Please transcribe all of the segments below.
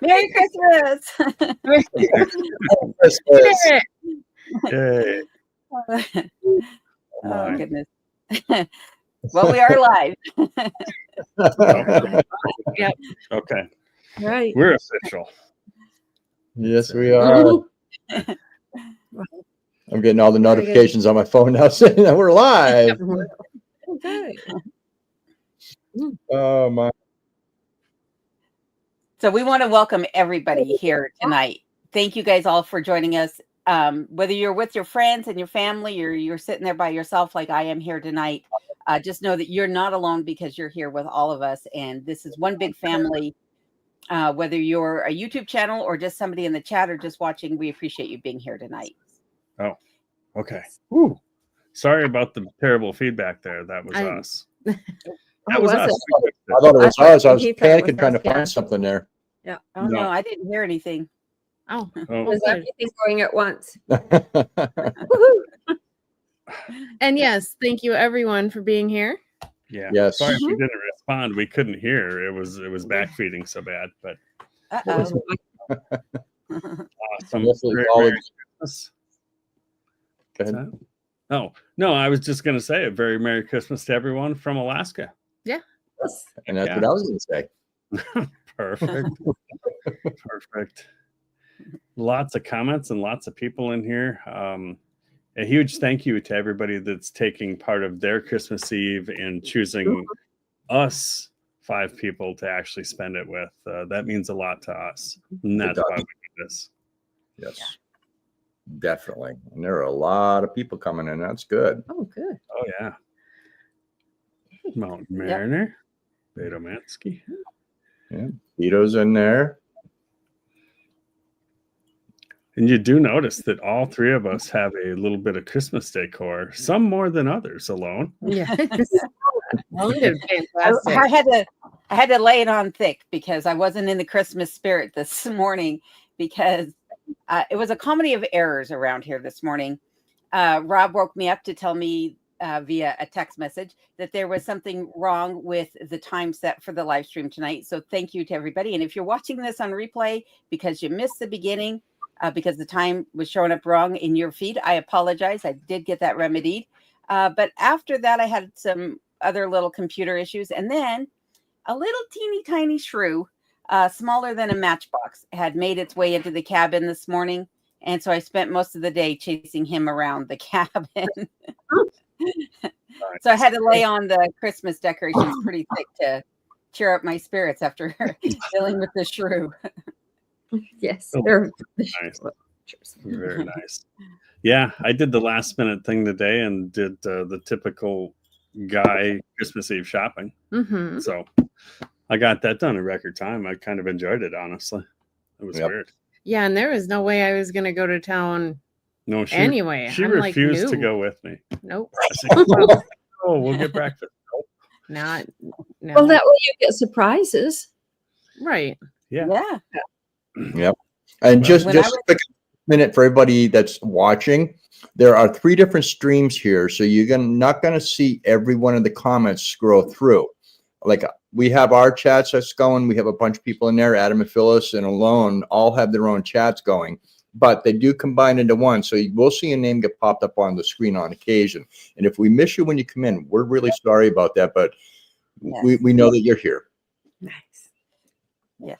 Merry Christmas. Christmas. Yay. Oh, goodness. Well, we are live. Yep. Okay. Right. We're official. Yes, we are. I'm getting all the notifications on my phone now saying that we're live. Okay. Oh my. So we want to welcome everybody here tonight. Thank you guys all for joining us. Whether you're with your friends and your family or you're sitting there by yourself like I am here tonight, just know that you're not alone because you're here with all of us. And this is one big family. Whether you're a YouTube channel or just somebody in the chat or just watching, we appreciate you being here tonight. Oh, okay. Woo. Sorry about the terrible feedback there. That was us. That was us. I thought it was us. I was panicking trying to find something there. Yeah. Oh, no, I didn't hear anything. Oh, was everything going at once? And yes, thank you everyone for being here. Yeah. Yes. Sorry if we didn't respond. We couldn't hear. It was backfeeding so bad, but Uh-oh. awesome. Hopefully Merry all of- Christmas. Go ahead. No, I was just going to say a very Merry Christmas to everyone from Alaska. And that's what I was going to say. Perfect. Perfect. Lots of comments and lots of people in here. A huge thank you to everybody that's taking part of their Christmas Eve and choosing us 5 people to actually spend it with. That means a lot to us. And that's why we do this. Yes. Definitely. And there are a lot of people coming in. That's good. Oh, good. Oh, yeah. Mountain Mariner, Bedomansky. Yeah. Vito's in there. And you do notice that all 3 of us have a little bit of Christmas decor, some more than others alone. Yeah. I had to lay it on thick because I wasn't in the Christmas spirit this morning because it was a comedy of errors around here this morning. Rob woke me up to tell me via a text message that there was something wrong with the time set for the live stream tonight. So thank you to everybody. And if you're watching this on replay because you missed the beginning, because the time was showing up wrong in your feed, I apologize. I did get that remedied. But after that, I had some other little computer issues. And then a little teeny tiny shrew, smaller than a matchbox, had made its way into the cabin this morning. And so I spent most of the day chasing him around the cabin. So I had to lay on the Christmas decorations pretty thick to cheer up my spirits after dealing with the shrew. Yes. Nice. Very nice. Yeah, I did the last minute thing today and did the typical guy Christmas Eve shopping. Mm-hmm. So I got that done in record time. I kind of enjoyed it, honestly. It was weird. Yeah, and there was no way I was going to go to town. No, she I'm refused like, to go with me. Nope. I said, oh, we'll get breakfast. Nope. No. Well, that way you get surprises. Right. Yeah. Yep. And just a quick minute for everybody that's watching. There are 3 different streams here, so you're not going to see every one of the comments scroll through. Like we have our chats that's going. We have a bunch of people in there. Adam and Phyllis and Alone all have their own chats going, but they do combine into one. So you will see a name get popped up on the screen on occasion. And if we miss you when you come in, we're really sorry about that, but we know that you're here. Nice. Yes.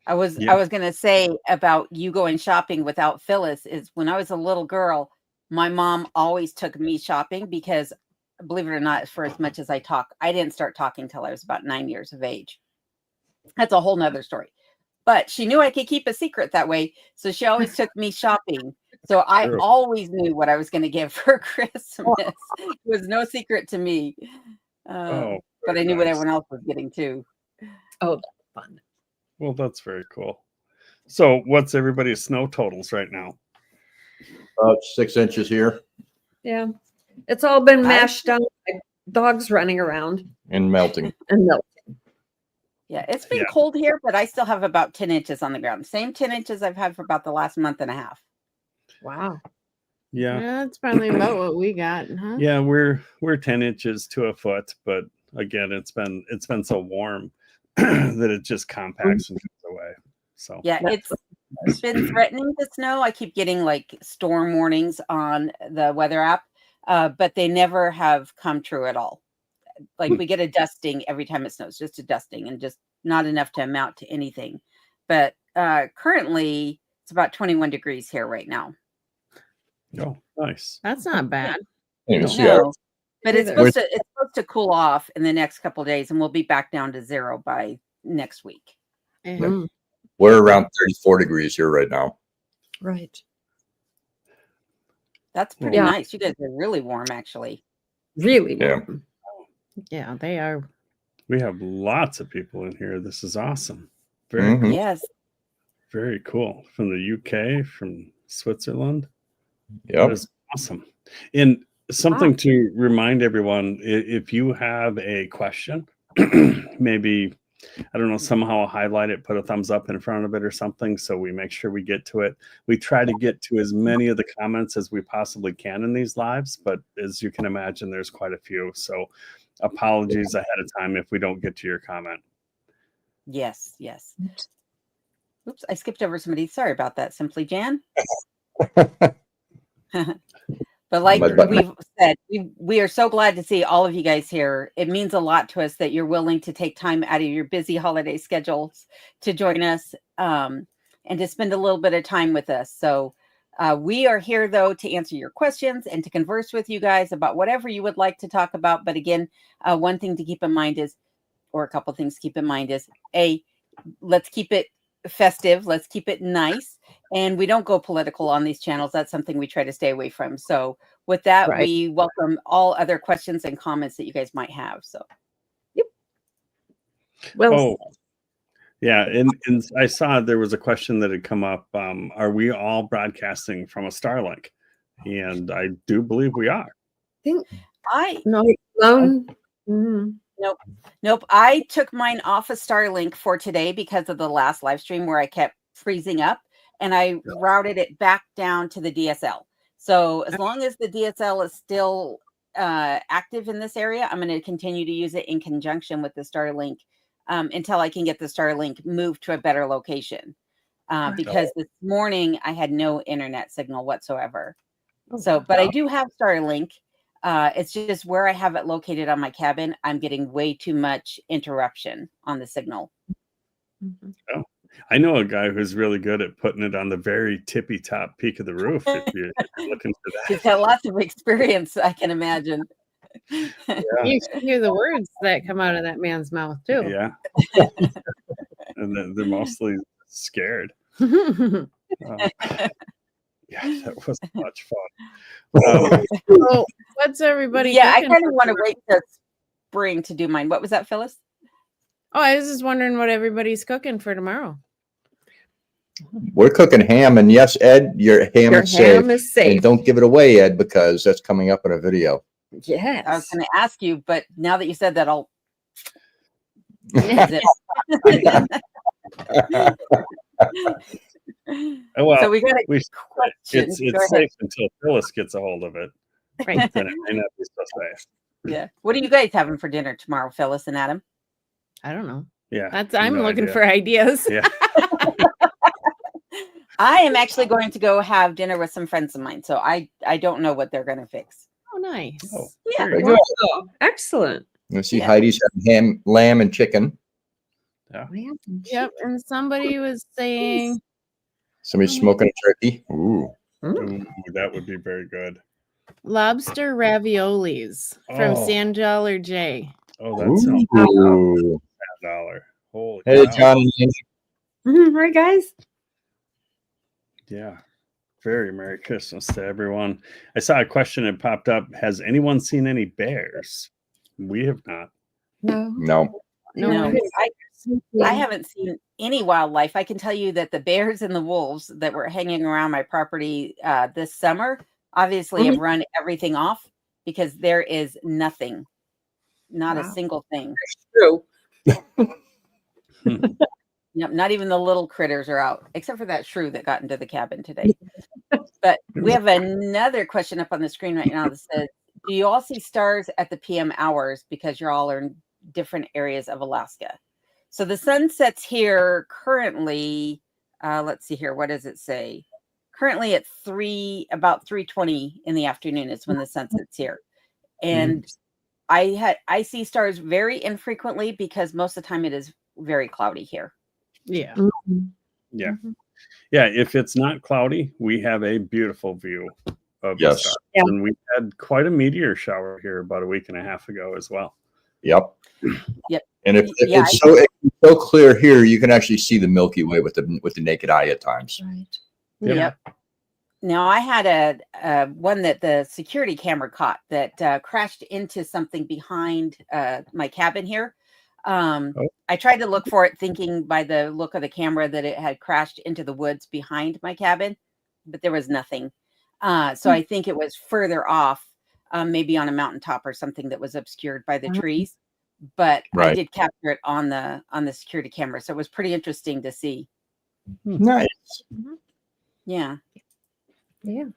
I was going to say about you going shopping without Phyllis is when I was a little girl, my mom always took me shopping because, believe it or not, for as much as I talk, I didn't start talking till I was about 9 years of age. That's a whole nother story. But she knew I could keep a secret that way. So she always took me shopping. So I always knew what I was going to get for Christmas. It was no secret to me. But I knew what everyone else was getting too. Oh, that's fun. Well, that's very cool. So what's everybody's snow totals right now? About 6 inches here. Yeah. It's all been mashed down by dogs running around. And melting. And melting. Yeah, it's been cold here, but I still have about 10 inches on the ground. Same 10 inches I've had for about the last month and a half. Wow. Yeah. That's probably about what we got, huh? Yeah, we're 10 inches to a foot, but again, it's been so warm. that it just compacts and goes away. So Yeah, it's been threatening to snow. I keep getting like storm warnings on the weather app, but they never have come true at all. Like we get a dusting every time it snows, just a dusting, and just not enough to amount to anything. But currently, it's about 21 degrees here right now. oh, nice. That's not bad. No, but it's Either. supposed to cool off in the next couple of days, and we'll be back down to 0 by next week. Mhm. We're around 34 degrees here right now. Right. That's pretty Yeah. nice. You guys are really warm, actually. Really Yeah. warm. Yeah, they are. We have lots of people in here. This is awesome. Very Mhm. Yes. Very cool. From the UK, from Switzerland. That Yep. is awesome. And something to remind everyone, if you have a question, maybe, I don't know, somehow highlight it, put a thumbs up in front of it or something, so we make sure we get to it. We try to get to as many of the comments as we possibly can in these lives, but as you can imagine, there's quite a few. So apologies ahead of time if we don't get to your comment. Yes. Yes. Oops, I skipped over somebody. Sorry about that, Simply Jan. But like My button. we've said, we are so glad to see all of you guys here. It means a lot to us that you're willing to take time out of your busy holiday schedules to join us and to spend a little bit of time with us. So we are here, though, to answer your questions and to converse with you guys about whatever you would like to talk about. But again, one thing to keep in mind is, or a couple things to keep in mind is, let's keep it festive. Let's keep it nice. And we don't go political on these channels. That's something we try to stay away from. So with that, Right. we welcome all other questions and comments that you guys might have. So Well, Oh, yeah. And I saw there was a question that had come up. Are we all broadcasting from a Starlink? And I do believe we are. no, lone. Mhm. Nope. I took mine off of Starlink for today because of the last live stream where I kept freezing up, and I routed it back down to the DSL. So as long as the DSL is still active in this area, I'm going to continue to use it in conjunction with the Starlink until I can get the Starlink moved to a better location. Because this morning I had no internet signal whatsoever. So, but I do have Starlink. It's just where I have it located on my cabin, I'm getting way too much interruption on the signal. Mhm. I know a guy who's really good at putting it on the very tippy top peak of the roof. If you're looking for He's that. got lots of experience, I can imagine. You should hear the words that come out of that man's mouth too. Yeah. And they're mostly scared. Yeah, that was much fun. So what's everybody? Yeah, I cooking kind of for want to tomorrow? wait till spring to do mine. What was that, Phyllis? Oh, I was just wondering what everybody's cooking for tomorrow. We're cooking ham, and yes, Ed, your ham Your is safe. ham is safe. And don't give it away, Ed, because that's coming up in a video. Yes. I was going to ask you, but now that you said that, I'll. Well, So we got a it's question. Go ahead. safe until Phyllis gets a hold of it. Right. Then it may not be so safe. Yeah. What are you guys having for dinner tomorrow, Phyllis and Adam? I don't know. Yeah. I'm no looking idea. for ideas. Yeah. I am actually going to go have dinner with some friends of mine, so I don't know what they're going to fix. Oh, nice. Oh, Yeah. very Very good. good. Oh, excellent. You see, Yeah. Heidi's having ham, lamb, and chicken. Yep. And somebody was saying, Somebody's smoking a turkey. Ooh. Mm. Ooh, that would be very good. lobster raviolis from Oh. Sanddollar J. Oh, that sounds Ooh. $1. Holy Hey, cow. John and Angie. Mhm. Right, guys? Yeah. Very Merry Christmas to everyone. I saw a question that popped up. Has anyone seen any bears? We have not. No. No. No. I haven't seen any wildlife. I can tell you that the bears and the wolves that were hanging around my property this summer obviously have run everything off because there is nothing, not a Wow. single thing. True. Yep, not even the little critters are out, except for that shrew that got into the cabin today. But we have another question up on the screen right now that says, do you all see stars at the PM hours because you're all in different areas of Alaska? So the sun sets here currently. Let's see here. What does it say? Currently at about 3:20 in the afternoon is when the sun sets here. And I see stars very infrequently because most of the time it is very cloudy here. Yeah. Yeah. Yeah. If it's not cloudy, we have a beautiful view of the stars. Yeah. And we had quite a meteor shower here about a week and a half ago as well. Yep. Yep. And if it's so clear here, you can actually see the Milky Way with the naked eye at times. Right. Yep. Now I had a one that the security camera caught that crashed into something behind my cabin here. I tried to look for it, thinking by the look of the camera that it had crashed into the woods behind my cabin, but there was nothing. So I think it was further off, maybe on a mountaintop or something that was obscured by the trees. But I did capture it on the security camera, so it was pretty interesting to see. Nice. Yeah. I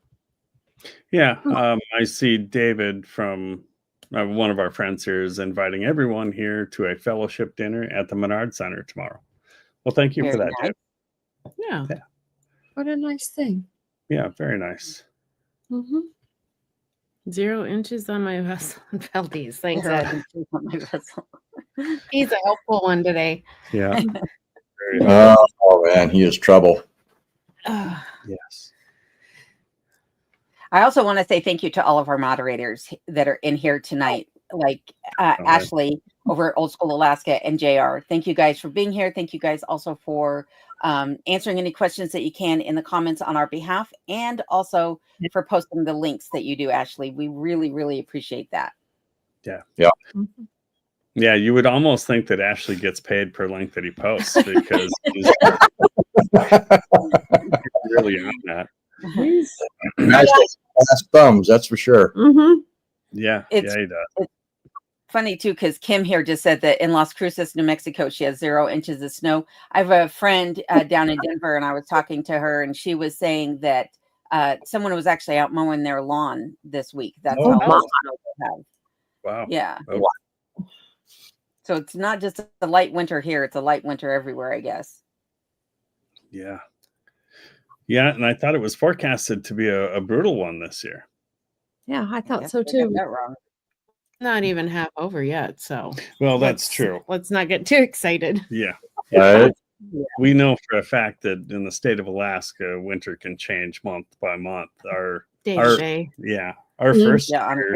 see David from one of our friends here is inviting everyone here to a fellowship dinner at the Menard Center tomorrow. Well, thank you for that, nice. Dave. Yeah. What a nice thing. Yeah, very nice. 0 inches on my vessel and Valdez. Thanks, Zero Ed. inches on my vessel. He's a helpful one today. Yeah. Very nice. Oh man, he is trouble. Yes. I also want to say thank you to all of our moderators that are in here tonight, like Ashley over at Old School Alaska and JR. Thank you guys for being here. Thank you guys also for answering any questions that you can in the comments on our behalf, and also for posting the links that you do, Ashley. We really, really appreciate that. Yeah. Yeah, you would almost think that Ashley gets paid per link that he posts because he's really on that. Nice fast thumbs, that's for sure. Yeah, he does. It's funny too, because Kim here just said that in Las Cruces, New Mexico, she has 0 inches of snow. I have a friend down in Denver, and I was talking to her, and she was saying that someone was actually out mowing their lawn this week. That's how much snow they have. Wow. Yeah. Oh. So it's not just a light winter here; it's a light winter everywhere, I guess. Yeah. Yeah, and I thought it was forecasted to be a brutal one this year. Yeah, I thought Guess so I got too. that wrong. Not even half over yet. So, Well, that's true. Let's not get too excited. Yeah. Right? We know for a fact that in the state of Alaska, winter can change month by month. Our Day. first Yeah, I'm year, fine.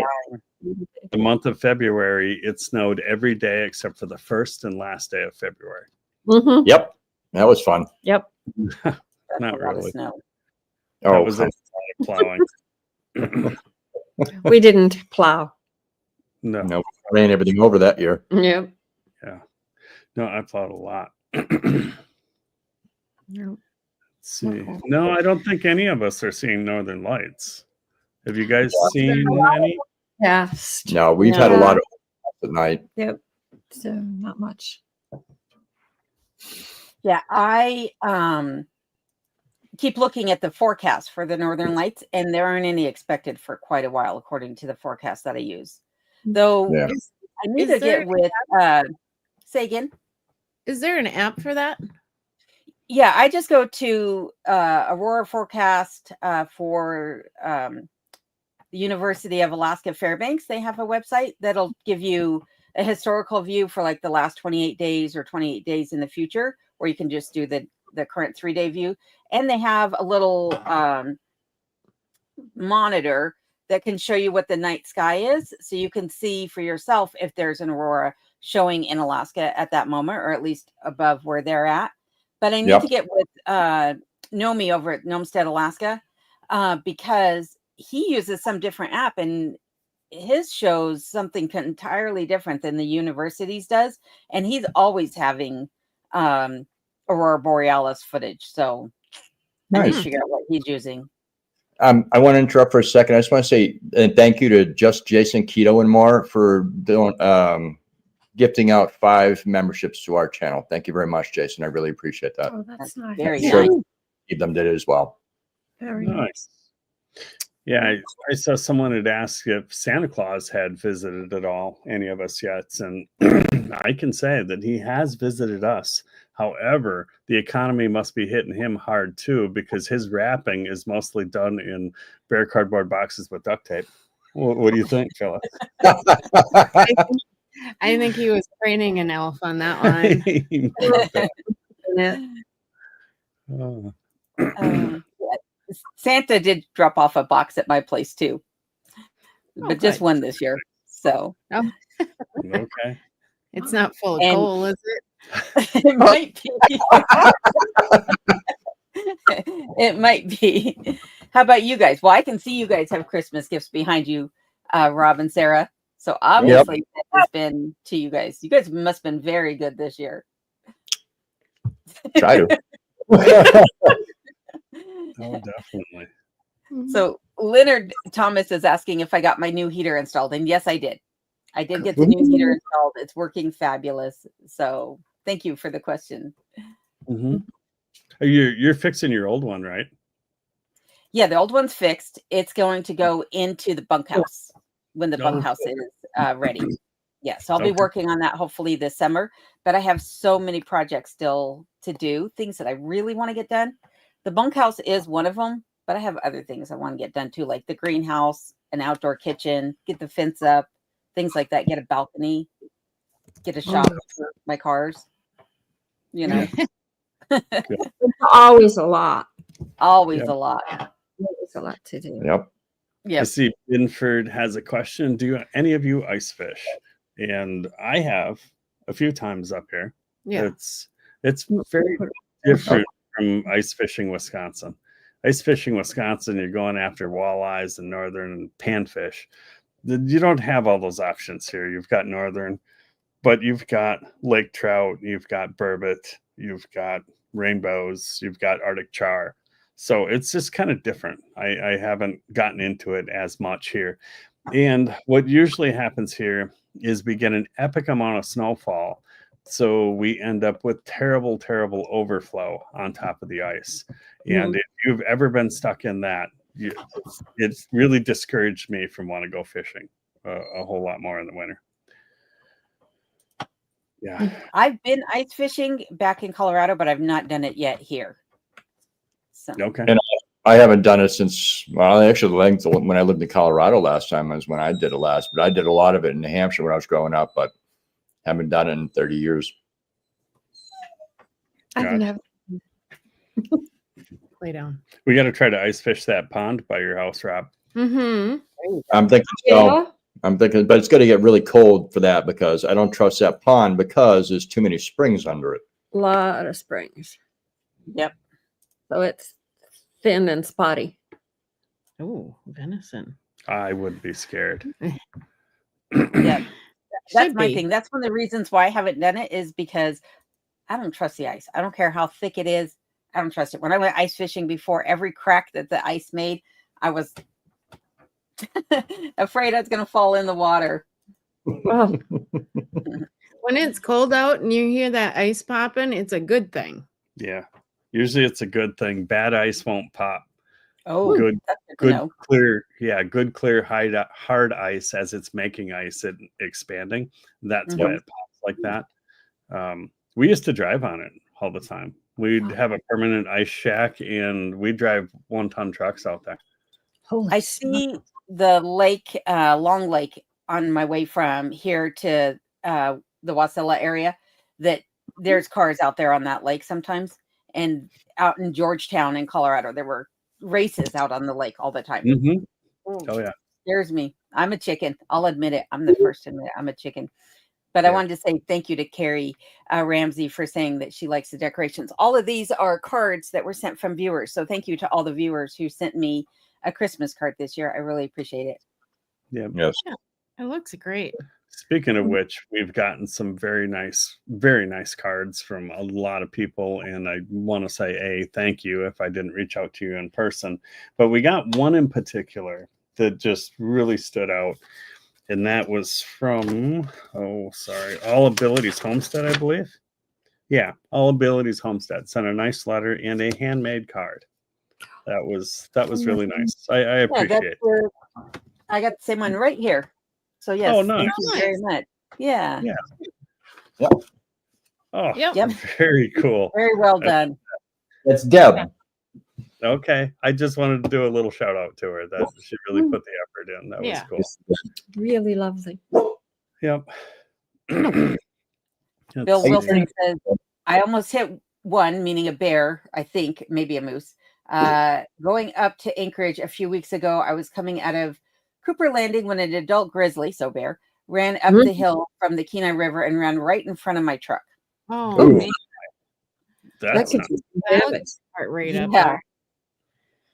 the month of February, it snowed every day except for the first and last day of February. Yep. That was fun. Yep. That's Not a lot of really. snow. That Oh, was a lot of plowing. We didn't plow. No. no, ran everything over that year. Yep. Yeah. No, I plowed a lot. Yep. Let's see. No, I don't think any of us are seeing northern lights. Have you guys seen any? Yes. No, we've had a lot of at night. Yep. So not much. Yeah, I keep looking at the forecast for the northern lights, and there aren't any expected for quite a while, according to the forecast that I use. Though Yeah. I need to get with say again. Is there an app for that? Yeah, I just go to Aurora forecast for the University of Alaska Fairbanks. They have a website that'll give you a historical view for like the last 28 days or 28 days in the future, or you can just do the current 3-day view. And they have a little monitor that can show you what the night sky is, so you can see for yourself if there's an aurora showing in Alaska at that moment, or at least above where they're at. But I need to get with Nomi over at Homestead, Alaska, because he uses some different app, and his shows something entirely different than the university's does. And he's always having Aurora Borealis footage. So I need to figure out what he's using. I want to interrupt for a second. I just want to say thank you to Just Jason Keto and more for doing gifting out 5 memberships to our channel. Thank you very much, Jason. I really appreciate that. Oh, that's nice. Very Sure. nice. Keep them did it as well. Very Nice. Yeah, I saw someone had asked if Santa Claus had visited at all, any of us yet. And I can say that he has visited us. However, the economy must be hitting him hard too, because his wrapping is mostly done in bare cardboard boxes with duct tape. What do you think, Phyllis? I think he was training an elf on that one. Oh. Yeah. Santa did drop off a box at my place too, but just good. one this year. So Okay. It's not full of And- coal, is it? it might be. It might be. How about you guys? Well, I can see you guys have Christmas gifts behind you, Rob and Sarah. So obviously that has been to you guys. You guys must have been very good this year. Try to. Oh, definitely. So Leonard Thomas is asking if I got my new heater installed, and yes, I did. I did get the new heater installed. It's working fabulous. So thank you for the question. Mm-hmm. You're fixing your old one, right? Yeah, the old one's fixed. It's going to go into the bunkhouse when the bunkhouse is ready. Yeah, so I'll be working on that hopefully this summer. But I have so many projects still to do, things that I really want to get done. The bunkhouse is one of them, but I have other things I want to get done too, like the greenhouse, an outdoor kitchen, get the fence up, things like that, get a balcony, get a shop for my cars, you know. It's always a lot. Always a lot. Always a lot to do. Yep. I see Binford has a question. Do any of you ice fish? And I have a few times up here. Yeah. It's very different from ice fishing Wisconsin. Ice fishing Wisconsin, you're going after walleyes and northern and panfish. You don't have all those options here. You've got northern, but you've got lake trout, you've got burbot, you've got rainbows, you've got Arctic char. So it's just kind of different. I haven't gotten into it as much here. And what usually happens here is we get an epic amount of snowfall. So we end up with terrible, terrible overflow on top of the ice. And if you've ever been stuck in that, it's really discouraged me from wanting to go fishing a whole lot more in the winter. Yeah. I've been ice fishing back in Colorado, but I've not done it yet here. So. Okay. And I haven't done it since, well, actually, when I lived in Colorado last time was when I did it last, but I did a lot of it in New Hampshire when I was growing up, but haven't done it in 30 years. I don't have. Lay down. We got to try to ice fish that pond by your house, Rob. Mm-hmm. I'm thinking so. I'm thinking, but it's going to get really cold for that because I don't trust that pond because there's too many springs under it. A lot of springs. Yep. So it's thin and spotty. Oh, venison. I would be scared. Yeah. That's Should my be. thing. That's one of the reasons why I haven't done it is because I don't trust the ice. I don't care how thick it is. I don't trust it. When I went ice fishing before, every crack that the ice made, I was afraid I was going to fall in the water. Oh, When it's cold out and you hear that ice popping, it's a good thing. Yeah. Usually it's a good thing. Bad ice won't pop. Oh, Good, that's good to good, know. clear. Yeah. Good, clear, hard ice as it's making ice and expanding. That's why it pops like that. We used to drive on it all the time. We'd have a permanent ice shack and we drive 1-ton trucks out there. I see the lake, Long Lake, on my way from here to the Wasilla area, that there's cars out there on that lake sometimes. And out in Georgetown in Colorado, there were races out on the lake all the time. Mm-hmm. Oh, yeah. Scares me. I'm a chicken. I'll admit it. I'm the first to admit it. I'm a chicken. But I wanted to say thank you to Carrie Ramsey for saying that she likes the decorations. All of these are cards that were sent from viewers. So thank you to all the viewers who sent me a Christmas card this year. I really appreciate it. Yeah. Yes. It looks great. Speaking of which, we've gotten some very nice cards from a lot of people. And I want to say thank you if I didn't reach out to you in person. But we got one in particular that just really stood out. And that was from, All Abilities Homestead, I believe. Yeah, All Abilities Homestead sent a nice letter and a handmade card. That was really nice. I appreciate it. I got the same one right here. So yes, Oh, nice. thank you very much. Yeah. Yeah. Yep. Oh, Yep. very cool. Very well done. That's Deb. Okay. I just wanted to do a little shout out to her that she really put the effort in. That was cool. Really lovely. Yep. Bill Wilson says, I almost hit one, meaning a bear, I think, maybe a moose. Going up to Anchorage a few weeks ago, I was coming out of Cooper Landing when an adult grizzly, so bear, ran up the hill from the Kenai River and ran right in front of my truck. Oh, that's right up Yeah. there.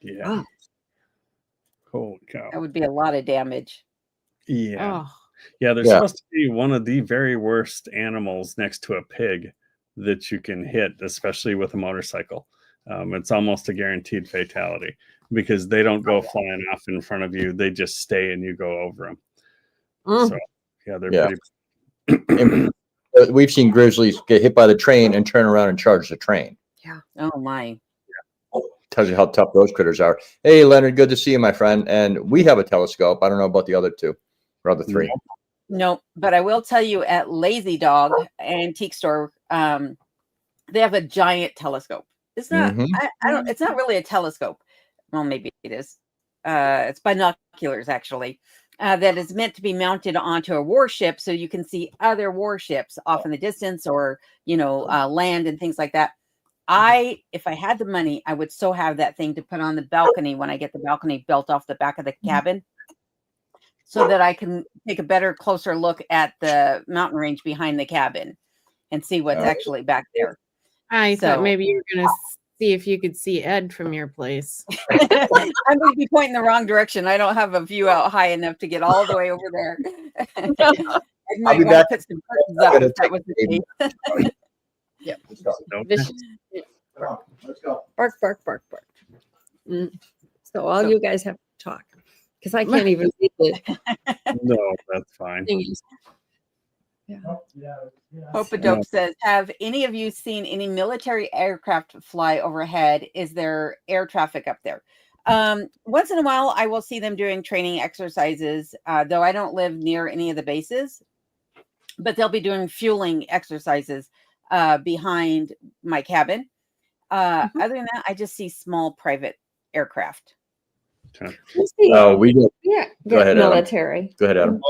Yeah. Wow. Holy cow. That would be a lot of damage. Yeah. Oh, Yeah, there's supposed to be one of the very worst animals next to a pig that you can hit, especially with a motorcycle. It's almost a guaranteed fatality because they don't go flying off in front of you. They just stay and you go over them. So, yeah, they're pretty. We've seen grizzlies get hit by the train and turn around and charge the train. Yeah. Oh, my. Tells you how tough those critters are. Hey, Leonard, good to see you, my friend. And we have a telescope. I don't know about the other two or other three. No, but I will tell you at Lazy Dog Antique Store, they have a giant telescope. It's not, I don't, it's not really a telescope. Well, maybe it is. It's binoculars, actually, that is meant to be mounted onto a warship so you can see other warships off in the distance or, land and things like that. If I had the money, I would so have that thing to put on the balcony when I get the balcony built off the back of the cabin so that I can take a better, closer look at the mountain range behind the cabin and see what's actually back there. I thought maybe you were going to see if you could see Ed from your place. I'm going to be pointing the wrong direction. I don't have a view out high enough to get all the way over there. I might want to put some curtains up if that was the case. Yeah. Let's go. Vicious. Let's go. Bark, bark, bark, bark. So all you guys have to talk because I can't even read it. No, that's fine. Hope a Dope says, have any of you seen any military aircraft fly overhead? Is there air traffic up there? Once in a while, I will see them doing training exercises, though I don't live near any of the bases, but they'll be doing fueling exercises behind my cabin. Other than that, I just see small private aircraft. We do. Yeah. Go ahead, military. Adam. Go ahead, Adam.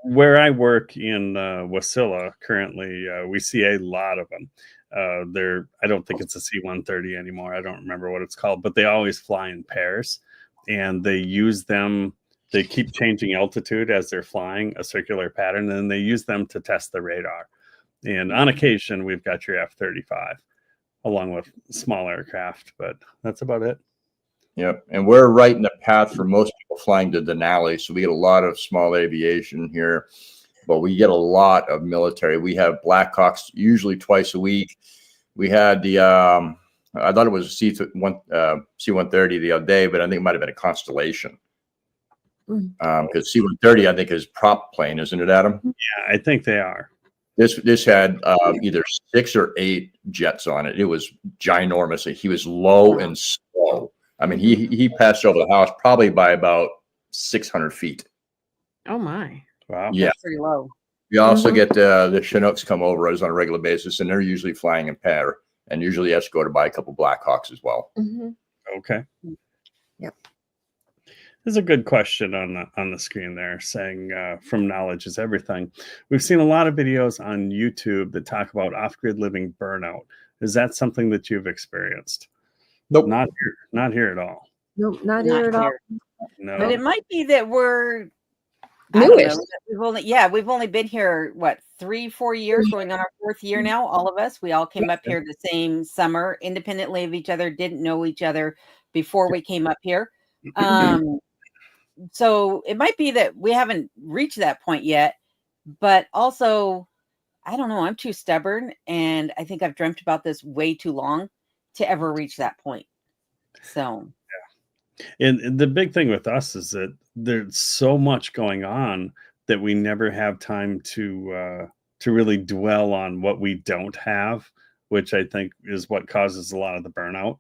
Where I work in Wasilla currently, we see a lot of them. I don't think it's a C-130 anymore. I don't remember what it's called, but they always fly in pairs, and they use them. They keep changing altitude as they're flying a circular pattern, and they use them to test the radar. And on occasion, we've got your F-35 along with small aircraft, but that's about it. Yep. And we're right in the path for most people flying to Denali. So we get a lot of small aviation here, but we get a lot of military. We have Blackhawks usually twice a week. We had the, I thought it was a C-130 the other day, but I think it might've been a Constellation. Because C-130, I think, is prop plane, isn't it, Adam? Yeah, I think they are. This had either 6 or 8 jets on it. It was ginormous. He was low and slow. I mean, he passed over the house probably by about 600 feet. Oh my! Wow. Yeah, that's pretty low. We also get the Chinooks come over us on a regular basis, and they're usually flying in pair, and usually escorted by a couple Blackhawks as well. Okay. Yep. There's a good question on the screen there saying from knowledge is everything. We've seen a lot of videos on YouTube that talk about off-grid living burnout. Is that something that you've experienced? Nope. Not here at all. Nope, not here at all. No. But it might be that we're newish. We've only been here, 3-4 years, going on our 4th year now, all of us. We all came up here the same summer, independently of each other, didn't know each other before we came up here. So it might be that we haven't reached that point yet, but also, I don't know, I'm too stubborn, and I think I've dreamt about this way too long to ever reach that point. So and the big thing with us is that there's so much going on that we never have time to really dwell on what we don't have, which I think is what causes a lot of the burnout,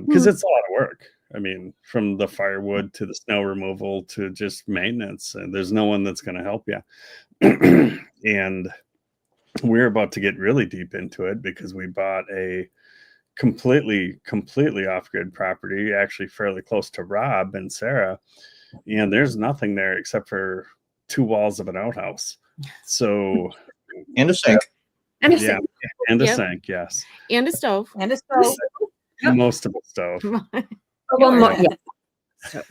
because it's a lot of work. I mean, from the firewood to the snow removal to just maintenance, and there's no one that's going to help you. And we're about to get really deep into it because we bought a completely off-grid property, actually fairly close to Rob and Sarah, and there's nothing there except for 2 walls of an outhouse. So And a sink. And a yeah, sink. and a Yep. sink, yes, And a stove. And a stove. most of the stuff. Yeah.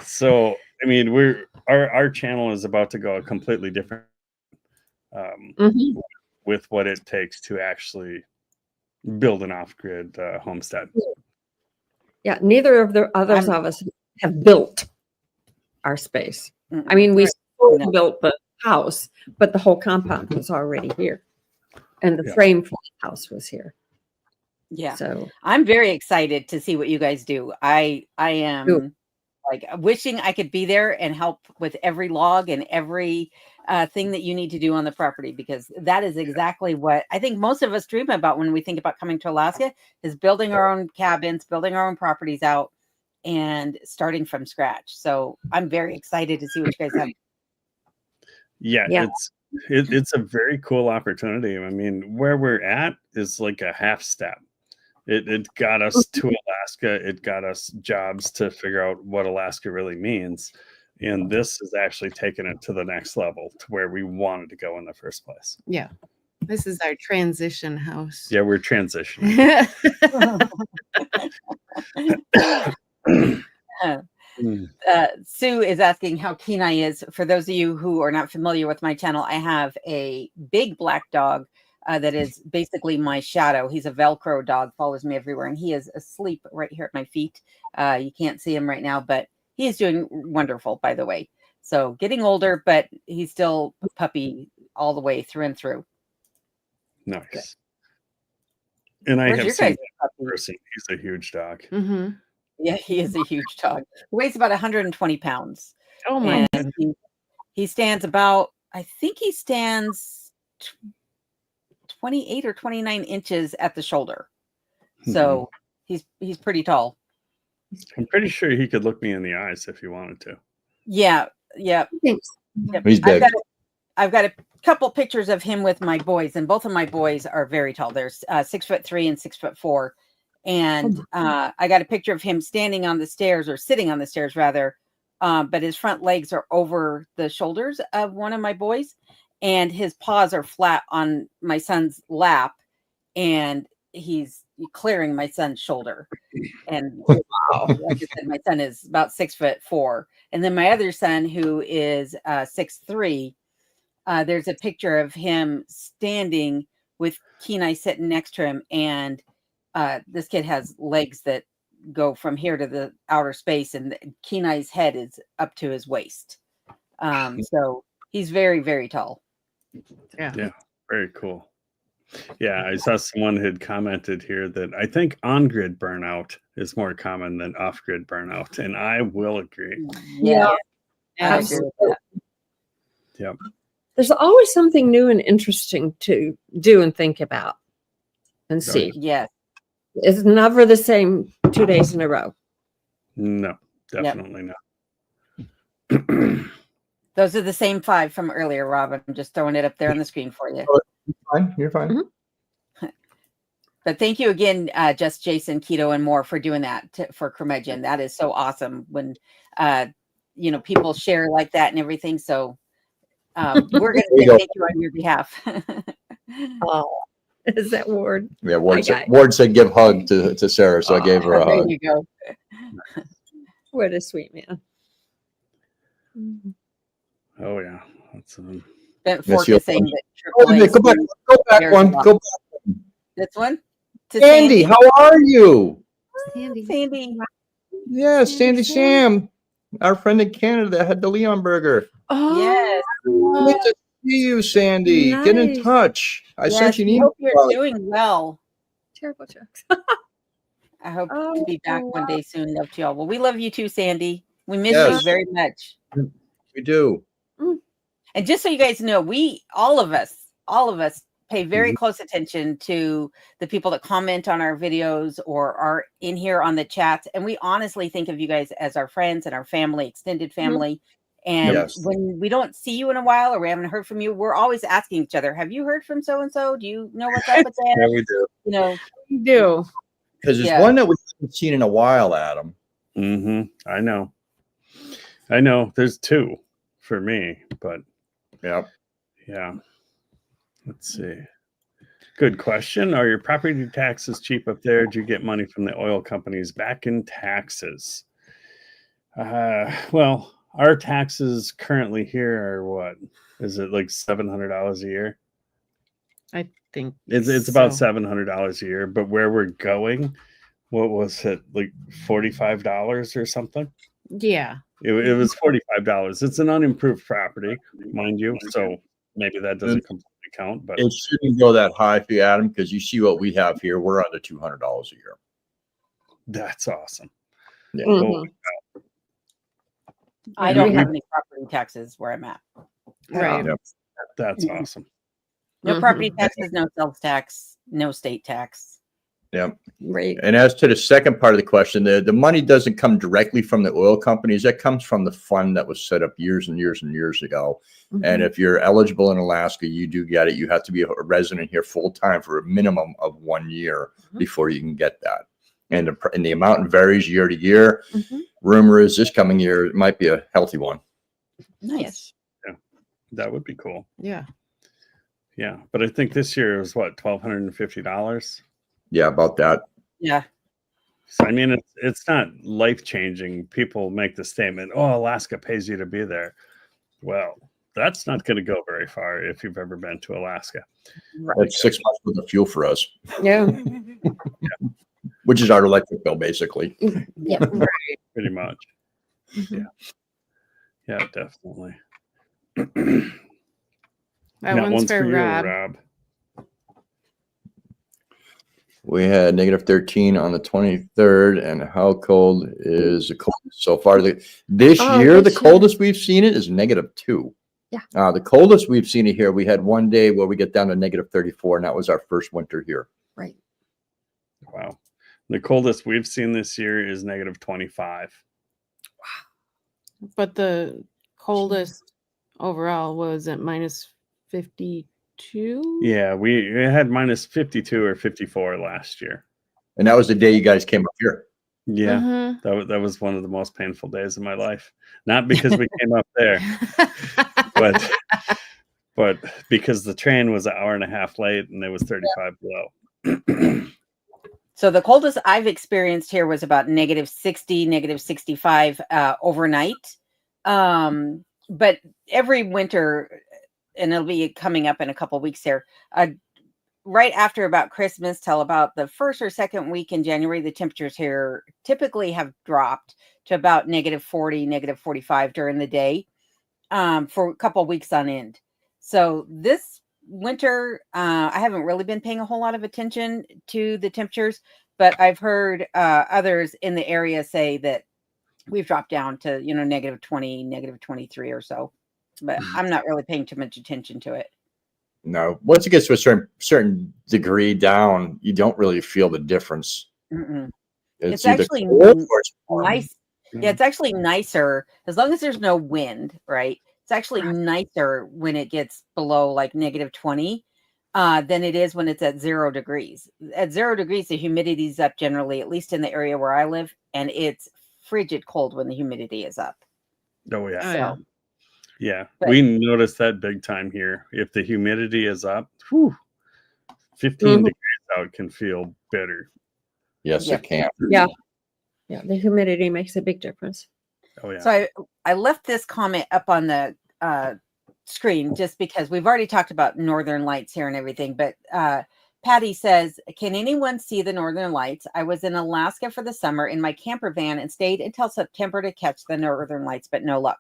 So I mean, our channel is about to go a completely different Mhm. with what it takes to actually build an off-grid homestead. Yeah, neither of the others of us have built our space. I mean, we still No. built the house, but the whole compound was already here. And the Yeah. frame for the house was here. Yeah. So I'm very excited to see what you guys do. I am Cool. like wishing I could be there and help with every log and every thing that you need to do on the property, because that is exactly what I think most of us dream about when we think about coming to Alaska, is building our own cabins, building our own properties out, and starting from scratch. So I'm very excited to see what you guys have. Yeah, Yeah. it's a very cool opportunity. I mean, where we're at is like a half step. It got us to Alaska. It got us jobs to figure out what Alaska really means. And this is actually taking it to the next level, to where we wanted to go in the first place. Yeah. This is our transition house. Yeah, we're transitioning. Sue is asking how keen I is. For those of you who are not familiar with my channel, I have a big black dog that is basically my shadow. He's a Velcro dog, follows me everywhere, and he is asleep right here at my feet. You can't see him right now, but he is doing wonderful, by the way. So getting older, but he's still a puppy all the way through and through. Nice. Okay. And I Where's have your seen guys' puppy? in person. He's a huge dog. Mm-hmm. Yeah, he is a huge dog. He weighs about 120 pounds. Oh my And he stands about, I think he stands 28 or 29 inches at the shoulder. So he's pretty tall. I'm pretty sure he could look me in the eyes if he wanted to. Yeah. thanks. Yep. He's big. I've got a couple pictures of him with my boys, and both of my boys are very tall. They're 6'3" and 6'4". And I got a picture of him standing on the stairs, or sitting on the stairs rather, but his front legs are over the shoulders of one of my boys, and his paws are flat on my son's lap, and he's clearing my son's shoulder. And like I said, my son is about 6'4", and then my other son, who is 6'3", there's a picture of him standing with Kenai sitting next to him, and this kid has legs that go from here to the outer space, and Kenai's head is up to his waist. So he's very, very tall. Yeah. Very cool. Yeah, I saw someone had commented here that I think on-grid burnout is more common than off-grid burnout, and I will agree. Yeah. I agree Absolutely. with that. Yep. There's always something new and interesting to do and think about and see. Yes. It's never the same 2 days in a row. No, definitely not. Those are the same 5 from earlier, Rob. I'm just throwing it up there on the screen for you. Fine, you're fine. Mhm. But thank you again, Just Jason, Keto, and more for doing that for Curmudgeon. That is so awesome when, people share like that and everything. So we're going to say thank you on your behalf. Oh, is that Ward? Yeah, guy. Ward said give hug to Sarah, so I gave her a There hug. you go. What a sweet man. Oh yeah, that's Bent Miss Fork you. is saying that Oh, wait a minute, go back There's one. a lot. Go back. this one to Sandy, how are you? Sandy. Yeah, Sandy Sam, our friend in Canada that had the Leon burger. Oh, Yes. Good to see you, Sandy. Get in Nice. touch. I Yes, sent you an we email. hope you're doing well. terrible jokes. I hope to Oh, be back one wow. day soon. Love to y'all. Well, we love you too, Sandy. We miss Yes. you very much. We do. And just so you guys know, all of us pay very close attention to the people that comment on our videos or are in here on the chats. And we honestly think of you guys as our friends and our family, extended family. And Yes. when we don't see you in a while or we haven't heard from you, we're always asking each other, have you heard from so-and-so? Do you know what's up with that? Yeah, we do. You know, You do. Because there's Yeah. one that we haven't seen in a while, Adam. I know. There's two for me, but Yep. yeah. Let's see. Good question. Are your property taxes cheap up there? Do you get money from the oil companies back in taxes? Well, our taxes currently here are what? Is it like $700 a year? I think It's about so. $700 a year, but where we're going, what was it, like $45 or something? Yeah. It was $45. It's an unimproved property, mind you, so maybe that doesn't completely count, but It shouldn't go that high for you, Adam, because you see what we have here. We're under $200 a year. that's awesome. Yeah. Well, I don't have any property taxes where I'm at. Right. Yep. that's awesome. No property taxes, no sales tax, no state tax. Yep. Right. And as to the second part of the question, the money doesn't come directly from the oil companies. That comes from the fund that was set up years and years and years ago. And if you're eligible in Alaska, you do get it. You have to be a resident here full time for a minimum of 1 year before you can get that. And the amount varies year to year. Rumor is this coming year it might be a healthy one. Nice. Yeah, that would be cool. Yeah. Yeah, but I think this year was what, $1,250. Yeah, about that. Yeah. So I mean, it's not life changing. People make the statement, "Oh, Alaska pays you to be there." Well, that's not going to go very far if you've ever been to Alaska. That's 6 months worth of fuel for us, Yeah. which is our electric bill, basically. Yeah. Pretty much. Yeah, definitely. That That one's for you, Rob. We had -13 on the 23rd, and how cold is the coldest so far? This year, the coldest we've seen it is -2. Yeah. The coldest we've seen it here, we had one day where we get down to -34, and that was our first winter here. Right. Wow. The coldest we've seen this year is -25. But the coldest overall was at -52. Yeah, we had -52 or 54 last year. And that was the day you guys came up here. Yeah, that was one of the most painful days of my life. Not because we came up there, but because the train was an hour and a half late and it was 35 below. So the coldest I've experienced here was about -60, -65 overnight. But every winter, and it'll be coming up in a couple of weeks here, right after about Christmas till about the first or second week in January, the temperatures here typically have dropped to about -40, -45 during the day for a couple of weeks on end. So this winter, I haven't really been paying a whole lot of attention to the temperatures, but I've heard others in the area say that we've dropped down to, -20, -23 or so. But I'm not really paying too much attention to it. No, once it gets to a certain degree down, you don't really feel the difference. It's either actually cold or it's warm. nice. Yeah, it's actually nicer as long as there's no wind, right? It's actually nicer when it gets below like -20 than it is when it's at 0 degrees. At 0 degrees, the humidity's up generally, at least in the area where I live, and it's frigid cold when the humidity is up. Oh yeah. Oh, yeah. Yeah, But- we noticed that big time here. If the humidity is up, 15 degrees out can feel bitter. Yes, Yeah. it can. Yeah. Yeah. The humidity makes a big difference. Oh yeah. So I left this comment up on the screen just because we've already talked about northern lights here and everything. But Patty says, can anyone see the northern lights? I was in Alaska for the summer in my camper van and stayed until September to catch the northern lights, but no luck.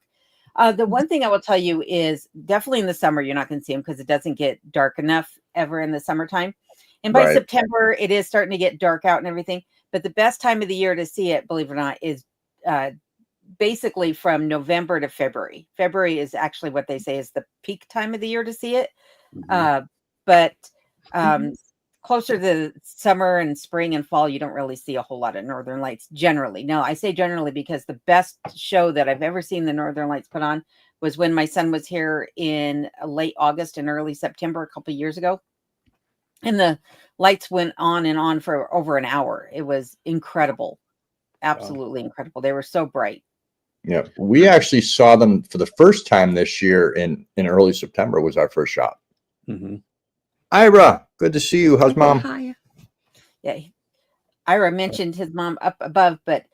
The one thing I will tell you is definitely in the summer, you're not going to see them because it doesn't get dark enough ever in the summertime. And by September, it is starting to get dark out and everything. But the best time of the year to see it, believe it or not, is basically from November to February. February is actually what they say is the peak time of the year to see it. But closer to summer and spring and fall, you don't really see a whole lot of northern lights generally. No, I say generally because the best show that I've ever seen the northern lights put on was when my son was here in late August and early September a couple of years ago. And the lights went on and on for over an hour. It was incredible. Absolutely incredible. They were so bright. Yeah. We actually saw them for the first time this year in early September was our first shot. Mm-hmm. Ira, good to see you. How's mom? Hi. Yeah. Ira mentioned his mom up above, but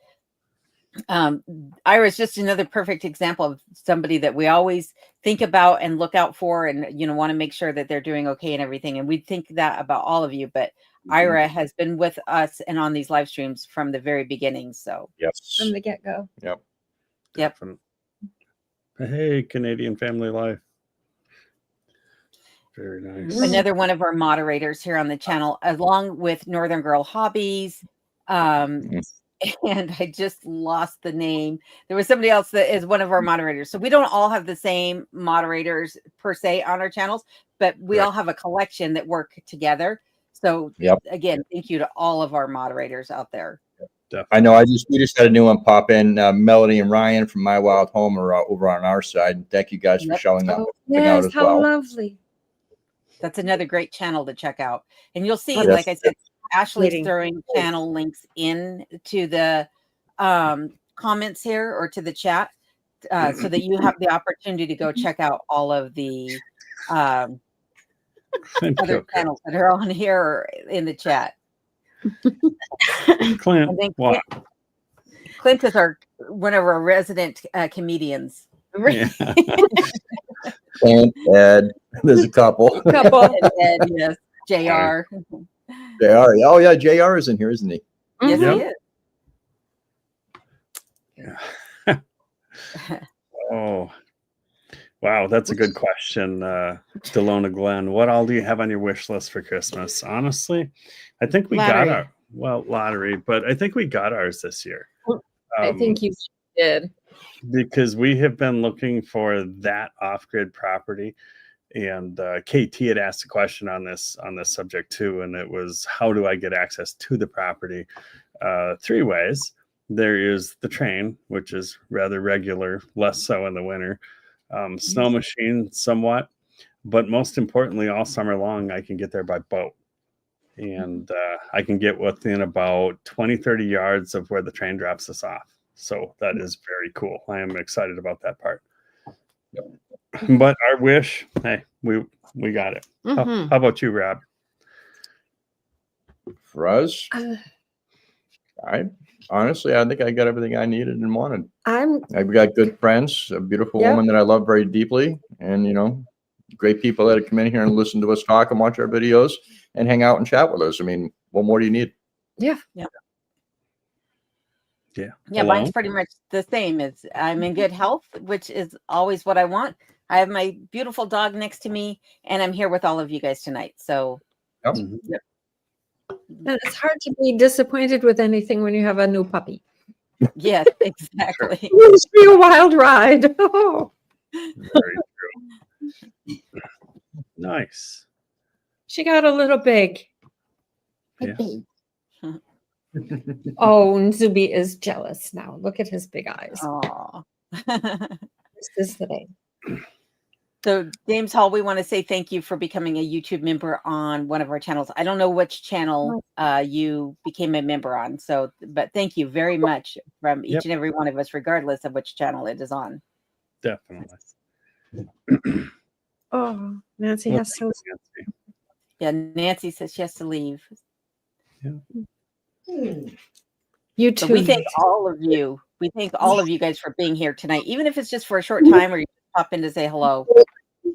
Ira is just another perfect example of somebody that we always think about and look out for and, want to make sure that they're doing okay and everything. And we think that about all of you, but Ira has been with us and on these live streams from the very beginning. So Yes. From the get-go. Yep. Yep. Hey, Canadian Family Life. Very nice. Another one of our moderators here on the channel, along with Northern Girl Hobbies. And I just lost the name. There was somebody else that is one of our moderators. So we don't all have the same moderators per se on our channels, but we all have a collection that work together. So again, thank you to all of our moderators out there. Definitely. I know. We just had a new one pop in. Melody and Ryan from My Wild Home are over on our side. Thank you guys for showing up. Yes, as how well. lovely. That's another great channel to check out. And you'll see, Yes. like I said, Ashley's throwing channel links in to the comments here or to the chat so that you have the opportunity to go check out all of the other channels that are on here or in the chat. Clint, what? Clint is one of our resident comedians. Yeah. And Ed, there's a couple. And Ed, yes, JR. JR. Oh, yeah. JR is in here, isn't he? Yes, he is. Yeah. Oh, wow. That's a good question. Delona Glenn, what all do you have on your wish list for Christmas? Honestly, I think we got our lottery, but I think we got ours this year. I think you did. Because we have been looking for that off-grid property. And KT had asked a question on this subject too, and it was, how do I get access to the property? 3 ways. There is the train, which is rather regular, less so in the winter. Snow machine, somewhat, but most importantly, all summer long, I can get there by boat. And I can get within about 20-30 yards of where the train drops us off. So that is very cool. I am excited about that part. But our wish, hey, we got it. How about you, Rob? For us, honestly, I think I got everything I needed and wanted. I've got good friends, a beautiful woman that I love very deeply, and great people that come in here and listen to us talk and watch our videos and hang out and chat with us. I mean, what more do you need? Yeah. Mine's pretty much the same. I'm in good health, which is always what I want. I have my beautiful dog next to me, and I'm here with all of you guys tonight. So And it's hard to be disappointed with anything when you have a new puppy. Yes, exactly. It must be a wild ride. Oh. Very true. Nice. She got a little big. Yeah. Oh, Nzubi is jealous now. Look at his big eyes. Aww. This is the day. So, James Hall, we want to say thank you for becoming a YouTube member on one of our channels. I don't know which channel you became a member on. So, but thank you very much from each and every one of us, regardless of which channel it is on. Definitely. Oh, Nancy has to. Yeah, Nancy says she has to leave. You too. So we thank all of you. We thank all of you guys for being here tonight, even if it's just for a short time or you pop in to say hello.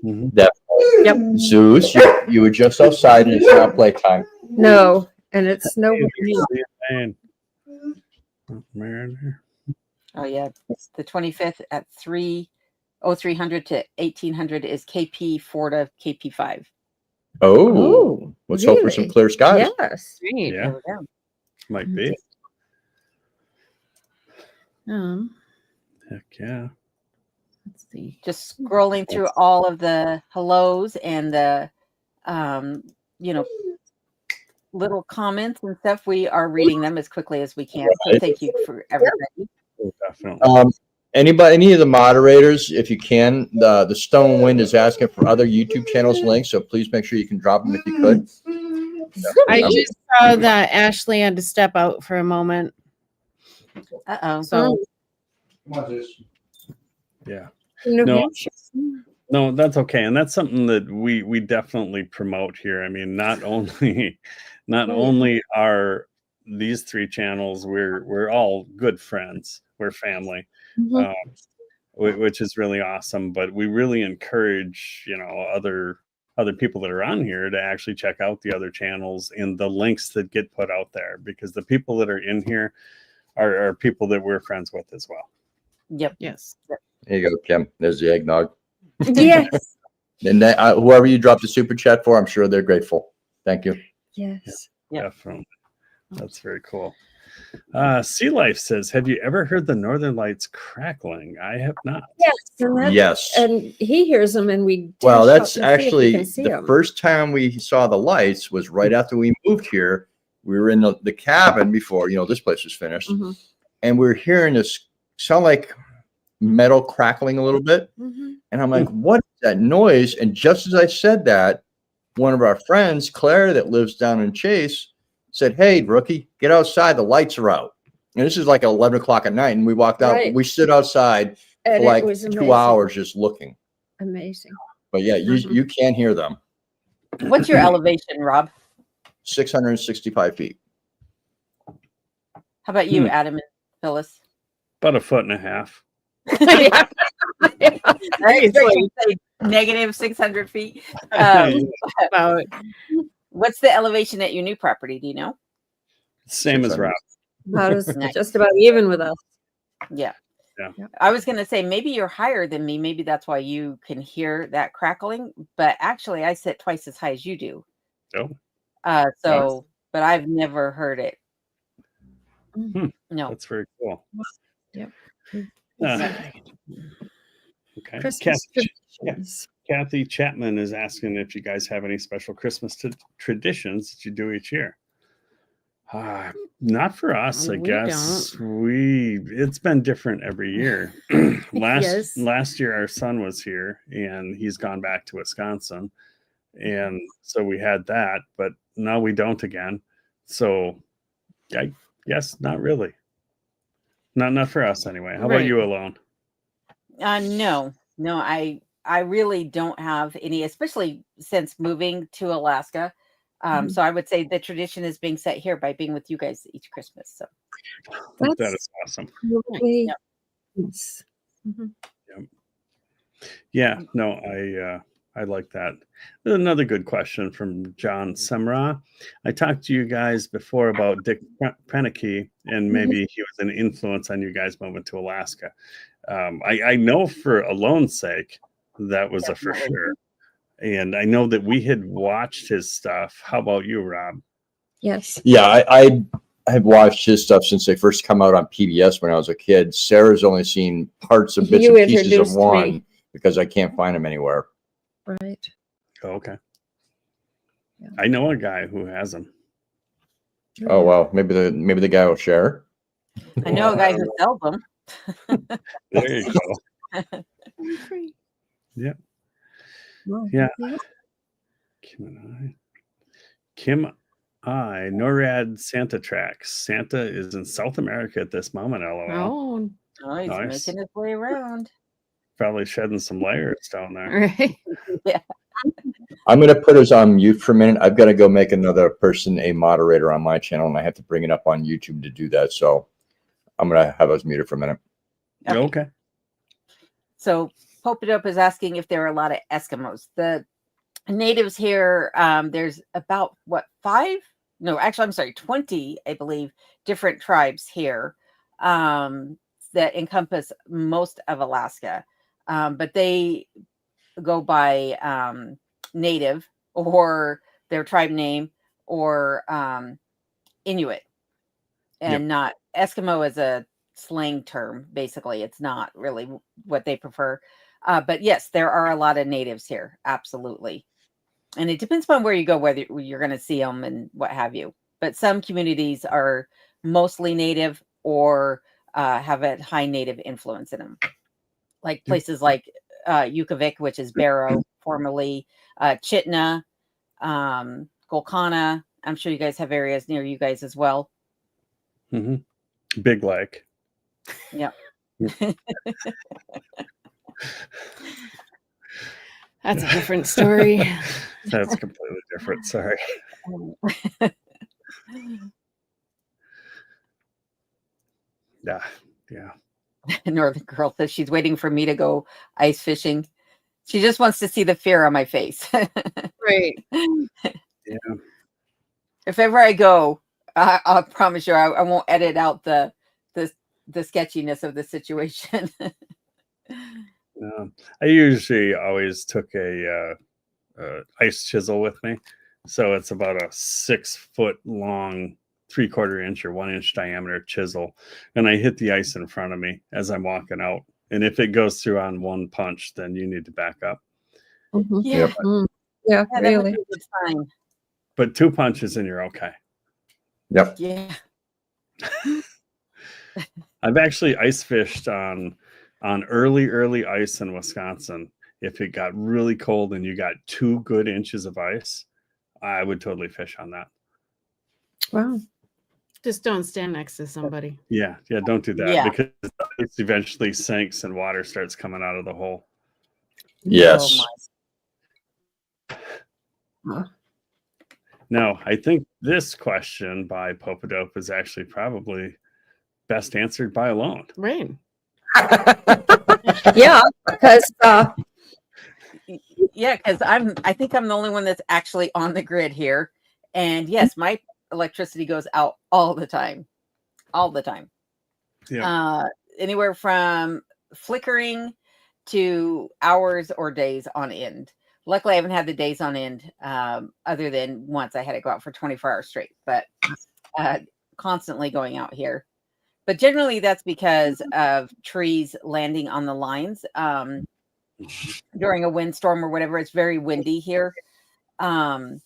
Yep. Zeus, you were just outside and it's not playtime. No, and it's no. Oh yeah, it's the 25th at 3:00 to 1800 is KP 4 to KP 5. Oh, let's hope for some clear skies. Yes. Yeah. Might be. Heck yeah. Let's see. Just scrolling through all of the hellos and the little comments and stuff, we are reading them as quickly as we can. So thank you for everybody. Definitely. Any of the moderators, if you can, the Stone Wind is asking for other YouTube channels links, so please make sure you can drop them if you could. I just saw that Ashley had to step out for a moment. So Yeah. New No. Hampshire. No, that's okay. And that's something that we definitely promote here. I mean, not only are these 3 channels, we're all good friends. We're family. Which is really awesome, but we really encourage, other people that are on here to actually check out the other channels and the links that get put out there, because the people that are in here are people that we're friends with as well. Yep. Yes. There you go, Kim. There's the eggnog. Yes. And whoever you dropped the super chat for, I'm sure they're grateful. Thank you. Yes. Yep. Definitely. That's very cool. Sea Life says, have you ever heard the Northern Lights crackling? I have not. Yes. And he hears them, and we. Well, dash out that's to see if we actually can see the 'em. first time we saw the lights was right after we moved here. We were in the cabin before, this place was finished. Mhm. And we were hearing this sound like metal crackling a little bit. Mhm. And I'm like, what is that noise? And just as I said that, one of our friends, Claire, that lives down in Chase, said, hey, rookie, get outside. The lights are out. And this is like 11 o'clock at night. And we walked out. Right. We stood outside And for like it was 2 amazing. hours just looking. Amazing. But yeah, you can hear them. what's your elevation, Rob? 665 feet. How about you, Adam and Phyllis? About 1.5 feet. Negative 600 feet. About What's the elevation at your new property? Do you know? Same as 600. Rob. About as, Nice. just about even with us. Yeah. Yeah. I was going to say, maybe you're higher than me. Maybe that's why you can hear that crackling. But actually, I sit twice as high as you do. Oh, But I've never heard it. No. that's very cool. Yep. Okay. Christmas traditions. Kathy Chapman is asking if you guys have any special Christmas traditions that you do each year. Not for us, I We guess. It's been different every year. Last year our son was here and he's gone back to Wisconsin. And so we had that, but now we don't again. So I guess not really. Not for us anyway. How about you, Alone? No, I really don't have any, especially since moving to Alaska. So I would say the tradition is being set here by being with you guys each Christmas. So that is awesome. Probably, Yep. yes. Yeah, no, I like that. There's another good question from John Semra. I talked to you guys before about Dick Prenicky, and maybe he was an influence on you guys moving to Alaska. I know for Alone's sake, that was a for sure. And I know that we had watched his stuff. How about you, Rob? Yes. Yeah, I have watched his stuff since they first come out on PBS when I was a kid. Sarah's only seen parts and bits You and pieces of introduced one me. because I can't find them anywhere. Right. Oh, okay. Yeah. I know a guy who has them. Oh well, maybe the guy will share. I know a guy who sells them. There you go. Yeah. Well, Yeah. Kim I, NORAD Santa tracks. Santa is in South America at this moment, LOL. Oh, he's Nice. making his way around. Probably shedding some layers down there. Right. Yeah. I'm going to put us on mute for a minute. I've got to go make another person a moderator on my channel, and I have to bring it up on YouTube to do that. So I'm going to have us muted for a minute. Okay. So Pope It Up is asking if there are a lot of Eskimos. The natives here, there's about 20, I believe, different tribes here that encompass most of Alaska. But they go by native or their tribe name or Inuit, and not Eskimo is a slang term. Basically, it's not really what they prefer. But yes, there are a lot of natives here. Absolutely. And it depends upon where you go, whether you're going to see them and what have you. But some communities are mostly native or have a high native influence in them. Like places like Yukavik, which is Barrow, formerly Chitna, Golconda. I'm sure you guys have areas near you guys as well. Mm-hmm. Big Lake. Yep. That's a different story. That's completely different. Sorry. Yeah. Northern girl says she's waiting for me to go ice fishing. She just wants to see the fear on my face. Right. Yeah. If ever I go, I'll promise you I won't edit out the sketchiness of the situation. I usually always took a ice chisel with me, so it's about a 6 foot long, 3/4 inch or 1 inch diameter chisel, and I hit the ice in front of me as I'm walking out. And if it goes through on one punch, then you need to back up. Mhm. Yeah, Yeah, that would really. be a good sign. But 2 punches and you're okay. Yep. Yeah. I've actually ice fished on early ice in Wisconsin. If it got really cold and you got 2 good inches of ice, I would totally fish on that. Wow. Just don't stand next to somebody. Yeah, don't do that Yeah. because it eventually sinks and water starts coming out of the hole. Yes. Oh my. Now, I think this question by Popadope is actually probably best answered by Alone. Right. Yeah, because Yeah, because I think I'm the only one that's actually on the grid here. And yes, my electricity goes out all the time. Yeah. Anywhere from flickering to hours or days on end. Luckily, I haven't had the days on end other than once I had to go out for 24 hours straight, but constantly going out here. But generally, that's because of trees landing on the lines during a windstorm or whatever. It's very windy here. But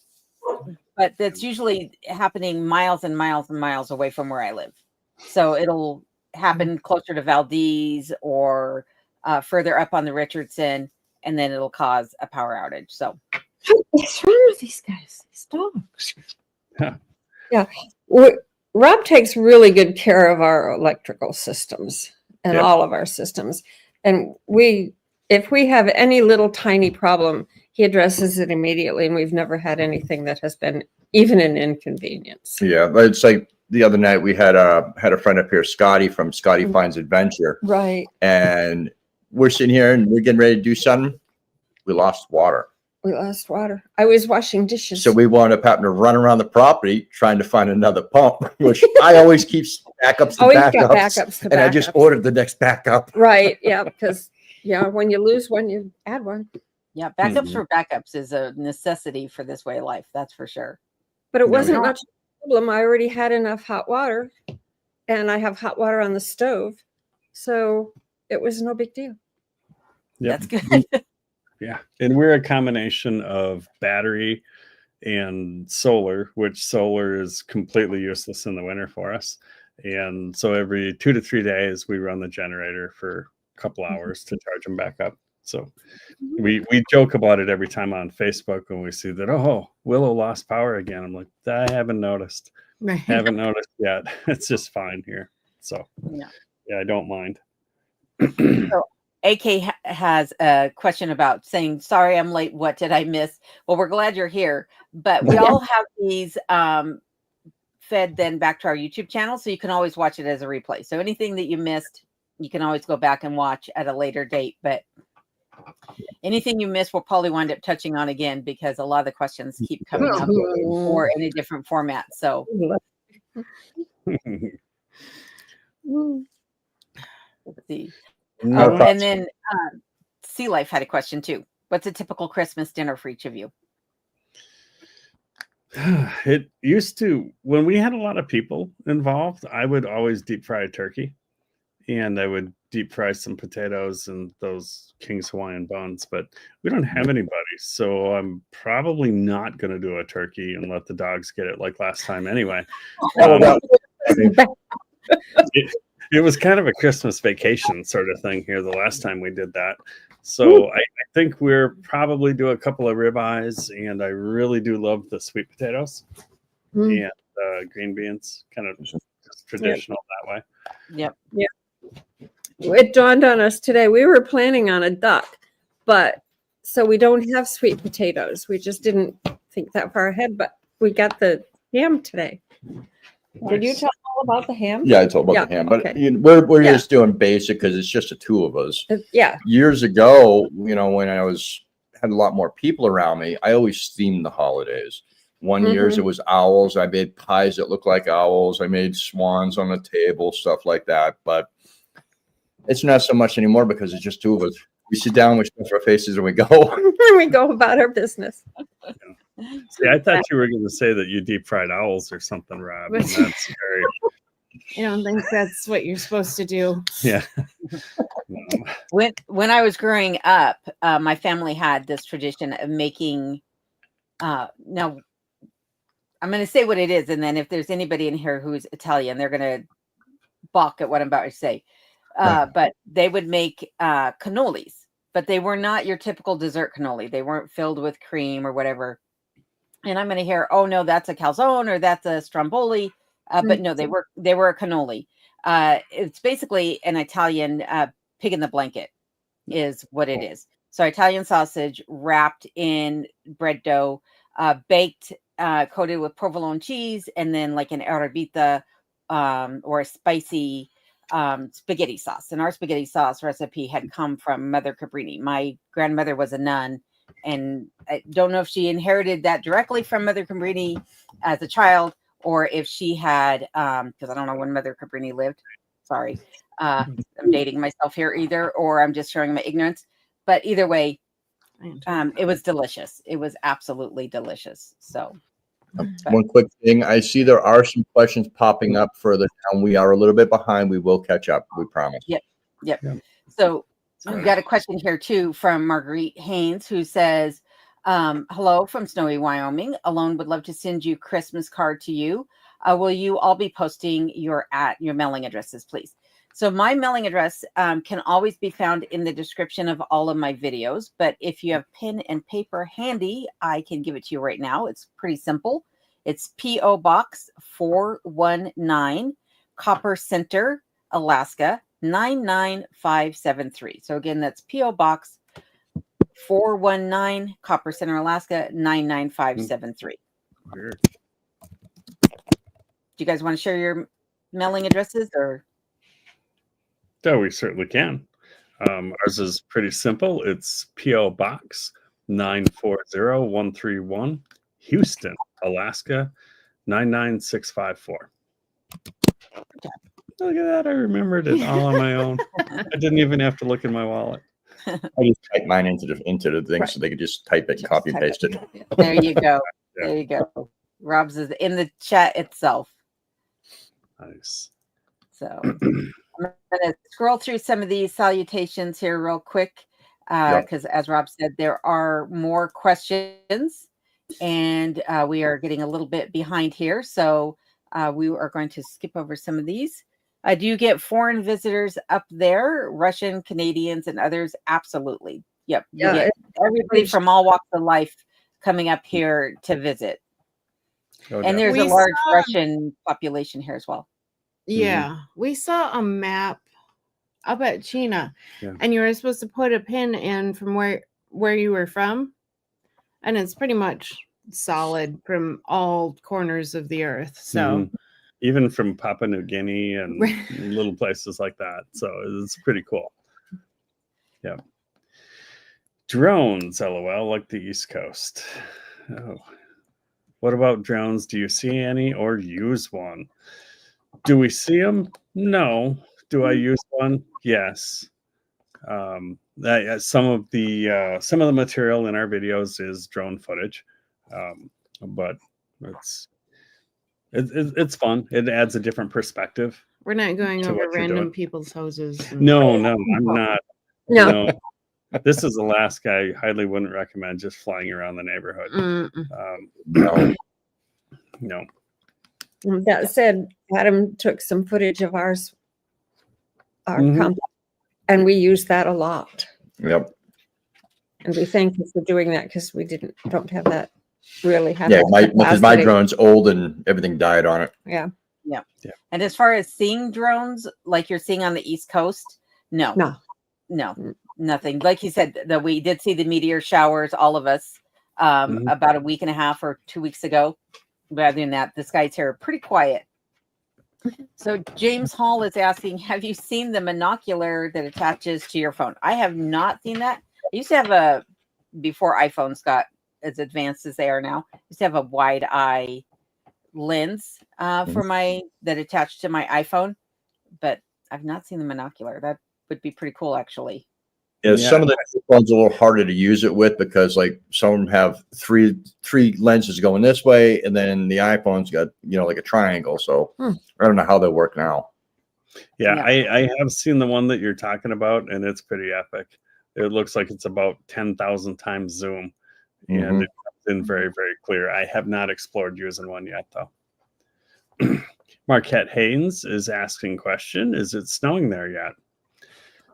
that's usually happening miles and miles and miles away from where I live. So it'll happen closer to Valdez or further up on the Richardson, and then it'll cause a power outage. So what's wrong with these guys? These dogs. Huh. Yeah. Rob takes really good care of our electrical systems and Yep. all of our systems. And if we have any little tiny problem, he addresses it immediately. And we've never had anything that has been even an inconvenience. Yeah, but it's like the other night we had a friend up here, Scotty from Scotty Finds Adventure, Right. and we're sitting here and we're getting ready to do something. We lost water. We lost water. I was washing dishes. So we wound up having to run around the property trying to find another pump, which I always keep backups to Always got backups. backups to And I just backups. ordered the next backup. Right. Yeah. Because, when you lose one, you add one. yeah, backups for backups is a necessity for this way of life. That's for sure. But it No, wasn't yeah. much of a problem. I already had enough hot water, and I have hot water on the stove. So it was no big deal. Yep. That's good. Yeah. And we're a combination of battery and solar, which solar is completely useless in the winter for us. And so every 2 to 3 days, we run the generator for a couple hours to charge them back up. So we joke about it every time on Facebook when we see that, oh, Willow lost power again. I'm like, I haven't noticed. Right. Haven't noticed yet. It's just fine here. So yeah, I don't mind. So AK has a question about saying, sorry, I'm late. What did I miss? Well, we're glad you're here, but we all have these fed then back to our YouTube channel. So you can always watch it as a replay. So anything that you missed, you can always go back and watch at a later date, but anything you missed, we'll probably wind up touching on again because a lot of the questions keep coming up or in a different format. So let's see. And then Sea Life had a question too. What's a typical Christmas dinner for each of you? It used to, when we had a lot of people involved, I would always deep fry a turkey. and I would deep fry some potatoes and those King's Hawaiian buns, but we don't have anybody. So I'm probably not going to do a turkey and let the dogs get it like last time anyway. It was kind of a Christmas vacation sort of thing here the last time we did that. So I think we're probably do a couple of ribeyes, and I really do love the sweet potatoes and green beans, kind of just traditional that way. Yep. It dawned on us today. We were planning on a duck, but so we don't have sweet potatoes. We just didn't think that far ahead, but we got the ham today. Nice. Did you tell all about the ham? Yeah, I told about the ham, but okay. we're just doing basic because it's just the two of us. Yeah. Years ago, when I had a lot more people around me, I always themed the holidays. One years it was owls. I made pies that looked like owls. I made swans on the table, stuff like that. But it's not so much anymore because it's just two of us. We sit down, we stuff our faces, and we go. And we go about our business. See, I thought you were going to say that you deep fried owls or something, Rob. And that's very. I don't think that's what you're supposed to do. Yeah. When I was growing up, my family had this tradition of making. Now, I'm going to say what it is, and then if there's anybody in here who's Italian, they're going to balk at what I'm about to say. But they would make cannolis, but they were not your typical dessert cannoli. They weren't filled with cream or whatever. And I'm going to hear, oh no, that's a calzone or that's a stromboli. But no, they were a cannoli. It's basically an Italian pig in the blanket is what it is. So Italian sausage wrapped in bread dough, baked, coated with provolone cheese, and then like an arrabbiata or a spicy spaghetti sauce. And our spaghetti sauce recipe had come from Mother Cabrini. My grandmother was a nun, and I don't know if she inherited that directly from Mother Cabrini as a child, or if she had, because I don't know when Mother Cabrini lived. Sorry, I'm dating myself here either, or I'm just showing my ignorance. But either way, it was delicious. It was absolutely delicious. So. One quick thing. I see there are some questions popping up further down. We are a little bit behind. We will catch up. We promise. Yep. So we've got a question here too from Marguerite Haynes, who says, hello from snowy Wyoming. Alone would love to send you Christmas card to you. Will you all be posting your mailing addresses, please? So my mailing address can always be found in the description of all of my videos. But if you have pen and paper handy, I can give it to you right now. It's pretty simple. It's P.O. Box 419, Copper Center, Alaska, 99573. So again, that's P.O. Box 419, Copper Center, Alaska, 99573. Do you guys want to share your mailing addresses or? Oh, we certainly can. Ours is pretty simple. It's P.O. Box 940131, Houston, Alaska, 99654. Look at that. I remembered it all on my own. I didn't even have to look in my wallet. I just type mine into the thing so they could just type it, copy and paste it. There you go. There you go. Rob's is in the chat itself. Nice. So I'm going to scroll through some of these salutations here real quick because as Rob said, there are more questions and we are getting a little bit behind here. So we are going to skip over some of these. Do you get foreign visitors up there? Russian, Canadians, and others? Absolutely. Yep. You get everybody from all walks of life coming up here to visit. And there's a large Russian population here as well. Yeah. We saw a map up at China and you were supposed to put a pin in from where you were from. And it's pretty much solid from all corners of the earth. So even from Papua New Guinea and little places like that. So it's pretty cool. Yeah. Drones, LOL, like the East Coast. Oh. What about drones? Do you see any or use one? Do we see them? No. Do I use one? Yes. Some of the material in our videos is drone footage, but It's fun. It adds a different perspective. We're not going To over what you're random doing. people's houses. and- No, I'm not. No. No. This is Alaska. I highly wouldn't recommend just flying around the neighborhood. Mm-mm. No. No. That said, Adam took some footage of our Mhm. compound, and we use that a lot. Yep. And we thank you for doing that because we don't have that really. Have Yeah, that because my capacity. drone's old and everything died on it. Yeah. And as far as seeing drones, like you're seeing on the East Coast, no, nothing. Like you said, that we did see the meteor showers, all of us, about a week and a half or 2 weeks ago. Rather than that, the skies here are pretty quiet. So James Hall is asking, have you seen the monocular that attaches to your phone? I have not seen that. I used to have before iPhones got as advanced as they are now, I used to have a wide eye lens that attached to my iPhone, but I've not seen the monocular. That would be pretty cool, actually. Yeah, some of the phones are a little harder to use it with because like some of them have three lenses going this way, and then the iPhone's got like a triangle. So I don't know how they work now. Yeah, I have seen the one that you're talking about, and it's pretty epic. It looks like it's about 10,000 times zoom, and it comes in very, very clear. I have not explored using one yet, though. Marquette Haynes is asking question, is it snowing there yet?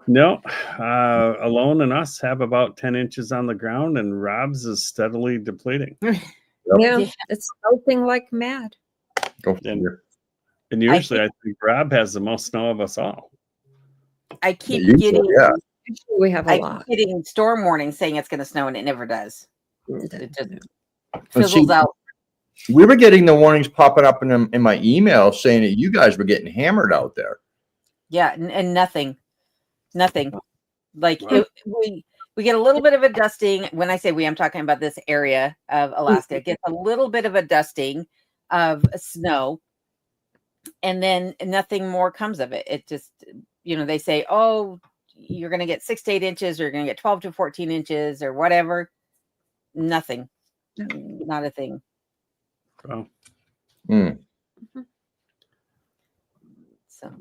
No, Alone and us have about 10 inches on the ground, and Rob's is steadily depleting. Yeah, it's melting like mad. Go figure. And usually I think Rob has the most snow of us all. I keep We have a lot. keep getting storm warnings saying it's going to snow, and it never does. It just And see, fizzles out. we were getting the warnings popping up in my email saying that you guys were getting hammered out there. Yeah, and nothing. Like we get a little bit of a dusting. When I say we, I'm talking about this area of Alaska. It gets a little bit of a dusting of snow, and then nothing more comes of it. It just, they say, oh, you're going to get 6 to 8 inches, or you're going to get 12 to 14 inches, or whatever. Nothing, not a thing. Wow. So.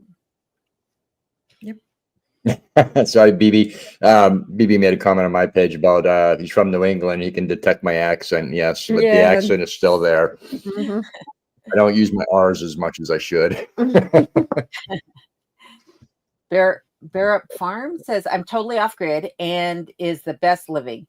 Sorry, BB. BB made a comment on my page about he's from New England. He can detect my accent. Yes, but the accent is still there. I don't use my R's as much as I should. Bear Up Farm says, I'm totally off grid and is the best living.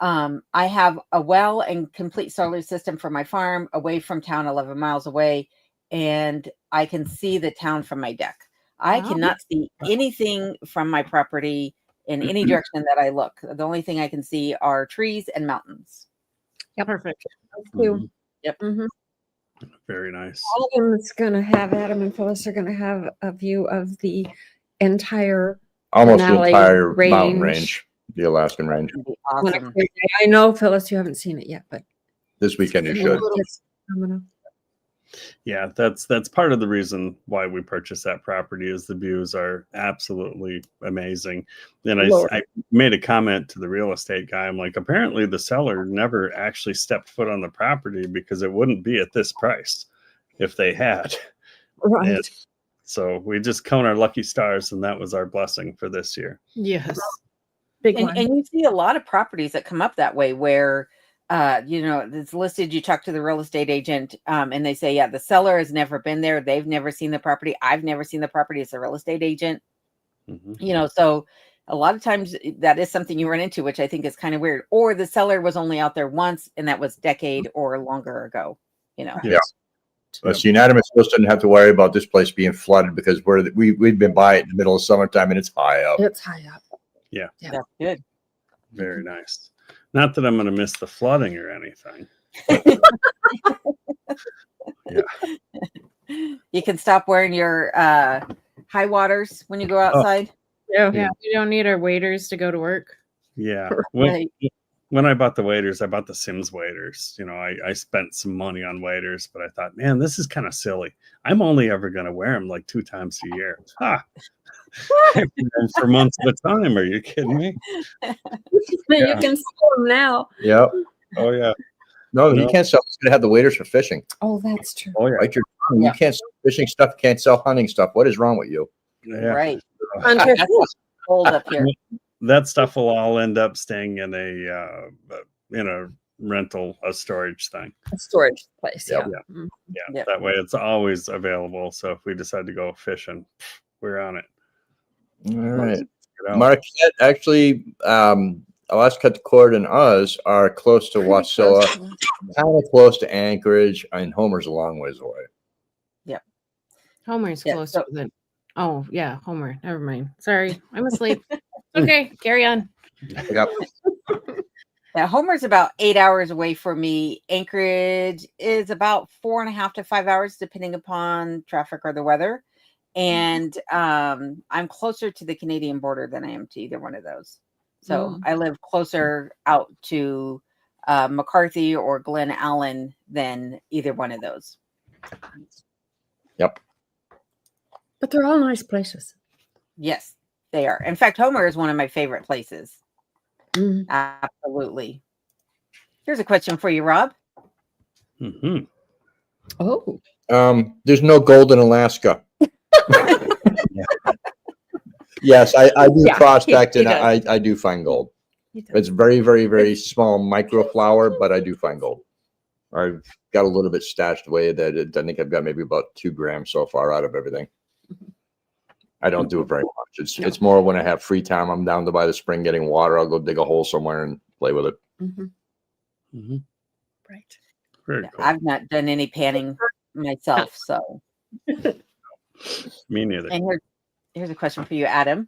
I have a well and complete solar system for my farm away from town, 11 miles away, and I can see the town from my deck. I cannot see anything from my property in any direction that I look. The only thing I can see are trees and mountains. Yeah, perfect. Yep. Very nice. Adam and Phyllis are going to have a view of the entire Almost the Denali entire range. mountain range, the Alaskan range. Awesome. I know, Phyllis, you haven't seen it yet, but This weekend you should. it's phenomenal. Yeah, that's part of the reason why we purchased that property is the views are absolutely amazing. And I made a comment to the real estate guy. I'm like, apparently the seller never actually stepped foot on the property because it wouldn't be at this price if they had. Right. And so we just count our lucky stars, and that was our blessing for this year. Yes. Big And one. you see a lot of properties that come up that way where it's listed, you talk to the real estate agent, and they say, yeah, the seller has never been there. They've never seen the property. I've never seen the property as a real estate agent. So a lot of times that is something you run into, which I think is kind of weird. Or the seller was only out there once, and that was a decade or longer ago, Yeah. So Unanimous doesn't have to worry about this place being flooded because we've been by it in the middle of summertime and it's high up. It's high up. Yeah. That's good. Very nice. Not that I'm going to miss the flooding or anything. You can stop wearing your high waters when you go outside. Yeah. We don't need our waders to go to work. Yeah. Right. When I bought the waders, I bought the Sims waders. I spent some money on waders, but I thought, man, this is kind of silly. I'm only ever going to wear them like 2 times a year. For months at a time. Are you kidding me? You can see them now. Yep. Oh, yeah. No, No. you can't sell. It's gonna have the waiters for fishing. Oh, that's true. Oh yeah. Right? You can't sell fishing stuff. You can't sell hunting stuff. What is wrong with you? Yeah. Right. Hunter, That's what's cold up here. That stuff will all end up staying in a rental, a storage thing. a storage place. Yep. Yeah. Mm. Yeah. Yep. That way it's always available. So if we decide to go fishing, we're on it. All right. Check it out. Marquette, actually, Alaska Cut the Cord and us are close to Wasilla, kind of close to Anchorage, and Homer's a long ways away. Homer's Yeah, close so- to the. Oh yeah, Homer. Never mind. Sorry, I'm asleep. Okay, carry on. Yep. Yeah, Homer's about 8 hours away from me. Anchorage is about 4.5 to 5 hours, depending upon traffic or the weather. And I'm closer to the Canadian border than I am to either one of those. So I live closer out to McCarthy or Glen Allen than either one of those. Yep. But they're all nice places. Yes, they are. In fact, Homer is one of my favorite places. Mhm. Absolutely. Here's a question for you, Rob. Mhm. Oh, There's no gold in Alaska. Yes, I do Yeah, prospect he and does. I do find gold. he does. It's very, very, very small microflower, but I do find gold. I've got a little bit stashed away that I think I've got maybe about 2 grams so far out of everything. I don't do it very much. It's more when I have free time. I'm down by the spring getting water. I'll go dig a hole somewhere and play with it. Mhm. Mhm. Right. Very Yeah, cool. I've not done any panning myself, so. Me neither. And here's a question for you, Adam.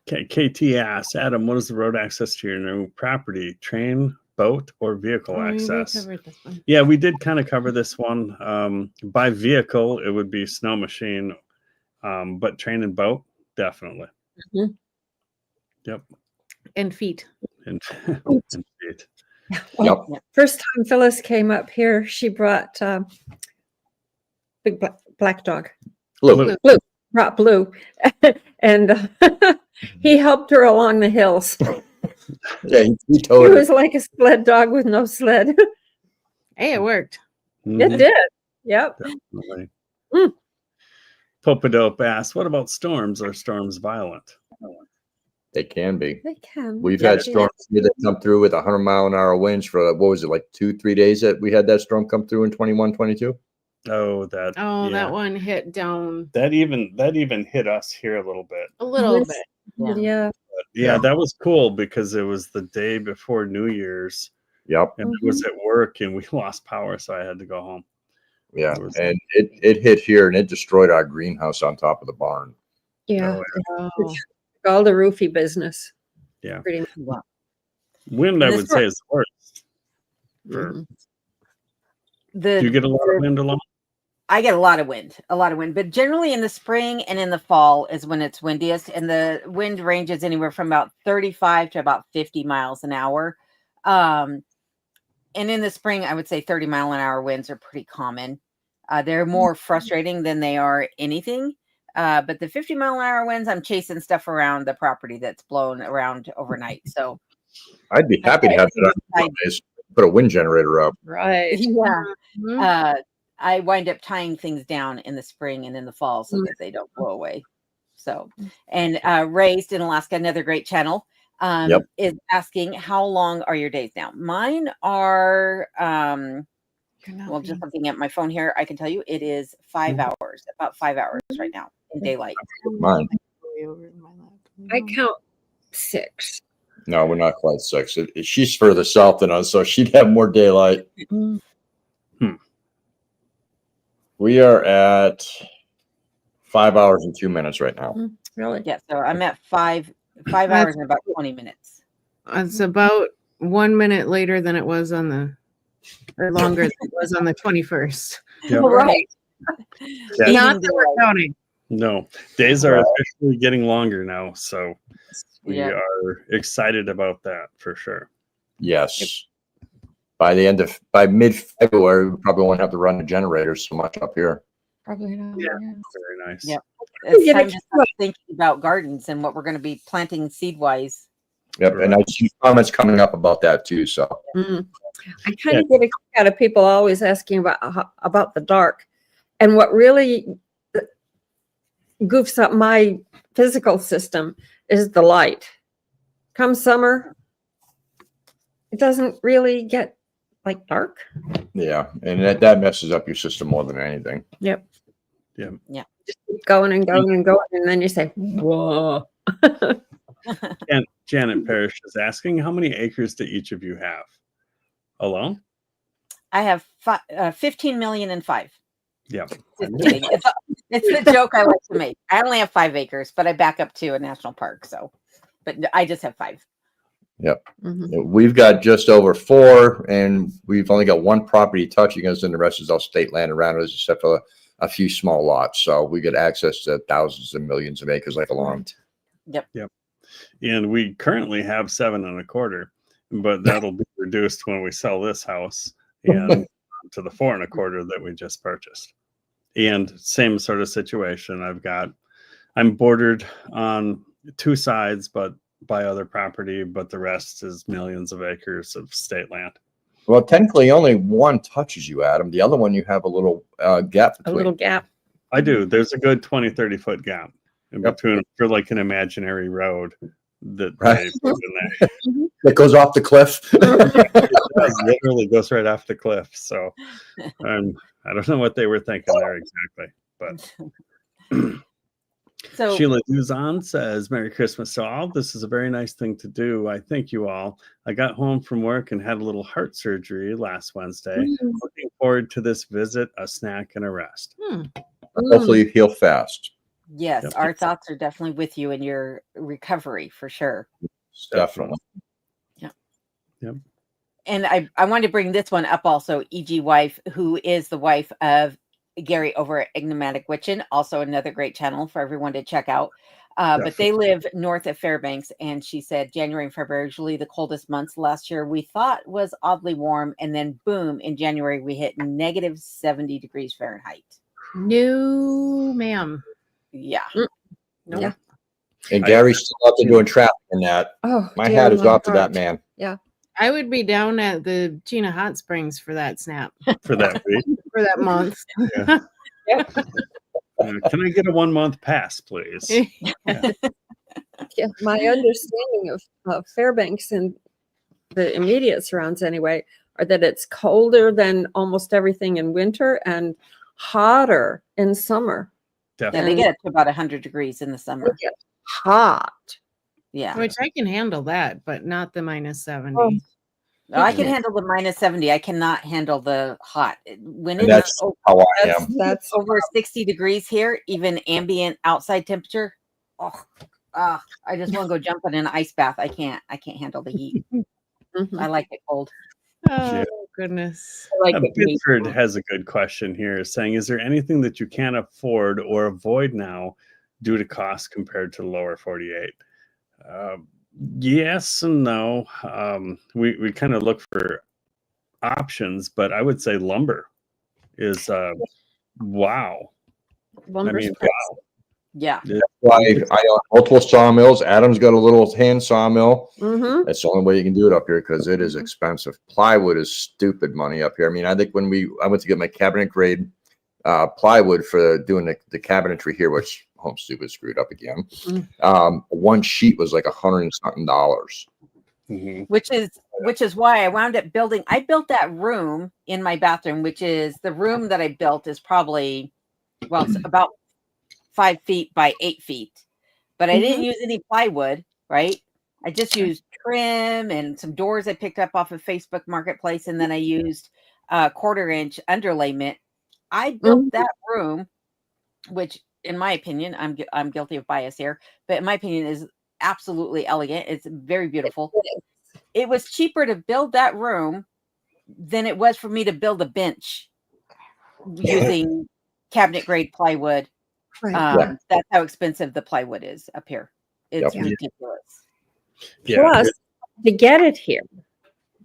Okay, KT asks, Adam, what is the road access to your new property? Train, boat, or vehicle Oh, we access? covered this one. Yeah, we did kind of cover this one. By vehicle, it would be snow machine, but train and boat, definitely. Mhm. Yep. And feet. And, and feet. Well, Yep. first time Phyllis came up here, she brought big black dog. Blue. Brought Blue, and he helped her along the hills. Yeah, he He towed was it. like a sled dog with no sled. Hey, it worked. It Mhm, did. Yep. definitely. Mm. Popadope asks, what about storms? Are storms violent? They can be. They can. We've Yeah, had they can. storms here that come through with 100-mile-an-hour winds for, what was it, like 2-3 days that we had that storm come through in 21, 22? Oh, that. Oh, yeah. that one hit down That even hit us here a little bit. a little Yes. bit. Yeah. Yeah. But yeah, Yeah. that was cool because it was the day before New Year's, Yep. and I was at work and we lost power, so I had to go home. Yeah. It was- And it hit here and it destroyed our greenhouse on top of the barn. Yeah. Oh, Oh, All the roofy business. Yeah. Pretty much. Wind, I And would this say, is the worst. For- Mhm. Do you get a lot of wind along? I get a lot of wind, but generally in the spring and in the fall is when it's windiest, and the wind ranges anywhere from about 35 to about 50 miles an hour. And in the spring, I would say 30-mile-an-hour winds are pretty common. They're more frustrating than they are anything. But the 50-mile-an-hour winds, I'm chasing stuff around the property that's blown around overnight. So I'd be happy to have that on nowadays. Put a wind generator up. Right. yeah, Mhm. I wind up tying things down in the spring and in the fall so that they don't blow away. So, and Raised in Alaska, another great channel, Yep. is asking, how long are your days now? Mine are, well, just looking at my phone here, I can tell you it is 5 hours, about 5 hours right now in daylight. Mine. I count 6. No, we're not quite 6. She's further south than us, so she'd have more daylight. We are at 5 hours and 2 minutes right now. Really? Yeah, so I'm at five hours and about 20 minutes. It's about 1 minute later than it was on the, or longer than it was on the 21st. Yep. Right. Yeah. Not Eating that we're daylight. counting. No, days are officially getting longer now, so we Yeah. are excited about that for sure. Yes. By mid-February, we probably won't have to run the generators so much up here. Probably not. Yeah. Yeah. Very nice. Yep. It's Get time it- to start thinking about gardens and what we're going to be planting seed-wise. Yep, and I see comments coming up about that too. So I kind of get a kick out of people always asking about the dark, and what really goofs up my physical system is the light. Come summer, it doesn't really get like dark. yeah, and that messes up your system more than anything. Yep. Yeah. Just keep going and going and going, and then you say, "Whoa." And Janet Parrish is asking, how many acres do each of you have? Alone? I have 15 million and 5. Yeah. Just kidding. It's the joke I like to make. I only have 5 acres, but I back up to a national park. So, but I just have 5. Yep. We've got just over 4, and we've only got 1 property touching us, and the rest is all state land around us, except for a few small lots. So we get access to thousands and millions of acres like along. Yep. And we currently have 7 1/4, but that'll be reduced when we sell this house and to the 4 1/4 that we just purchased. And same sort of situation. I'm bordered on 2 sides, but by other property, but the rest is millions of acres of state land. Well, technically only 1 touches you, Adam. The other one, you have a little gap between. A little gap. I do. There's a good 20, 30 foot gap in between for like an imaginary road that they put in there. That goes off the cliff. It literally goes right off the cliff. So I don't know what they were thinking there exactly, but So Sheila Duzan says, Merry Christmas to all. This is a very nice thing to do. I thank you all. I got home from work and had a little heart surgery last Wednesday. Looking forward to this visit, a snack, and a rest. Hopefully you heal fast. yes, Yep. our thoughts are definitely with you in your recovery for sure. Definitely. And I wanted to bring this one up also. E.G. Wife, who is the wife of Gary over at Enigmatic Witchin, also another great channel for everyone to check out. But they live north of Fairbanks, and she said January and February are usually the coldest months. Last year we thought was oddly warm, and then boom, in January we hit negative 70 degrees Fahrenheit. No, ma'am. Yeah. Nope. Yeah. And Gary's still out there doing traffic in that. Oh, My dear hat is off to heart. that man. Yeah. I would be down at the Chena Hot Springs for that snap For that week. for that month. Can I get a 1 month pass, please? Yeah, my understanding of Fairbanks and the immediate surrounds anyway are that it's colder than almost everything in winter and hotter in summer. Yeah, Definitely. they get up to about 100 degrees in the summer. It gets hot. Yeah. Which I can handle that, but not the minus 70. Oh. I can handle the minus 70. I cannot handle the hot. When And it's that's how I am. That's over 60 degrees here, even ambient outside temperature, I just want to go jump in an ice bath. I can't handle the heat. I like it cold. Oh, goodness. I like it heat. Bedford has a good question here saying, is there anything that you can't afford or avoid now due to cost compared to the lower 48? Yes and no. We kind of look for options, but I would say lumber is wow. Lumber's Wow. Yeah. Why I own multiple sawmills. Adam's got a little hand sawmill. Mm-hmm. That's the only way you can do it up here because it is expensive. Plywood is stupid money up here. I mean, I think when I went to get my cabinet grade plywood for doing the cabinetry here, which Homestead was screwed up again. 1 sheet was like $100 and something. Mhm. Which is why I wound up building. I built that room in my bathroom, which is the room that I built is probably, well, it's about 5 feet by 8 feet, but I didn't use any plywood, right? I just used trim and some doors I picked up off of Facebook Marketplace. And then I used 1/4 inch underlayment. I built that room, which in my opinion, I'm guilty of bias here, but in my opinion is absolutely elegant. It's very beautiful. It was cheaper to build that room than it was for me to build a bench using cabinet grade plywood. Right. That's how expensive the plywood is up here. It's ridiculous. Plus, to get it here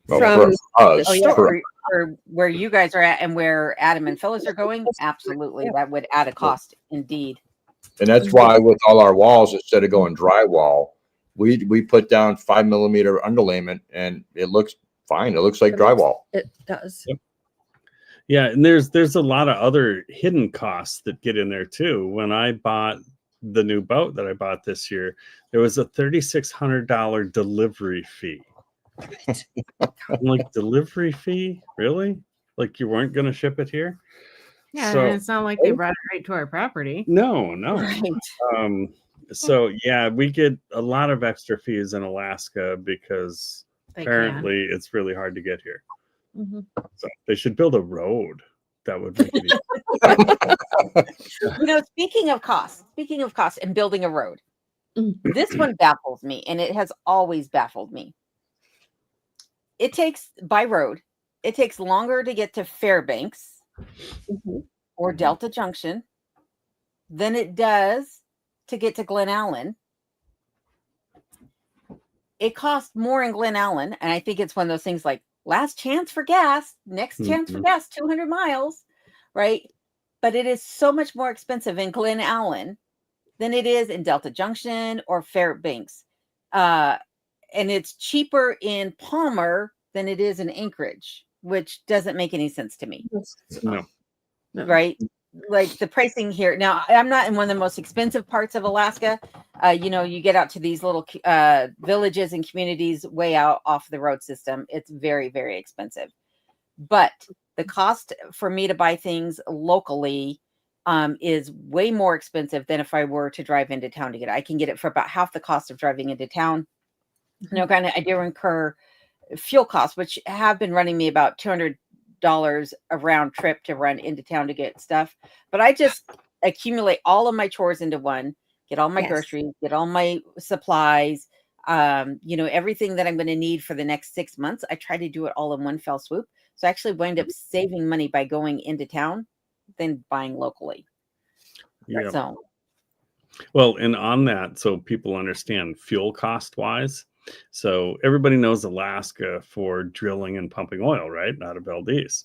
Well, from for us, Oh yeah, for- for where you guys are at and where Adam and Phyllis are going, absolutely, that would add a cost indeed. and that's why with all our walls, instead of going drywall, We put down 5mm underlayment, and it looks fine. It looks like drywall. It does. Yep. Yeah, and there's a lot of other hidden costs that get in there too. When I bought the new boat that I bought this year, there was a $3,600 delivery fee. I'm like, delivery fee? Really? Like you weren't going to ship it here? Yeah, So, and it's not like they brought it right to our property. no. Right. So yeah, we get a lot of extra fees in Alaska because apparently it's really hard to get here. Mm-hmm. So they should build a road that would make it easy. Speaking of costs and building a road, this one baffles me, and it has always baffled me. It takes longer to get to Fairbanks or Delta Junction than it does to get to Glen Allen. It costs more in Glen Allen, and I think it's one of those things like last chance for gas, next chance for gas, 200 miles, right? But it is so much more expensive in Glen Allen than it is in Delta Junction or Fairbanks. And it's cheaper in Palmer than it is in Anchorage, which doesn't make any sense to me. No. Right? Like the pricing here. Now, I'm not in one of the most expensive parts of Alaska. You get out to these little villages and communities way out off the road system. It's very, very expensive. But the cost for me to buy things locally is way more expensive than if I were to drive into town to get it. I can get it for about half the cost of driving into town. Granted, I do incur fuel costs, which have been running me about $200 a round trip to run into town to get stuff. But I just accumulate all of my chores into one, get all my groceries, get all my supplies, everything that I'm going to need for the next 6 months. I try to do it all in one fell swoop. So I actually wind up saving money by going into town than buying locally. Yeah. So, well, and on that, so people understand fuel cost wise. So everybody knows Alaska for drilling and pumping oil, right? Out of Valdez.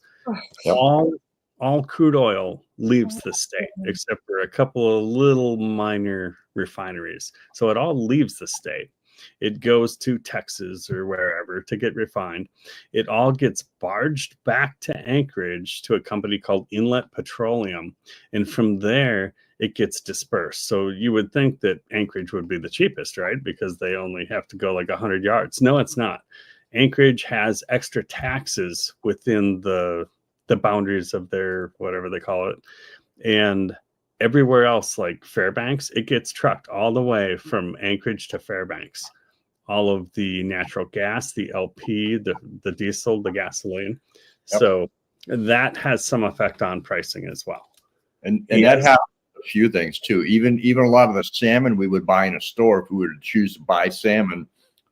Yep. All crude oil leaves the state, except for a couple of little minor refineries. So it all leaves the state. It goes to Texas or wherever to get refined. It all gets barged back to Anchorage to a company called Inlet Petroleum. And from there, it gets dispersed. So you would think that Anchorage would be the cheapest, right? Because they only have to go like 100 yards. No, it's not. Anchorage has extra taxes within the boundaries of their, whatever they call it. And everywhere else, like Fairbanks, it gets trucked all the way from Anchorage to Fairbanks. All of the natural gas, the LP, the diesel, the gasoline. Yep. So that has some effect on pricing as well. And that happens a few things too. Even a lot of the salmon we would buy in a store, if we were to choose to buy salmon,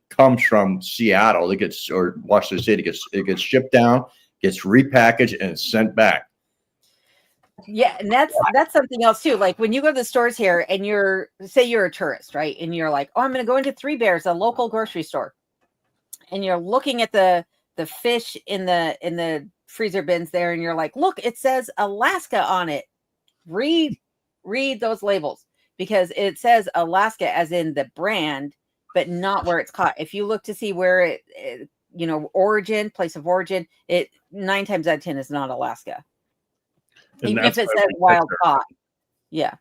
comes from Seattle. Or Washington State. It gets shipped down, gets repackaged, and it's sent back. Yeah, and that's something else too. Like when you go to the stores here and say you're a tourist, right? And you're like, oh, I'm going to go into Three Bears, a local grocery store. And you're looking at the fish in the freezer bins there. And you're like, look, it says Alaska on it. Read those labels, because it says Alaska as in the brand, but not where it's caught. If you look to see where it place of origin, it 9 times out of 10 is not Alaska. And even if it says wild caught. Yeah.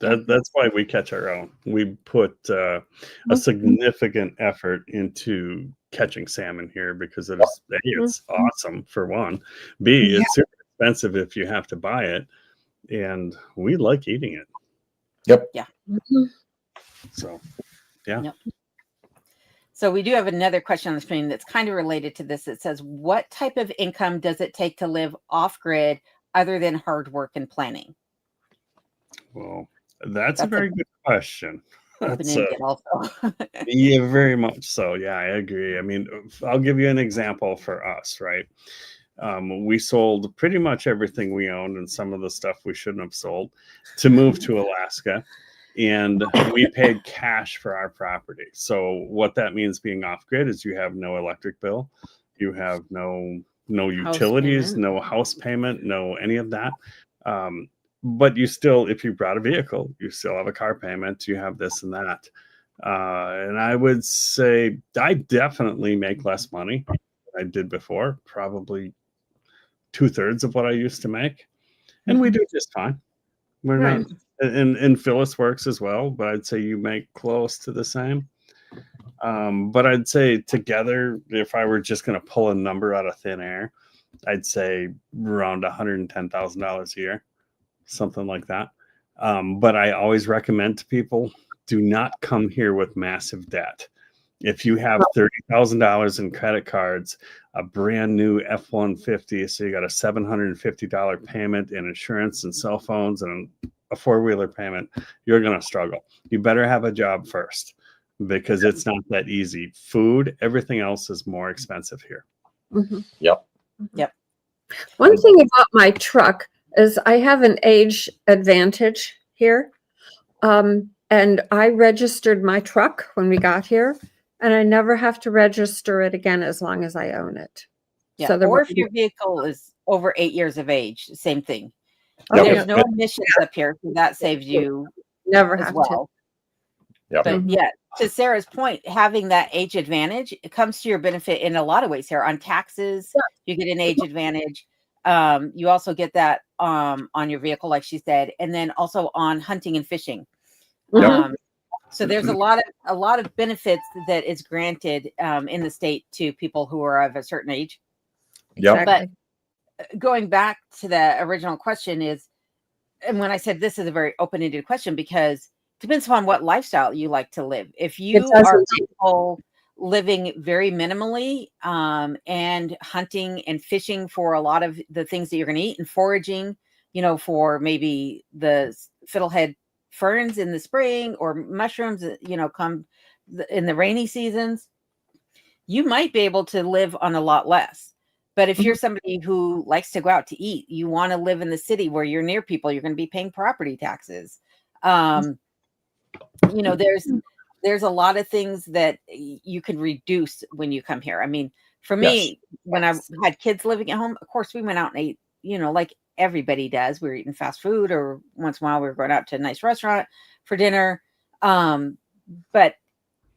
That's why we catch our own. We put a significant effort into catching salmon here because it's awesome for one. B, it's super expensive if you have to buy it, and we like eating it. Yep. Yeah. So, yeah. Yep. So we do have another question on the screen that's kind of related to this. It says, what type of income does it take to live off grid other than hard work and planning? Well, that's a very good question. Also. Yeah, very much so. Yeah, I agree. I mean, I'll give you an example for us, right? We sold pretty much everything we owned and some of the stuff we shouldn't have sold to move to Alaska. And we paid cash for our property. So what that means being off grid is you have no electric bill. You have no utilities, no house payment, no any of that. But you still, if you brought a vehicle, you still have a car payment. You have this and that. And I would say I definitely make less money than I did before, probably 2/3 of what I used to make. And we do just fine. We're Right. not, and Phyllis works as well, but I'd say you make close to the same. But I'd say together, if I were just going to pull a number out of thin air, I'd say around $110,000 a year, something like that. But I always recommend to people, do not come here with massive debt. If you have $30,000 in credit cards, a brand new F-150, so you got a $750 payment in insurance and cell phones and a four-wheeler payment, you're going to struggle. You better have a job first, because it's not that easy. Food, everything else is more expensive here. Mhm. Yep. One thing about my truck is I have an age advantage here. And I registered my truck when we got here, and I never have to register it again as long as I own it. Yeah. So Or if your vehicle is over 8 years of age, same thing. Yep. There's no emissions up here, so that saves you never as have to. well. Yep. But yeah, to Sarah's point, having that age advantage, it comes to your benefit in a lot of ways here. On taxes, you get an age advantage. You also get that on your vehicle, like she said, and then also on hunting and fishing. Mhm. So there's a lot of benefits that is granted in the state to people who are of a certain age. Yep. Exactly. But going back to the original question is, and when I said this is a very open-ended question, because it depends upon what lifestyle you like to live. If you does are indeed. people living very minimally and hunting and fishing for a lot of the things that you're going to eat, and foraging, for maybe the fiddlehead ferns in the spring or mushrooms, come in the rainy seasons, you might be able to live on a lot less. But if you're somebody who likes to go out to eat, you want to live in the city where you're near people, you're going to be paying property taxes. There's a lot of things that you can reduce when you come here. I mean, for me, when I had kids living at home, of course, we went out and ate, like everybody does. We were eating fast food, or once in a while we were going out to a nice restaurant for dinner. But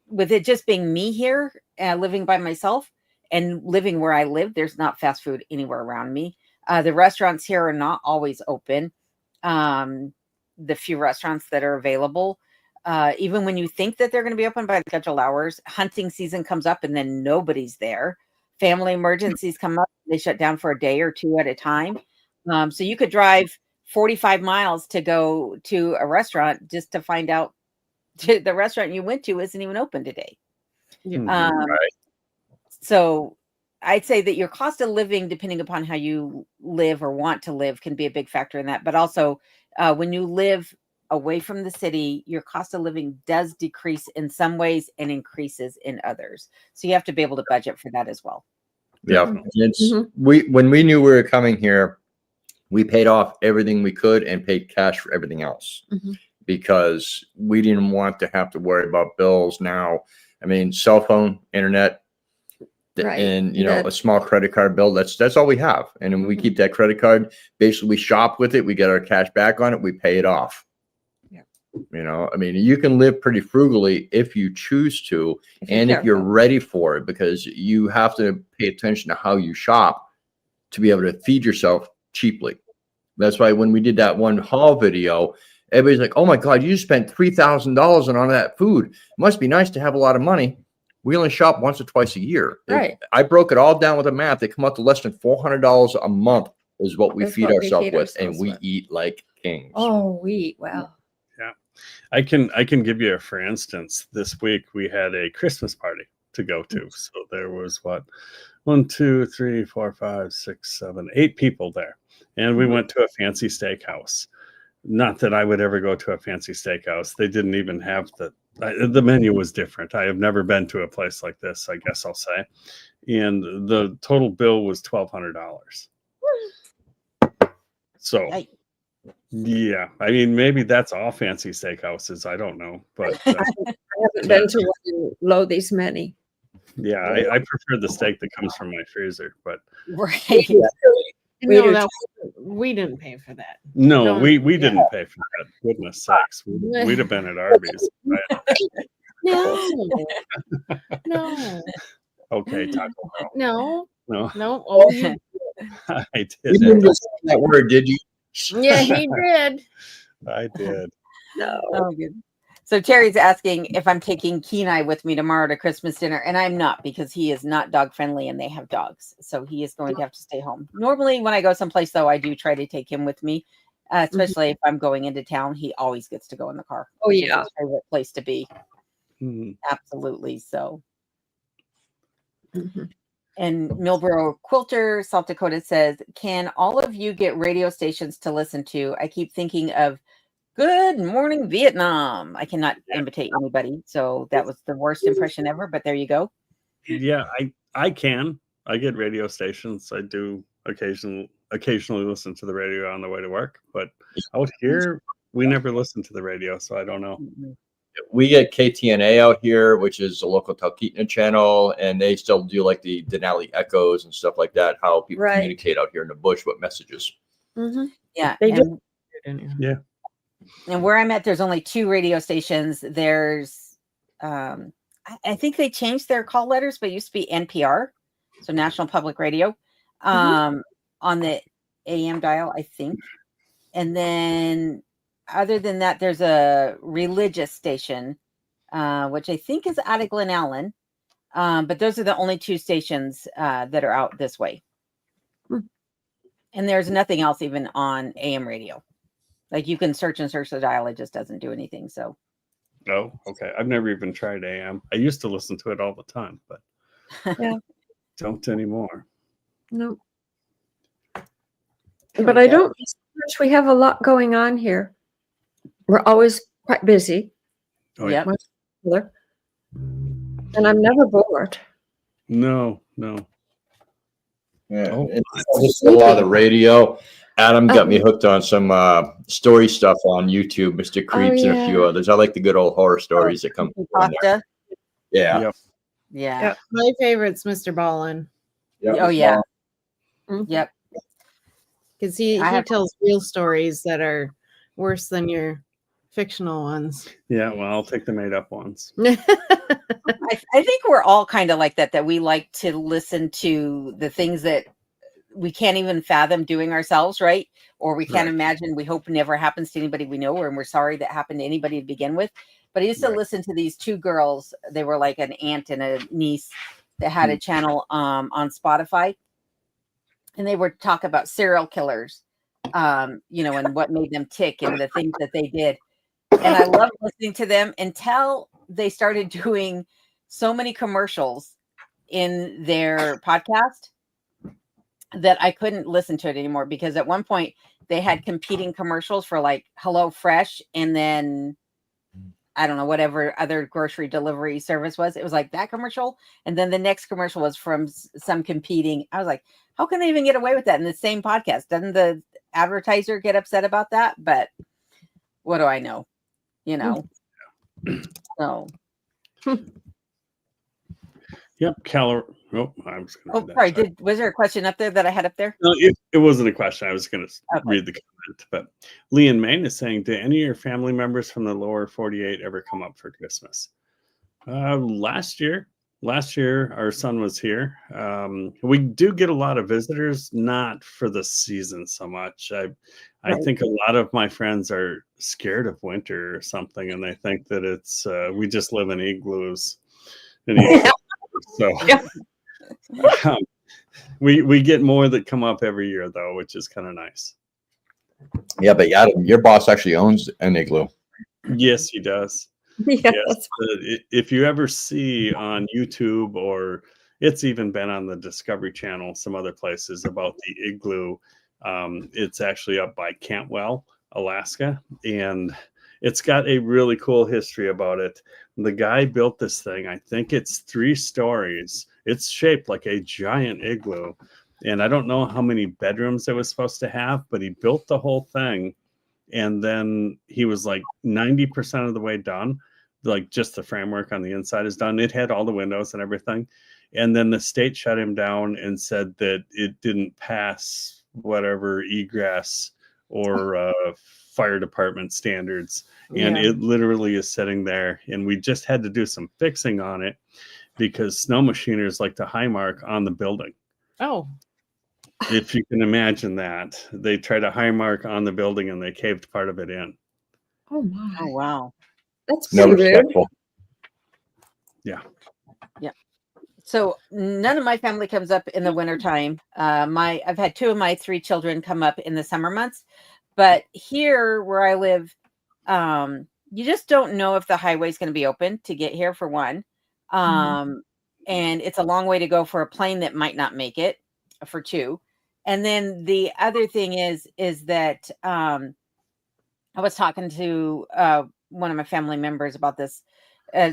with it just being me here, living by myself and living where I live, there's not fast food anywhere around me. The restaurants here are not always open. The few restaurants that are available, even when you think that they're going to be open by scheduled hours, hunting season comes up and then nobody's there. Family emergencies come up, they shut down for a day or two at a time. So you could drive 45 miles to go to a restaurant just to find out the restaurant you went to isn't even open today. Yeah. So I'd say that your cost of living, depending upon how you live or want to live, can be a big factor in that. But also, when you live away from the city, your cost of living does decrease in some ways and increases in others. So you have to be able to budget for that as well. Yeah. It's when we knew we were coming here, we paid off everything we could and paid cash for everything else, because we didn't want to have to worry about bills now. I mean, cell phone, internet, and a small credit card bill. That's all we have. And then we keep that credit card. Basically, we shop with it. We get our cash back on it. We pay it off. Yeah. I mean, you can live pretty frugally if you choose to, if you're ready for it, because you have to pay attention to how you shop to be able to feed yourself cheaply. That's why when we did that one haul video, everybody's like, "Oh my God, you spent $3,000 on all that food. It must be nice to have a lot of money." We only shop once or twice a year. Right. I broke it all down with a math. They come out to less than $400 a month is what we feed ourselves with, and we eat like kings. Oh, we eat well. Yeah, I can give you for instance. This week we had a Christmas party to go to, so there was 1, 2, 3, 4, 5, 6, 7, 8 people there, and we went to a fancy steakhouse. Not that I would ever go to a fancy steakhouse. They didn't even have the menu was different. I have never been to a place like this, I guess I'll say. And the total bill was $1,200. So, yeah, I mean, maybe that's all fancy steakhouses. I don't know, but I haven't been to one low these many. Yeah, I prefer the steak that comes from my freezer, but right. We didn't pay for that. No, we didn't pay for that. Goodness sakes, we'd have been at Arby's. No. No. Okay, Taco Bell. No. No, No. Oh, you, I You did. didn't just say that word, did you? yeah, he did. I did. No. Oh, good. So Terry's asking if I'm taking Kenai with me tomorrow to Christmas dinner, and I'm not, because he is not dog friendly and they have dogs. So he is going to have to stay home. Normally when I go someplace, though, I do try to take him with me, especially if I'm going into town. He always gets to go in the car. Oh, Which is yeah. his favorite place to be. Mhm. Absolutely. So. Mhm. And Millboro Quilter, South Dakota says, can all of you get radio stations to listen to? I keep thinking of Good Morning Vietnam. I cannot imitate anybody, so that was the worst impression ever, but there you go. Yeah, I can. I get radio stations. I do occasionally listen to the radio on the way to work, but out here we never listen to the radio, so I don't know. We get KTNA out here, which is a local Talkeetna channel, and they still do like the Denali echoes and stuff like that, how people Right. communicate out here in the bush, what messages. Mhm. Yeah. They do. Yeah. And where I'm at, there's only 2 radio stations. There's, I think they changed their call letters, but it used to be NPR, so National Public Radio, on the AM dial, I think. And then, other than that, there's a religious station, which I think is out of Glen Allen. But those are the only 2 stations that are out this way. And there's nothing else even on AM radio. Like you can search the dial, it just doesn't do anything. So, Oh, okay. I've never even tried AM. I used to listen to it all the time, but Yeah. don't anymore. No. But I don't miss much. We have a lot going on here. We're always quite busy. Oh, yep. And I'm never bored. No. Yeah, Oh, it's a lot of the radio. Adam got me hooked on some story stuff on YouTube, Mr. Creeps and a few others. I like the good old horror stories that come through in there. Pasta. Yeah. Yep. Yeah. Yep. My favorite's Mr. Ballin Oh, yeah. Mhm. Yep. because he I have- tells real stories that are worse than your fictional ones. Yeah, well, I'll take the made up ones. I think we're all kind of like that we like to listen to the things that we can't even fathom doing ourselves, right? Or we can't Right. imagine, we hope never happens to anybody we know, and we're sorry that happened to anybody to begin with. But I used to Right. listen to these 2 girls. They were like an aunt and a niece that had a channel on Spotify. And they would talk about serial killers, and what made them tick and the things that they did. And I loved listening to them until they started doing so many commercials in their podcast that I couldn't listen to it anymore, because at one point they had competing commercials for like Hello Fresh, and then I don't know, whatever other grocery delivery service was. It was like that commercial. And then the next commercial was from some competing. I was like, how can they even get away with that in the same podcast? Doesn't the advertiser get upset about that? But what do I know? So. Yep. Oh, I was going to. Oh, sorry. Was there a question up there that I had up there? No, it wasn't a question. I was going to Okay. read the comment. But Lee and Maine is saying, do any of your family members from the lower 48 ever come up for Christmas? Last year, our son was here. We do get a lot of visitors, not for the season so much. I think a lot of my friends are scared of winter or something, and they think that it's we just live in igloos. So we get more that come up every year, though, which is kind of nice. Yeah, but Adam, your boss actually owns an igloo. Yes, he does. Yeah, Yes. If you ever see on YouTube, or it's even been on the Discovery Channel, some other places, about the igloo, it's actually up by Cantwell, Alaska, and it's got a really cool history about it. The guy built this thing. I think it's 3 stories. It's shaped like a giant igloo, and I don't know how many bedrooms it was supposed to have, but he built the whole thing, and then he was like 90% of the way done. Like just the framework on the inside is done. It had all the windows and everything. And then the state shut him down and said that it didn't pass whatever egress or fire department standards. And Yeah. it literally is sitting there. And we just had to do some fixing on it because snow machiners like to high mark on the building. Oh, If you can imagine that. They try to high mark on the building and they caved part of it in. Oh my. Oh, wow. That's No pretty rude. respectful. Yeah. So none of my family comes up in the wintertime. I've had 2 of my 3 children come up in the summer months, but here where I live, you just don't know if the highway is going to be open to get here, for one. And it's a long way to go for a plane that might not make it, for 2. And then the other thing is that I was talking to one of my family members about this,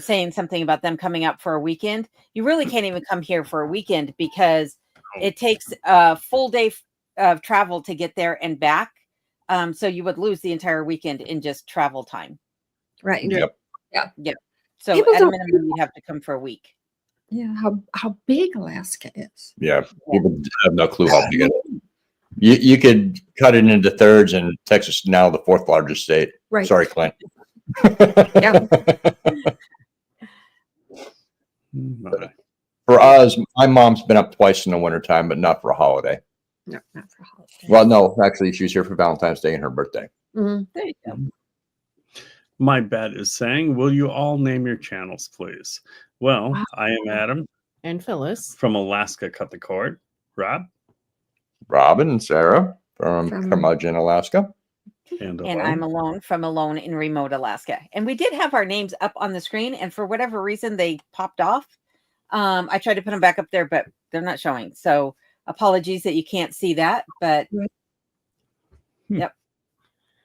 saying something about them coming up for a weekend. You really can't even come here for a weekend because it takes a full day of travel to get there and back. So you would lose the entire weekend in just travel time. Right. Yep. So People at a don't minimum, you'd have to come for a week. Yeah. How big Alaska is. Yeah. People have no clue how big it is. You could cut it into thirds, and Texas is now the 4th largest state. Right. Sorry, Clint. Yeah. For us, my mom's been up twice in the wintertime, but not for a holiday. No, not for holiday. Well, no, actually, she was here for Valentine's Day and her birthday. Mhm. There you go. My bet is saying, will you all name your channels, please? Well, I am Adam and Phyllis. from Alaska Cut the Cord. Rob? Robin and Sarah from Curmudgeon, Alaska. And I'm Alone from Alone in remote Alaska. And we did have our names up on the screen, and for whatever reason, they popped off. I tried to put them back up there, but they're not showing. So apologies that you can't see that, but yep.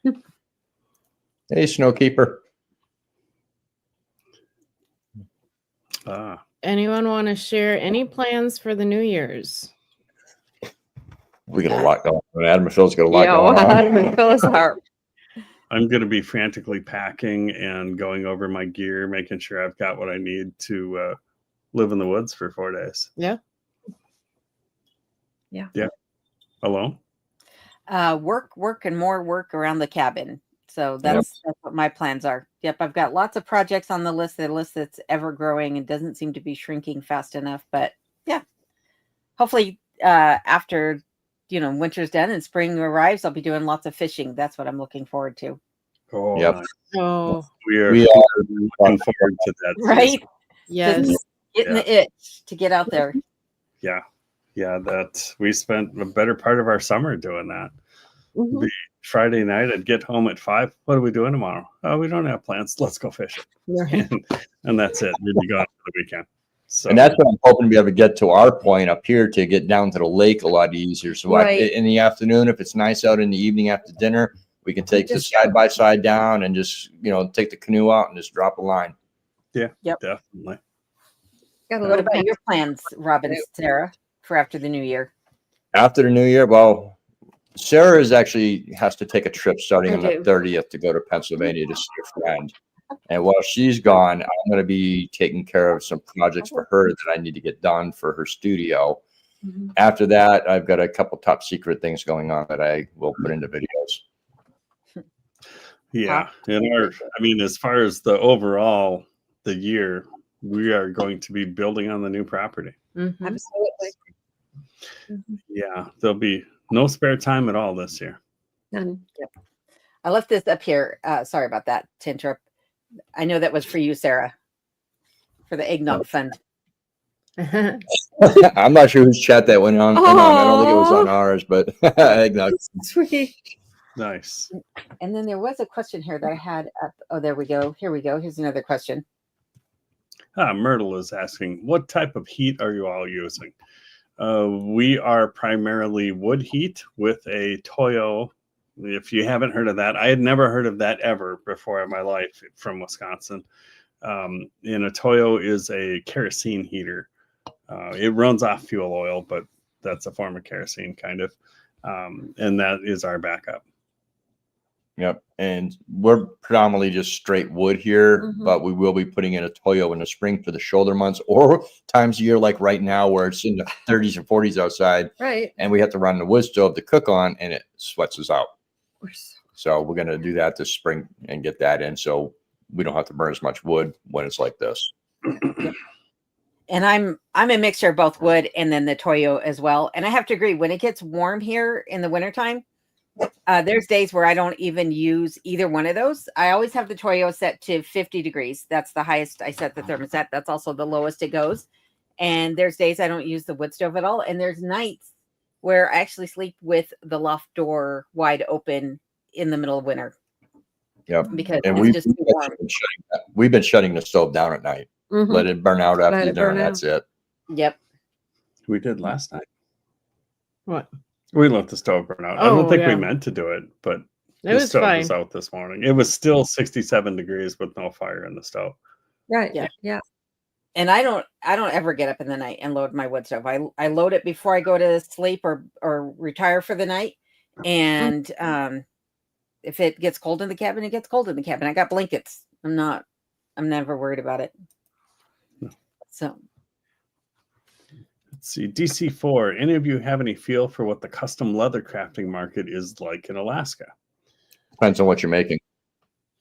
Hey, Snowkeeper. Anyone want to share any plans for the New Year's? We got a lot going on. Adam and Phil's got a lot going on. Adam and Phyllis are. I'm going to be frantically packing and going over my gear, making sure I've got what I need to live in the woods for 4 days. Yeah. Alone? Work and more work around the cabin. So that's what my plans are. Yep, I've got lots of projects on the list that's ever growing and doesn't seem to be shrinking fast enough. But yeah, hopefully after winter's done and spring arrives, I'll be doing lots of fishing. That's what I'm looking forward to. Oh, Yep. nice. Oh, We are We looking forward to that. Right? season. yes. Just getting the itch to get out there. Yeah. That we spent the better part of our summer doing that. Mhm. Friday night, I'd get home at 5. What are we doing tomorrow? Oh, we don't have plans. Let's go fishing. And that's it. We'd be gone for the weekend. So, And that's what I'm hoping to be able to get to our point up here to get down to the lake a lot easier. So Right. in the afternoon, if it's nice out in the evening after dinner, we can take the side by side down and just, take the canoe out and just drop a line. definitely. Got a What little about your plans, Robin and Sarah, for after the new year? After the new year, well, Sarah has to take a trip starting I on the do. 30th to go to Pennsylvania to see a friend. And while she's gone, I'm going to be taking care of some projects for her that I need to get done for her studio. Mhm. After that, I've got a couple top secret things going on that I will put into videos. Yeah. As far as the year, we are going to be building on the new property. Mhm. Absolutely. Yeah. There'll be no spare time at all this year. None. I left this up here. Sorry about that, to interrupt. I know that was for you, Sarah, for the eggnog fund. I'm not sure whose chat that went on. I don't think it was on ours, but eggnog. Sweet. Nice. And then there was a question here that I had up. Oh, there we go. Here we go. Here's another question. Myrtle is asking, what type of heat are you all using? We are primarily wood heat with a Toyo. If you haven't heard of that, I had never heard of that ever before in my life from Wisconsin. And a Toyo is a kerosene heater. It runs off fuel oil, but that's a form of kerosene kind of. And that is our backup. Yep. And we're predominantly just straight wood here, Mhm. but we will be putting in a Toyo in the spring for the shoulder months or times a year like right now where it's in the 30s and 40s outside Right. and we have to run the wood stove to cook on and it sweats us out. We're so So we're going to do that this spring and get that in, so we don't have to burn as much wood when it's like this. And I'm a mixture of both wood and then the Toyo as well. And I have to agree, when it gets warm here in the wintertime, there's days where I don't even use either one of those. I always have the Toyo set to 50 degrees. That's the highest I set the thermostat. That's also the lowest it goes. And there's days I don't use the wood stove at all. And there's nights where I actually sleep with the loft door wide open in the middle of winter. Yep. Because And it's just too warm. We've been shutting the stove down at night. Mhm. Let it burn out after Let you it dinner. burn That's it. Yep. We did last night. What? We let the stove burn out. I Oh, don't think we yeah. meant to do it, but It the was stove fine. was out this morning. It was still 67 degrees with no fire in the stove. Right. Yeah. Yeah. And I don't ever get up in the night and load my wood stove. I load it before I go to sleep or retire for the night. And if it gets cold in the cabin, it gets cold in the cabin. I got blankets. I'm never worried about it. So Let's see. DC4. Any of you have any feel for what the custom leather crafting market is like in Alaska? Depends on what you're making.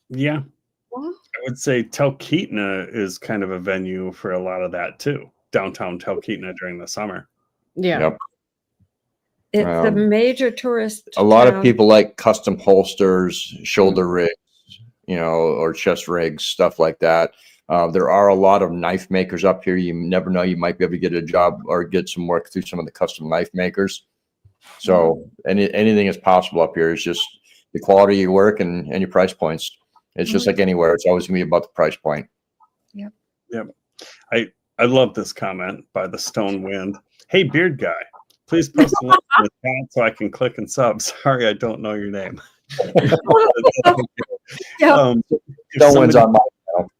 Yeah. Well, I would say Talkeetna is kind of a venue for a lot of that too. Downtown Talkeetna during the summer. Yeah. Yep. it's a major tourist. A lot of town. people like custom holsters, shoulder Mm-hmm. rigs, or chest rigs, stuff like that. There are a lot of knife makers up here. You never know. You might be able to get a job or get some work through some of the custom knife makers. So anything is possible up here. It's just the quality of your work and your price points. It's just like anywhere. It's always going to be about the price point. Yep. I love this comment by the Stone Wind. Hey, Beard Guy, please post a link in the chat so I can click and sub. Sorry, I don't know your name. Yeah. If Stone Wind's somebody- on my channel.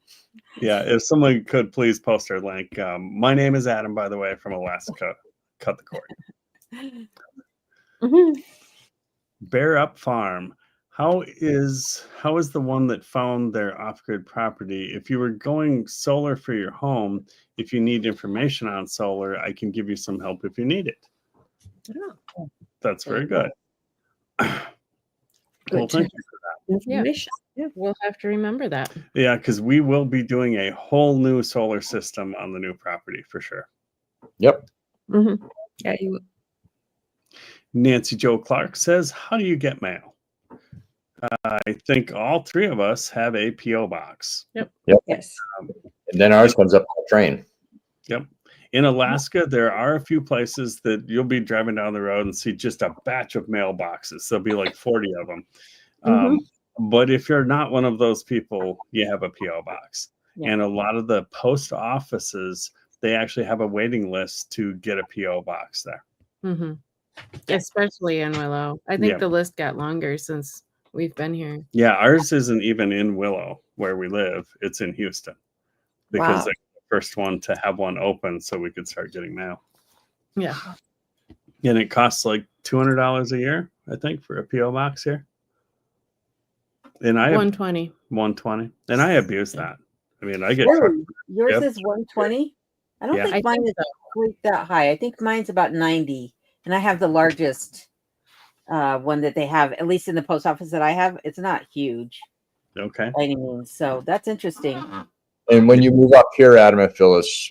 Yeah, if someone could please post their link. My name is Adam, by the way, from Alaska. Cut the cord. Mhm. Bear Up Farm. How is the one that found their off-grid property? If you were going solar for your home, if you need information on solar, I can give you some help if you need it. Oh, That's very good. Well, Good thank you for that. information. Yeah. We'll have to remember that. Yeah, because we will be doing a whole new solar system on the new property for sure. Yep. Mhm. Yeah. You. Nancy Joe Clark says, how do you get mail? I think all three of us have a P.O. box. Yes. And then ours comes up on the train. Yep. In Alaska, there are a few places that you'll be driving down the road and see just a batch of mailboxes. There'll be like 40 of them. But if you're not one of those people, you have a P.O. box. Yeah. And a lot of the post offices, they actually have a waiting list to get a P.O. box there. Mm-hmm. Especially in Willow. I think Yeah. the list got longer since we've been here. Yeah, ours isn't even in Willow where we live. It's in Houston because Wow. they're the first one to have one open so we could start getting mail. Yeah. And it costs like $200 a year, I think, for a P.O. box here. And I have 120. 120. And I abuse that. I mean, I get Really? Yours Yep. is 120? I don't Yeah. think I mine think is quite that high. I think mine's about 90. And I have the largest one that they have, at least in the post office that I have. It's not huge okay. by any means. So that's interesting. And when you move up here, Adam and Phyllis,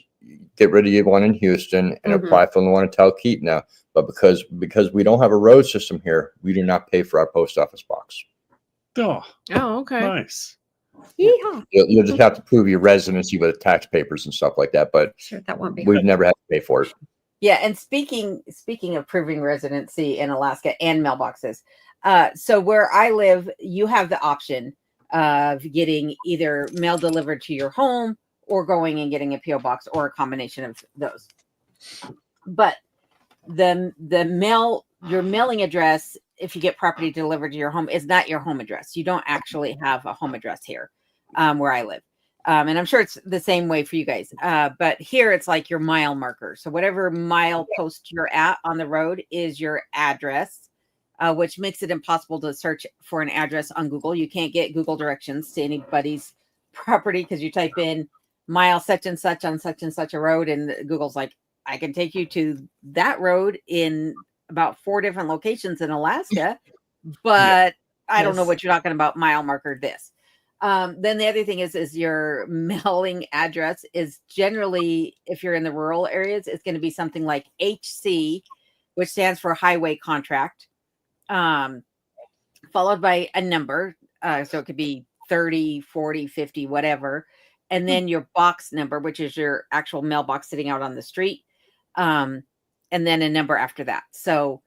get rid of your one in Houston and apply for the one in Talkeetna. But because we don't have a road system here, we do not pay for our post office box. Oh, Oh, okay. nice. Yeehaw. You'll just have to prove your residency with tax papers and stuff like that. But Sure, that won't be. we've never had to pay for it. Yeah, and speaking of proving residency in Alaska and mailboxes, so where I live, you have the option of getting either mail delivered to your home or going and getting a PO box or a combination of those. But the mail, your mailing address, if you get property delivered to your home, is not your home address. You don't actually have a home address here where I live. And I'm sure it's the same way for you guys. But here it's like your mile marker. So whatever mile post you're at on the road is your address, which makes it impossible to search for an address on Google. You can't get Google directions to anybody's property because you type in mile such and such on such and such a road. And Google's like, I can take you to that road in about 4 different locations in Alaska, but I don't know Yes. what you're talking about, mile marker this. Then the other thing is your mailing address is generally, if you're in the rural areas, it's going to be something like HC, which stands for highway contract, followed by a number. So it could be 30, 40, 50, whatever. And then your box number, which is your actual mailbox sitting out on the street. And then a number after that. So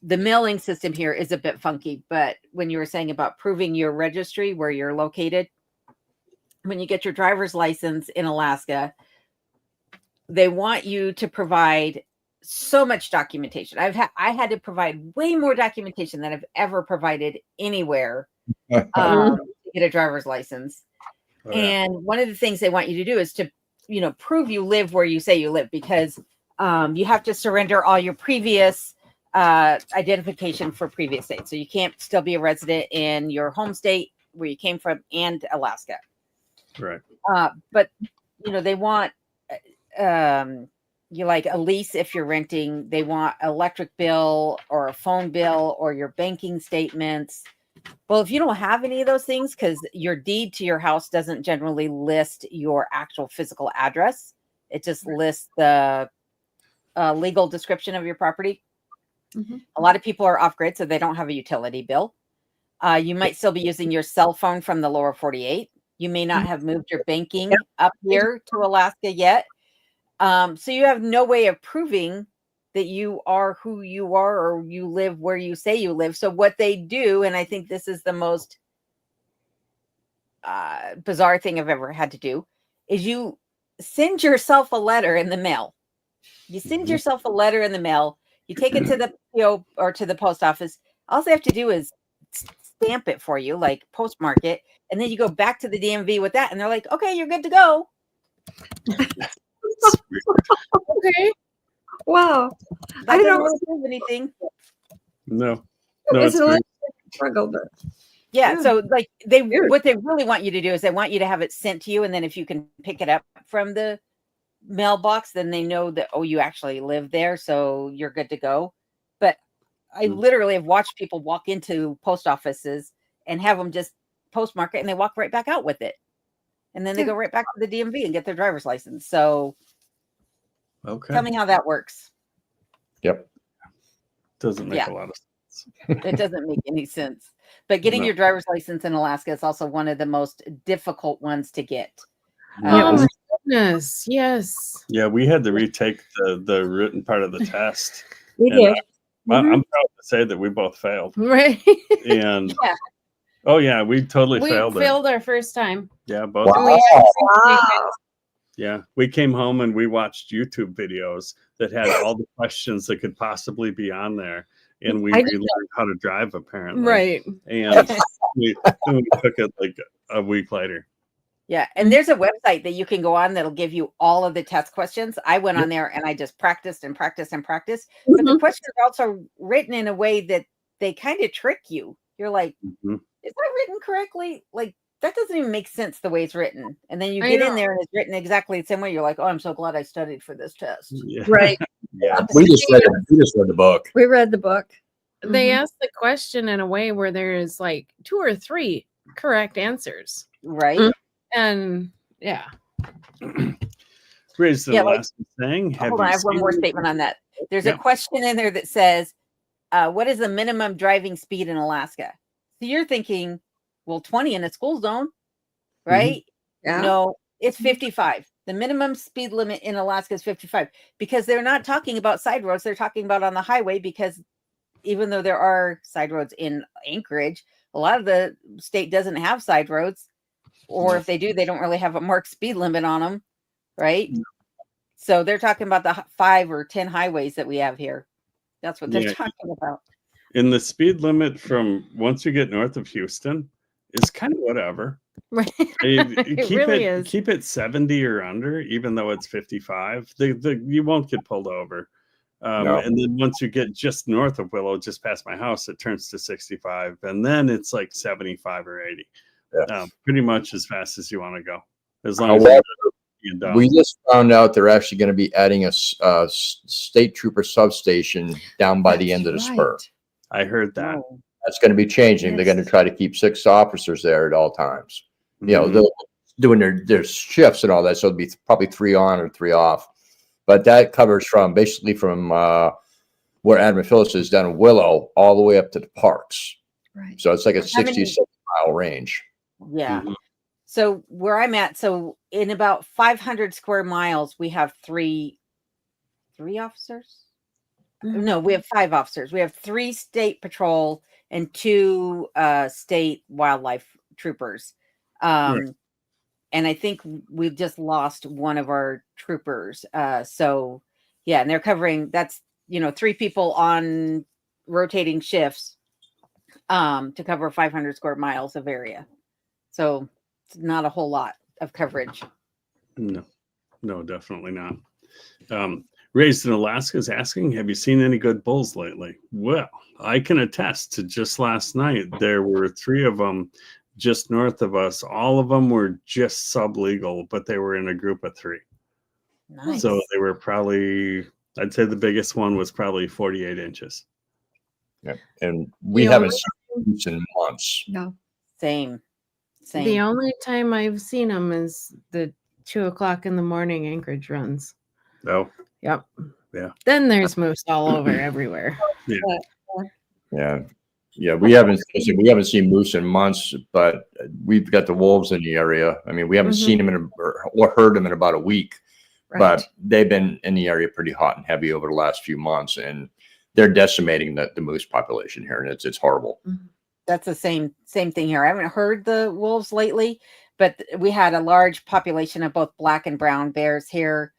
the mailing system here is a bit funky, but when you were saying about proving your registry where you're located, when you get your driver's license in Alaska, they want you to provide so much documentation. I had to provide way more documentation than I've ever provided anywhere to get a driver's license. Oh, yeah. And one of the things they want you to do is to, prove you live where you say you live, because you have to surrender all your previous identification for previous states. So you can't still be a resident in your home state where you came from and Alaska. Right. But they want you like a lease if you're renting. They want electric bill or a phone bill or your banking statements. Well, if you don't have any of those things, because your deed to your house doesn't generally list your actual physical address, it just lists the legal description of your property. Mm-hmm. A lot of people are off grid, so they don't have a utility bill. You might still be using your cell phone from the lower 48. You may not have moved your banking up here to Alaska yet. So you have no way of proving that you are who you are or you live where you say you live. So what they do, and I think this is the most bizarre thing I've ever had to do, is you send yourself a letter in the mail. You send yourself a letter in the mail. You take it to the PO or to the post office. All they have to do is stamp it for you, like postmark it, and then you go back to the DMV with that, and they're like, "Okay, you're good to go." Okay. Wow. That I doesn't don't really prove anything. No, It was it's a great. struggle, but Yeah, Yeah. so like Weird. what they really want you to do is they want you to have it sent to you, and then if you can pick it up from the mailbox, then they know that, oh, you actually live there, so you're good to go. But I literally have watched people walk into post offices and have them just postmark it, and they walk right back out with it, and then they go right back to the DMV and get their driver's license. So Okay. tell me how that works. Yep. Doesn't make a lot of sense. It doesn't make any sense. But getting No. your driver's license in Alaska is also one of the most difficult ones to get. Oh my goodness. Yes. Yeah, we had to retake the written part of the test. we And, did. I'm proud to say that we both failed. Right. And Yeah. oh yeah, we totally We failed failed our first time. it. Yeah, both. Wow. And we Wow. Yeah, we came home and we watched YouTube videos that had all the questions that could possibly be on there, and we I did relearned how to drive apparently. Right. And we took it like a week later. Yeah. And there's a website that you can go on that'll give you all of the test questions. I went on there and I just practiced and practiced and practiced. But the questions are also written in a way that they kind of trick you. You're like, Mhm. is that written correctly? Like, that doesn't even make sense the way it's written. And then you I get know. in there and it's written exactly the same way. You're like, oh, I'm so glad I studied for this test. Yeah. Right. Yeah. We just read the book. We read the book. They Mhm. asked the question in a way where there is like 2 or 3 correct answers. Right. Mm. And yeah. Raise the Yeah, like- last thing. Hold on, I have one more statement on that. There's a question in there that says, what is the minimum driving speed in Alaska? So you're thinking, well, 20 in a school zone, right? Yeah. No, it's 55. The minimum speed limit in Alaska is 55 because they're not talking about side roads. They're talking about on the highway, because even though there are side roads in Anchorage, a lot of the state doesn't have side roads, or if they do, they don't really have a marked speed limit on them, right? So they're talking about the 5 or 10 highways that we have here. That's what they're talking about. And the speed limit from once you get north of Houston is kind of whatever. Right. Keep really is. Keep it 70 or under, even though it's 55. You won't get pulled over. No. And then once you get just north of Willow, just past my house, it turns to 65, and then it's like 75 or 80. Yeah. Pretty much as fast as you want to go, as long as However, you're done. we just found out they're actually going to be adding a state trooper substation down by the end of the spur. I heard that. Oh. That's going to be changing. They're going to try to keep 6 officers there at all times. You know, they're doing their shifts and all that, so it'll be probably 3 on or 3 off. But that covers basically from where Adam Phyllis is down in Willow all the way up to the parks. Right. So it's like a 60-mile range. Yeah. So where I'm at, so in about 500 square miles, we have three officers. No, we have 5 officers. We have 3 state patrol and 2 state wildlife troopers. And I think we've just lost one of our troopers. So yeah, and they're covering, that's, 3 people on rotating shifts to cover 500 square miles of area. So it's not a whole lot of coverage. No, definitely not. Raised in Alaska is asking, have you seen any good bulls lately? Well, I can attest to just last night, there were 3 of them just north of us. All of them were just sublegal, but they were in a group of 3. Nice. So they were probably, I'd say the biggest one was probably 48 inches. Yeah. And we haven't seen these in months. No. Same. The only time I've seen them is the 2 o'clock in the morning Anchorage runs. Oh, Yep. Yeah. Then there's moose all over everywhere. Yeah. We haven't seen moose in months, but we've got the wolves in the area. I mean, we haven't seen them or heard them in about a week, but they've been in the area pretty hot and heavy over the last few months, and they're decimating the moose population here, and it's horrible. That's the same thing here. I haven't heard the wolves lately, but we had a large population of both black and brown bears here,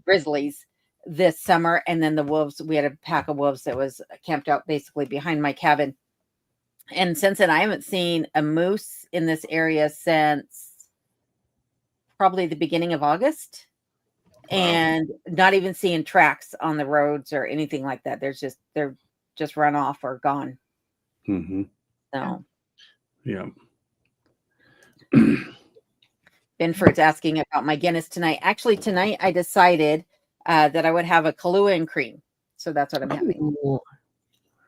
grizzlies this summer. And then the wolves, we had a pack of wolves that was camped out basically behind my cabin. And since then, I haven't seen a moose in this area since probably the beginning of August. And not even seeing tracks on the roads or anything like that. They're just run off or gone. So yeah. Benford's asking about my Guinness tonight. Actually, tonight I decided that I would have a Kahlua and cream. So that's what I'm having.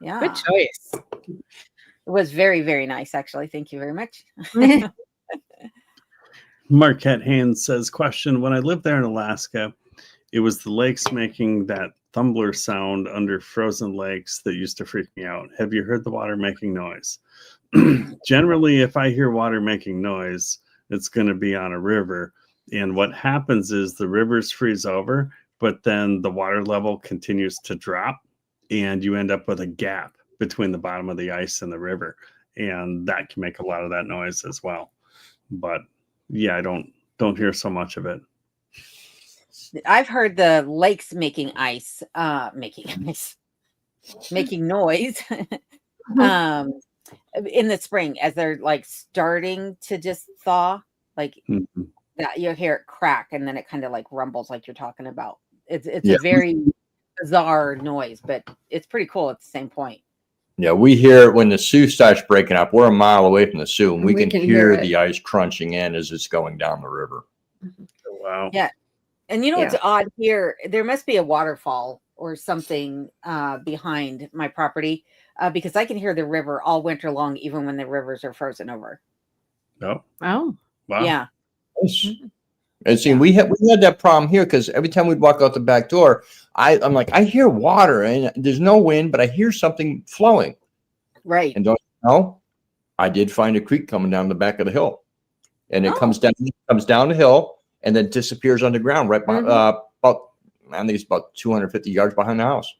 Yeah. Good choice. It was very, very nice, actually. Thank you very much. Marquette Haynes says, question, when I lived there in Alaska, it was the lakes making that thumbler sound under frozen lakes that used to freak me out. Have you heard the water making noise? Generally, if I hear water making noise, it's going to be on a river. And what happens is the rivers freeze over, but then the water level continues to drop, and you end up with a gap between the bottom of the ice and the river. And that can make a lot of that noise as well. But yeah, I don't hear so much of it. I've heard the lakes making noise in the spring as they're like starting to just thaw, like that you'll hear it crack and then it kind of like rumbles like you're talking about. It's a very bizarre noise, but it's pretty cool at the same point. Yeah, we hear it when the Sioux starts breaking up. We're a mile away from the Sioux, and we can hear the ice crunching in as it's going down the river. Wow. Yeah. And it's odd here. There must be a waterfall or something behind my property because I can hear the river all winter long, even when the rivers are frozen over. Oh. Oh. Wow. Yeah. And see, we had that problem here because every time we'd walk out the back door, I'm like, I hear water and there's no wind, but I hear something flowing. Right. And don't you know, I did find a creek coming down the back of the hill, and it comes down the hill and then disappears underground right by, about, I think it's about 250 yards behind the house.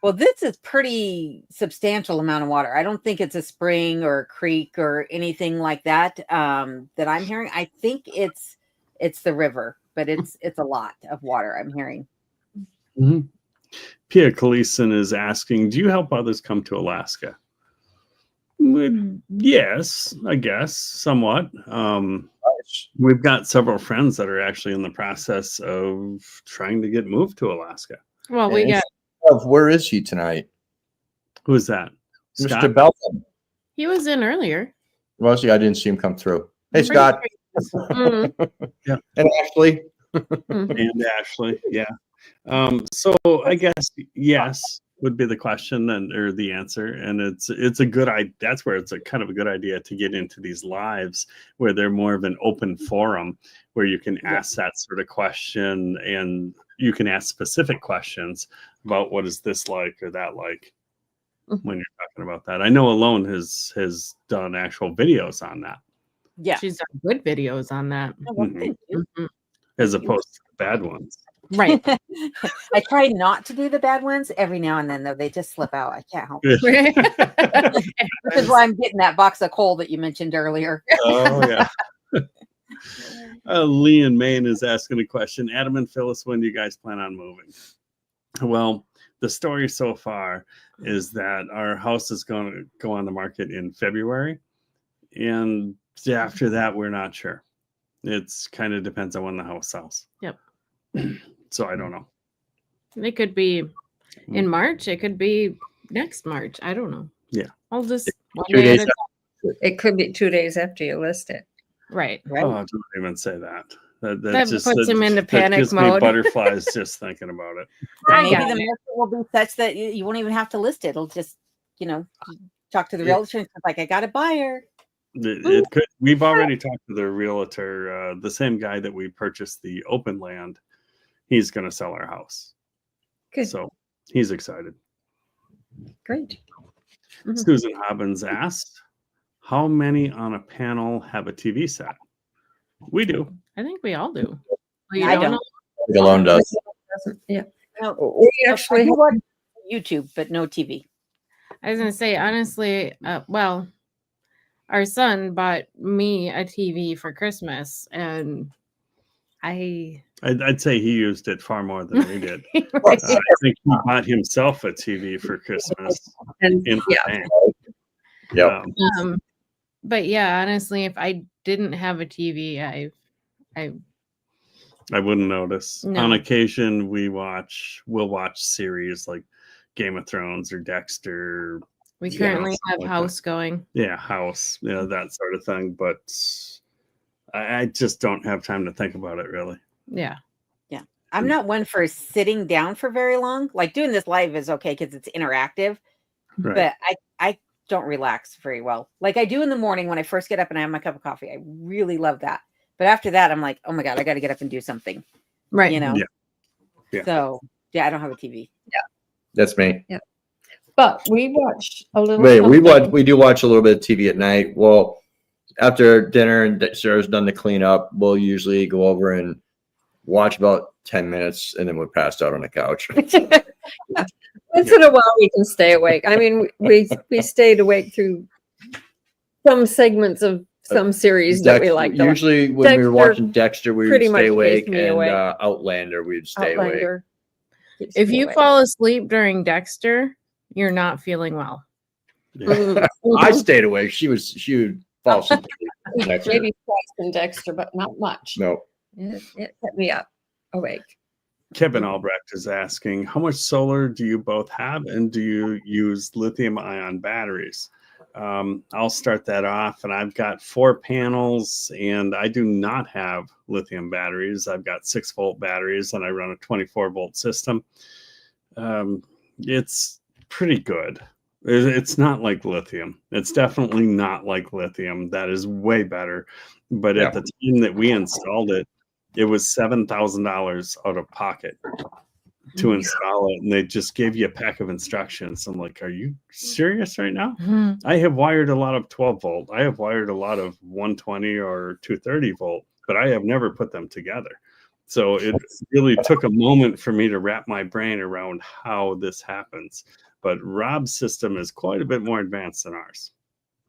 Well, this is pretty substantial amount of water. I don't think it's a spring or a creek or anything like that that I'm hearing. I think it's the river, but it's a lot of water I'm hearing. Pia Kaleeson is asking, do you help others come to Alaska? Yes, I guess, somewhat. We've got several friends that are actually in the process of trying to get moved to Alaska. Well, we got. Where is he tonight? Who is that? Mr. Scott? Belton. He was in earlier. Well, see, I didn't see him come through. Hey, Scott. Yeah. And Ashley. And Ashley, yeah. So I guess, yes, would be the question or the answer. And it's a good idea. That's where it's a kind of a good idea to get into these lives where they're more of an open forum where you can ask that sort of question, and you can ask specific questions about what is this like or that like when you're talking about that. I know Alone has done actual videos on that. Yeah. She's done good videos on that. Oh, well, thank you. As opposed to the bad ones. Right. I try not to do the bad ones every now and then, though. They just slip out. I can't help it. This is why I'm getting that box of coal that you mentioned earlier. Oh, yeah. Lee in Maine is asking a question. Adam and Phyllis, when do you guys plan on moving? Well, the story so far is that our house is going to go on the market in February. And after that, we're not sure. It's kind of depends on when the house sells. Yep. So I don't know. It could be in March. It could be next March. I don't know. Yeah. I'll just 2 days. It could be 2 days after you list it. right. Oh, don't even say that. That puts him into that panic gives me mode. butterflies just thinking about it. Maybe got the it. market will be such that you won't even have to list it. It'll just, talk to the realtor and it's like, I got a buyer. It could. We've already talked to the realtor, the same guy that we purchased the open land. He's going to sell our house. Good. So he's excited. Great. Susan Hobbins asked, how many on a panel have a TV set? We do. I think we all do. I don't. Alone does. Yeah. No, We I actually do watch YouTube, but no TV. I was gonna say honestly, well, our son bought me a TV for Christmas, and I'd say he used it far more than we did. Right. I think he bought himself a TV for Christmas. and In Yep. But yeah, honestly, if I didn't have a TV, I wouldn't notice. No. On occasion, we'll watch series like Game of Thrones or Dexter. we Yeah, currently something have like House going. Yeah, House, that sort of thing. But I just don't have time to think about it, really. Yeah. I'm not one for sitting down for very long. Like doing this live is okay because it's interactive, Right. but I don't relax very well. Like I do in the morning when I first get up and I have my cup of coffee. I really love that. But after that, I'm like, oh my God, I got to get up and do something. Right. Yeah. So I don't have a TV. That's me. but we watch a little. Wait, something. we do watch a little bit of TV at night. Well, after dinner and Sarah's done the cleanup, we'll usually go over and watch about 10 minutes and then we're passed out on the couch. Once in a while we can stay awake. I mean, we stayed awake through some segments of some series that we liked. Usually when we were Dexter watching Dexter, we would pretty stay much awake, keeps me and awake. Outlander, we'd stay awake. Outlander keeps If me you awake. fall asleep during Dexter, you're not feeling well. Yeah. I stayed awake. She would fall asleep. Dexter. Maybe twice in Dexter, but not much. No. It kept me up awake. Kevin Albrecht is asking, how much solar do you both have, and do you use lithium-ion batteries? I'll start that off, and I've got 4 panels, and I do not have lithium batteries. I've got 6-volt batteries, and I run a 24-volt system. It's pretty good. It's not like lithium. It's definitely not like lithium. That is way better. But at the time that we installed it, it was $7,000 out of pocket to install it, and they just gave you a pack of instructions. I'm like, are you serious right now? I have wired a lot of 12 volt. I have wired a lot of 120 or 230 volt, but I have never put them together. So it really took a moment for me to wrap my brain around how this happens. But Rob's system is quite a bit more advanced than ours.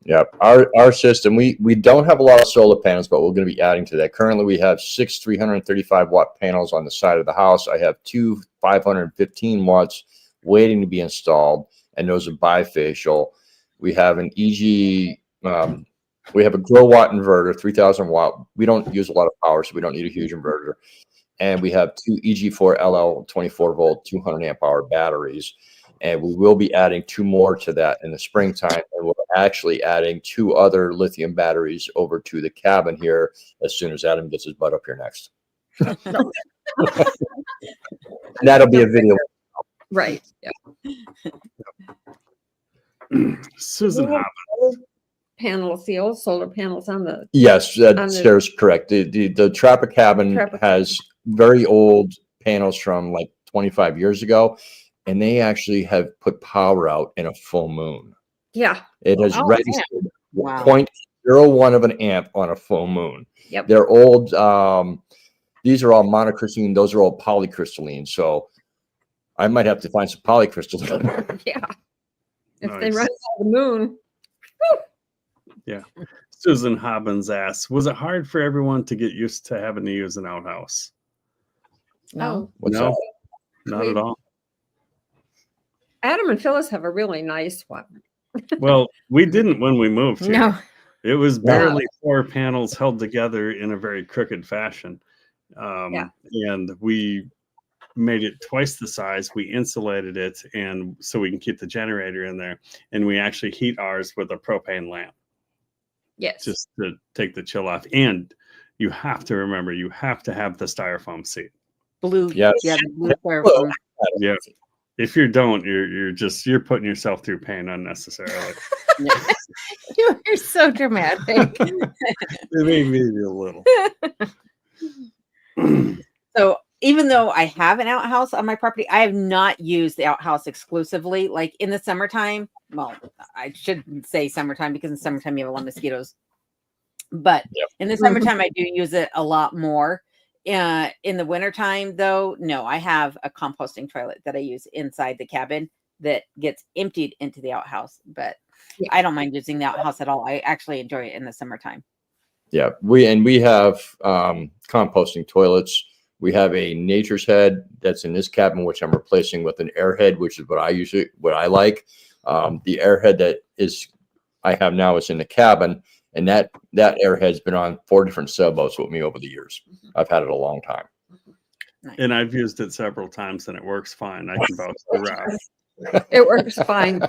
Yep. Our system, we don't have a lot of solar panels, but we're going to be adding to that. Currently, we have 6 335 watt panels on the side of the house. I have 2 515 watts waiting to be installed, and those are bifacial. We have an EG, we have a grow watt inverter, 3000 watt. We don't use a lot of power, so we don't need a huge inverter. And we have 2 EG4 LL 24 volt, 200 amp hour batteries. And we will be adding 2 more to that in the springtime. And we're actually adding 2 other lithium batteries over to the cabin here as soon as Adam gets his butt up here next. And that'll be a video. Right. Yeah. Susan Well, Hobbs. Panels, the old solar panels on the Yes, On that the- Sarah's correct. The Trapper Cabin Trapper has very old panels from like 25 years ago, and they actually have put power out in a full moon. yeah. It has Oh, registered Wow. 0.01 of an amp on a full moon. Yep. They're old. These are all monocrystalline. Those are all polycrystalline. So I might have to find some polycrystalline. Yeah. If they Nice. run out of the moon. Yeah. Susan Hobbins asks, was it hard for everyone to get used to having to use an outhouse? No. What's No, that? not at all. Adam and Phyllis have a really nice one. Well, we didn't when we moved here. No. It was barely 4 panels held together in a very crooked fashion. And we made it twice the size. We insulated it, and so we can keep the generator in there. And we actually heat ours with a propane lamp Yes. just to take the chill off. And you have to remember, you have to have the styrofoam seat. Blue. Yes. Yeah, the blue styrofoam. Yeah. If you don't, you're putting yourself through pain unnecessarily. You are so dramatic. Maybe a little. So even though I have an outhouse on my property, I have not used the outhouse exclusively. Like in the summertime, well, I shouldn't say summertime because in summertime you have a lot of mosquitoes. But in the summertime, I do use it a lot more. In the wintertime, though, no, I have a composting toilet that I use inside the cabin that gets emptied into the outhouse. But I don't mind using the outhouse at all. I actually enjoy it in the summertime. Yeah, we have composting toilets. We have a nature's head that's in this cabin, which I'm replacing with an airhead, which is what I like. The airhead that I have now is in the cabin, and that airhead's been on 4 different sailboats with me over the years. I've had it a long time. Nice. And I've used it several times, and it works fine. I can vouch for Rob. It works fine.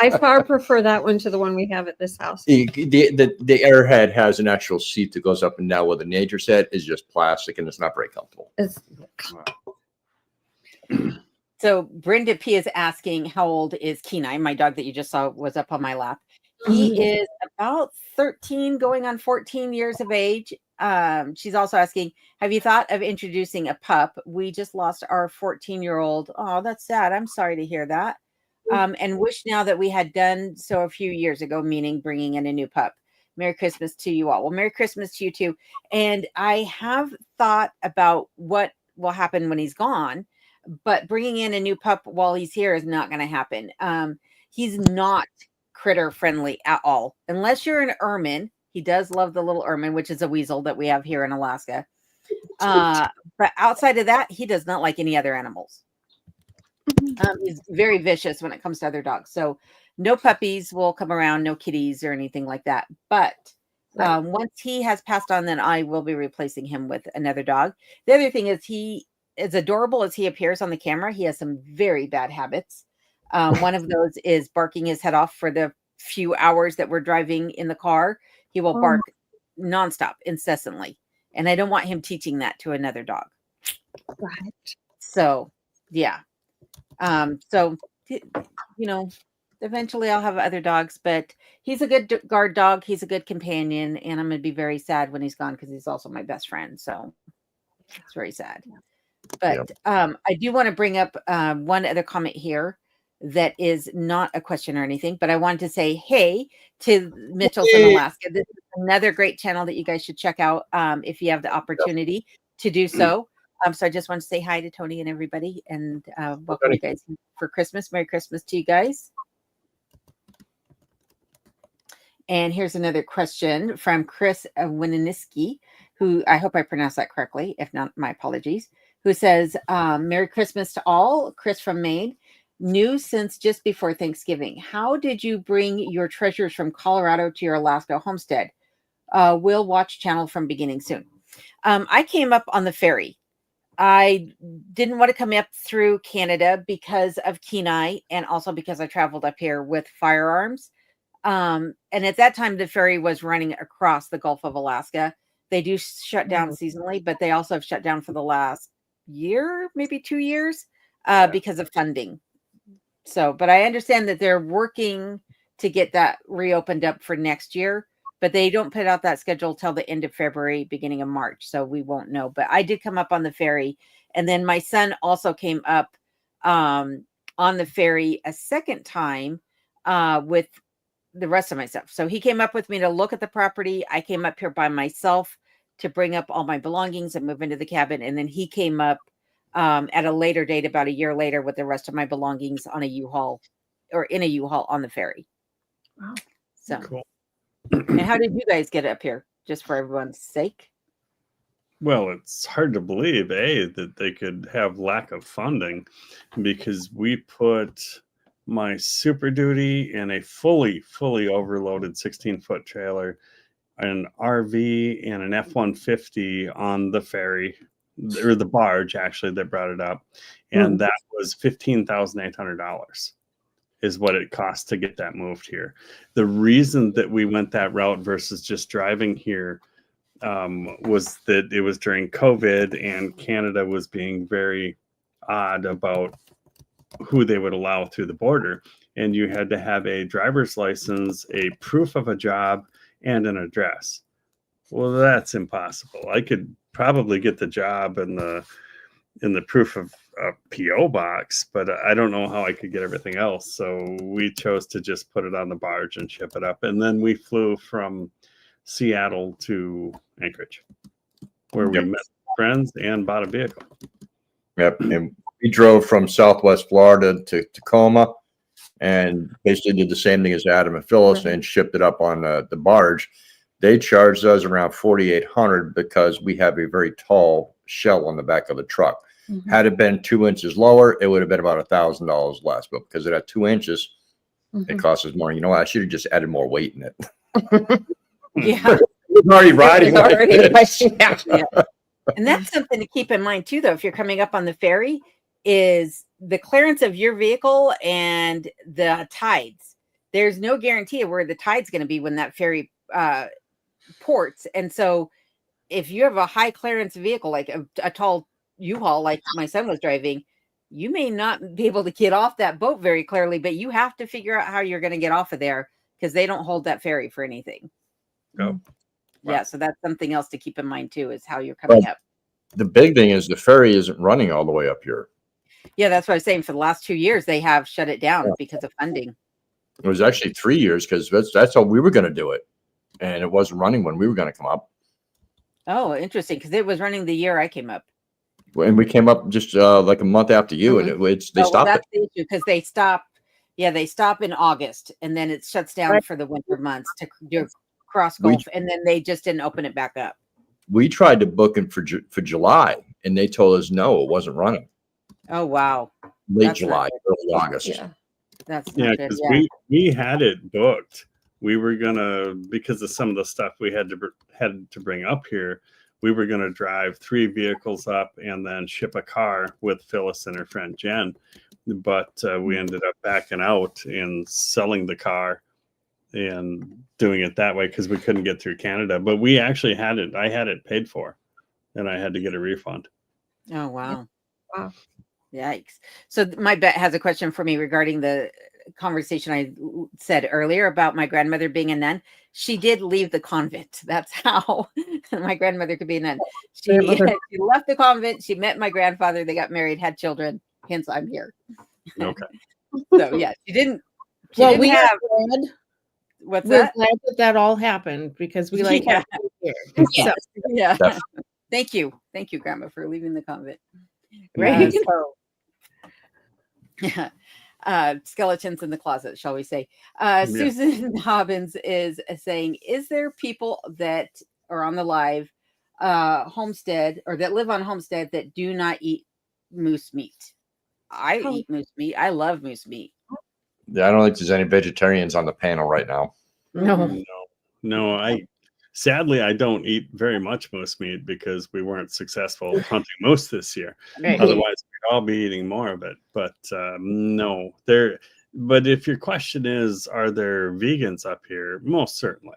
I far prefer that one to the one we have at this house. The airhead has an actual seat that goes up and down, where the nature's head is just plastic and it's not very comfortable. It's, So Brenda P is asking, how old is Kenai? My dog that you just saw was up on my lap. He is about 13 going on 14 years of age. She's also asking, have you thought of introducing a pup? We just lost our 14-year-old. Oh, that's sad. I'm sorry to hear that. And wish now that we had done so a few years ago, meaning bringing in a new pup. Merry Christmas to you all. Well, Merry Christmas to you too. And I have thought about what will happen when he's gone, but bringing in a new pup while he's here is not going to happen. He's not critter friendly at all, unless you're an ermine. He does love the little ermine, which is a weasel that we have here in Alaska. But outside of that, he does not like any other animals. He's very vicious when it comes to other dogs. So no puppies will come around, no kitties or anything like that. But once he has passed on, then I will be replacing him with another dog. The other thing is, he, as adorable as he appears on the camera, he has some very bad habits. One of those is barking his head off for the few hours that we're driving in the car. He will bark nonstop, incessantly. And I don't want him teaching that to another dog. right. So, yeah. So, eventually I'll have other dogs, but he's a good guard dog. He's a good companion. And I'm going to be very sad when he's gone because he's also my best friend. So it's very sad. But I do want to bring up one other comment here that is not a question or anything, but I wanted to say, hey, to Mitchell's in Alaska. This is another great channel that you guys should check out if you have the opportunity to do so. So I just want to say hi to Tony and everybody, and welcome you guys for Christmas. Merry Christmas to you guys. And here's another question from Chris Wininiski, who I hope I pronounced that correctly. If not, my apologies. Who says, Merry Christmas to all. Chris from Maine. New since just before Thanksgiving. How did you bring your treasures from Colorado to your Alaska homestead? We'll watch channel from beginning soon. I came up on the ferry. I didn't want to come up through Canada because of Kenai, and also because I traveled up here with firearms. And at that time, the ferry was running across the Gulf of Alaska. They do shut down seasonally, but they also have shut down for the last year, maybe 2 years. because of funding. So, but I understand that they're working to get that reopened up for next year, but they don't put out that schedule till the end of February, beginning of March. So we won't know. But I did come up on the ferry, and then my son also came up on the ferry a second time with the rest of my stuff. So he came up with me to look at the property. I came up here by myself to bring up all my belongings and move into the cabin. And then he came up at a later date, about a year later, with the rest of my belongings on a U-Haul or in a U-Haul on the ferry. Wow. So Cool. And how did you guys get up here? Just for everyone's sake? Well, it's hard to believe, that they could have lack of funding, because we put my Super Duty in a fully overloaded 16-foot trailer, an RV, and an F-150 on the ferry, or the barge, actually, that brought it up. And that was $15,800 is what it cost to get that moved here. The reason that we went that route versus just driving here was that it was during COVID, and Canada was being very odd about who they would allow through the border. And you had to have a driver's license, a proof of a job, and an address. Well, that's impossible. I could probably get the job and the proof of a PO box, but I don't know how I could get everything else. So we chose to just put it on the barge and ship it up. And then we flew from Seattle to Anchorage, where we met friends and bought a vehicle. Yep. And we drove from Southwest Florida to Tacoma and basically did the same thing as Adam and Phyllis and shipped it up on the barge. They charged us around $4,800 because we have a very tall shell on the back of the truck. Had it been 2 inches lower, it would have been about $1,000 less. But because it had 2 inches, it costs us more. You know what? I should have just added more weight in it. Yeah. It's already riding. Yeah. And that's something to keep in mind too, though, if you're coming up on the ferry, is the clearance of your vehicle and the tides. There's no guarantee of where the tide's going to be when that ferry ports. And so if you have a high clearance vehicle, like a tall U-Haul, like my son was driving, you may not be able to get off that boat very clearly, but you have to figure out how you're going to get off of there, because they don't hold that ferry for anything. Oh. Yeah, so that's something else to keep in mind too, is how you're coming up. The big thing is the ferry isn't running all the way up here. Yeah, that's what I was saying. For the last 2 years, they have shut it down because of funding. It was actually 3 years, because that's how we were going to do it. And it wasn't running when we were going to come up. Oh, interesting, because it was running the year I came up. And we came up just like a month after you, and they stopped that's the issue, because they stop. Yeah, they stop in August, and then it shuts down for the winter months to do cross Gulf, and then they just didn't open it back up. We tried to book it for July, and they told us no, it wasn't running. Oh wow! Late July, early August. Yeah, that's because we had it booked. We were gonna, because of some of the stuff we had to bring up here, we were gonna drive 3 vehicles up and then ship a car with Phyllis and her friend Jen. But we ended up backing out and selling the car and doing it that way because we couldn't get through Canada. But we actually had it. I had it paid for, and I had to get a refund. Oh wow! Wow! Yikes! So my bet has a question for me regarding the conversation I said earlier about my grandmother being a nun. She did leave the convent. That's how my grandmother could be a nun. She left the convent. She met my grandfather. They got married, had children. Hence, I'm here. Okay. So yeah, she didn't. Well, we have. We're glad that all happened, because we like yeah. here. Yeah. So. Yeah. Thank you, Grandma, for leaving the convent. Right. Yeah. Skeletons in the closet, shall we say. Susan Hobbins is saying, is there people that are on the live Homestead, or that live on Homestead, that do not eat moose meat? I eat moose meat. I love moose meat. Yeah, I don't think there's any vegetarians on the panel right now. No. Sadly, I don't eat very much moose meat because we weren't successful hunting moose this year. Right. Otherwise, we'd all be eating more of it. But no, But if your question is, are there vegans up here? Most certainly.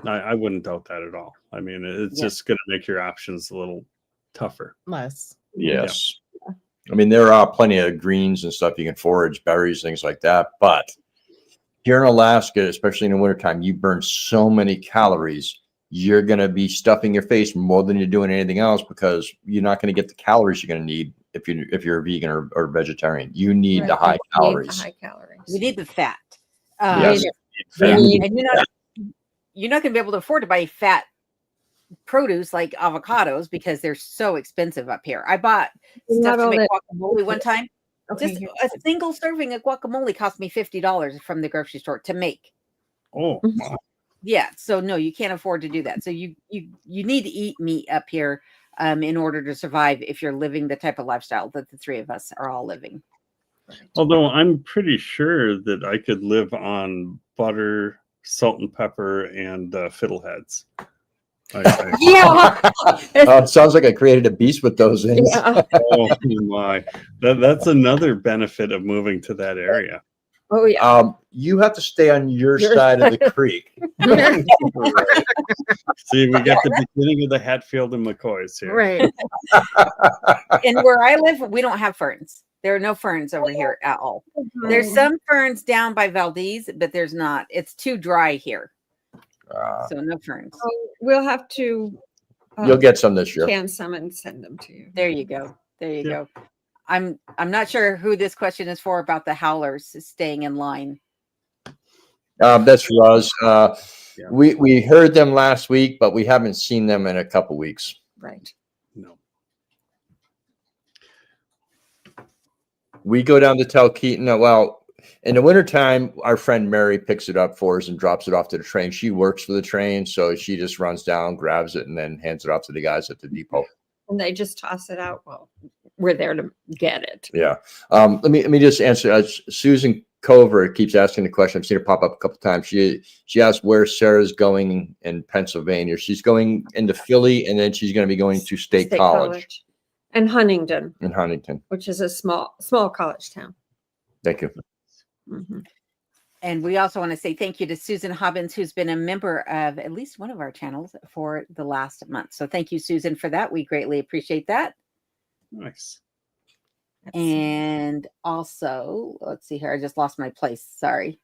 I wouldn't doubt that at all. I mean, it's just going to make your options a little tougher. Less. Yes. I mean, there are plenty of greens and stuff you can forage, berries, things like that. But here in Alaska, especially in the wintertime, you burn so many calories. You're going to be stuffing your face more than you're doing anything else because you're not going to get the calories you're going to need if you're a vegan or vegetarian. You need the high calories. You need the fat. Yes. And you're not going to be able to afford to buy fat produce like avocados because they're so expensive up here. I bought stuff to make guacamole one time. Just a single serving of guacamole cost me $50 from the grocery store to make. Oh, wow. Yeah. So no, you can't afford to do that. So you need to eat meat up here in order to survive if you're living the type of lifestyle that the three of us are all living. Although I'm pretty sure that I could live on butter, salt and pepper, and fiddleheads. It sounds like I created a beast with those things. Yeah. Oh my! That's another benefit of moving to that area. Oh yeah. You have to stay on your side of the creek. See, we got the beginning of the Hatfield and McCoys here. Right. And where I live, we don't have ferns. There are no ferns over here at all. There's some ferns down by Valdez, but there's not. It's too dry here. So no ferns. So we'll have to. You'll get some this year. Can some and send them to you. There you go. There you go. I'm not sure who this question is for about the howlers staying in line. That's Roz. We heard them last week, but we haven't seen them in a couple weeks. Right. No. We go down to Talkeetna. Well, in the wintertime, our friend Mary picks it up for us and drops it off to the train. She works for the train, so she just runs down, grabs it, and then hands it off to the guys at the depot. And they just toss it out. Well, we're there to get it. Yeah. Let me just answer. Susan Cover keeps asking the question. I've seen her pop up a couple times. She asked where Sarah's going in Pennsylvania. She's going into Philly, and then she's going to be going to State College. And Huntington. In Huntington, which is a small college town. Thank you. Mm-hmm. And we also want to say thank you to Susan Hobbins, who's been a member of at least one of our channels for the last month. So thank you, Susan, for that. We greatly appreciate that. Nice. And also, let's see here. I just lost my place. Sorry.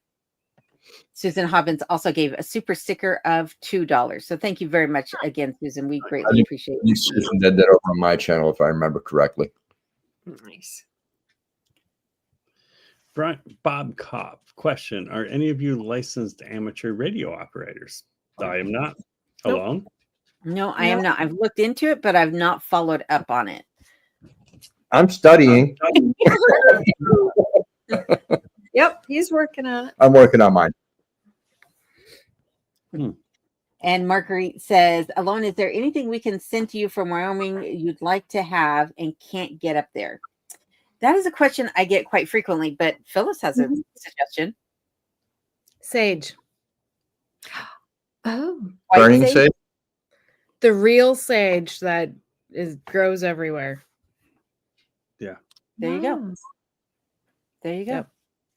Susan Hobbins also gave a super sticker of $2. So thank you very much again, Susan. We greatly appreciate it. Susan did that over on my channel, if I remember correctly. Nice. Bob Kopp, question: are any of you licensed amateur radio operators? I am not. Alone? No, I am not. I've looked into it, but I've not followed up on it. I'm studying. Yep, he's working on it. I'm working on mine. And Marguerite says, Alone, is there anything we can send to you from Wyoming you'd like to have and can't get up there? That is a question I get quite frequently, but Phyllis has a suggestion. Sage. Oh. Burning sage? The real sage that grows everywhere. Yeah. There you go. There you go. Yep.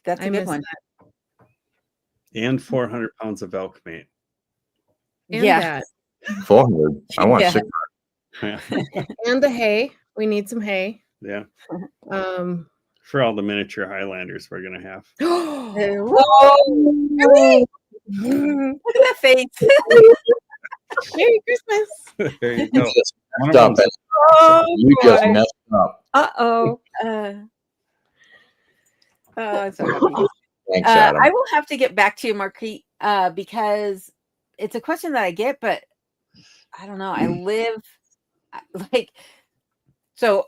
That's a good one. That. And 400 pounds of elk meat. And Yeah. that. 400. I want 600. Yeah. And the hay. We need some hay. Yeah. For all the miniature Highlanders we're going to have. Really? Look at that face. Merry Christmas. There you go. Stop it. You just messed up. Uh-oh. I'm so happy. Thanks, Adam. I will have to get back to you, Marquis, because it's a question that I get, but I don't know. I live so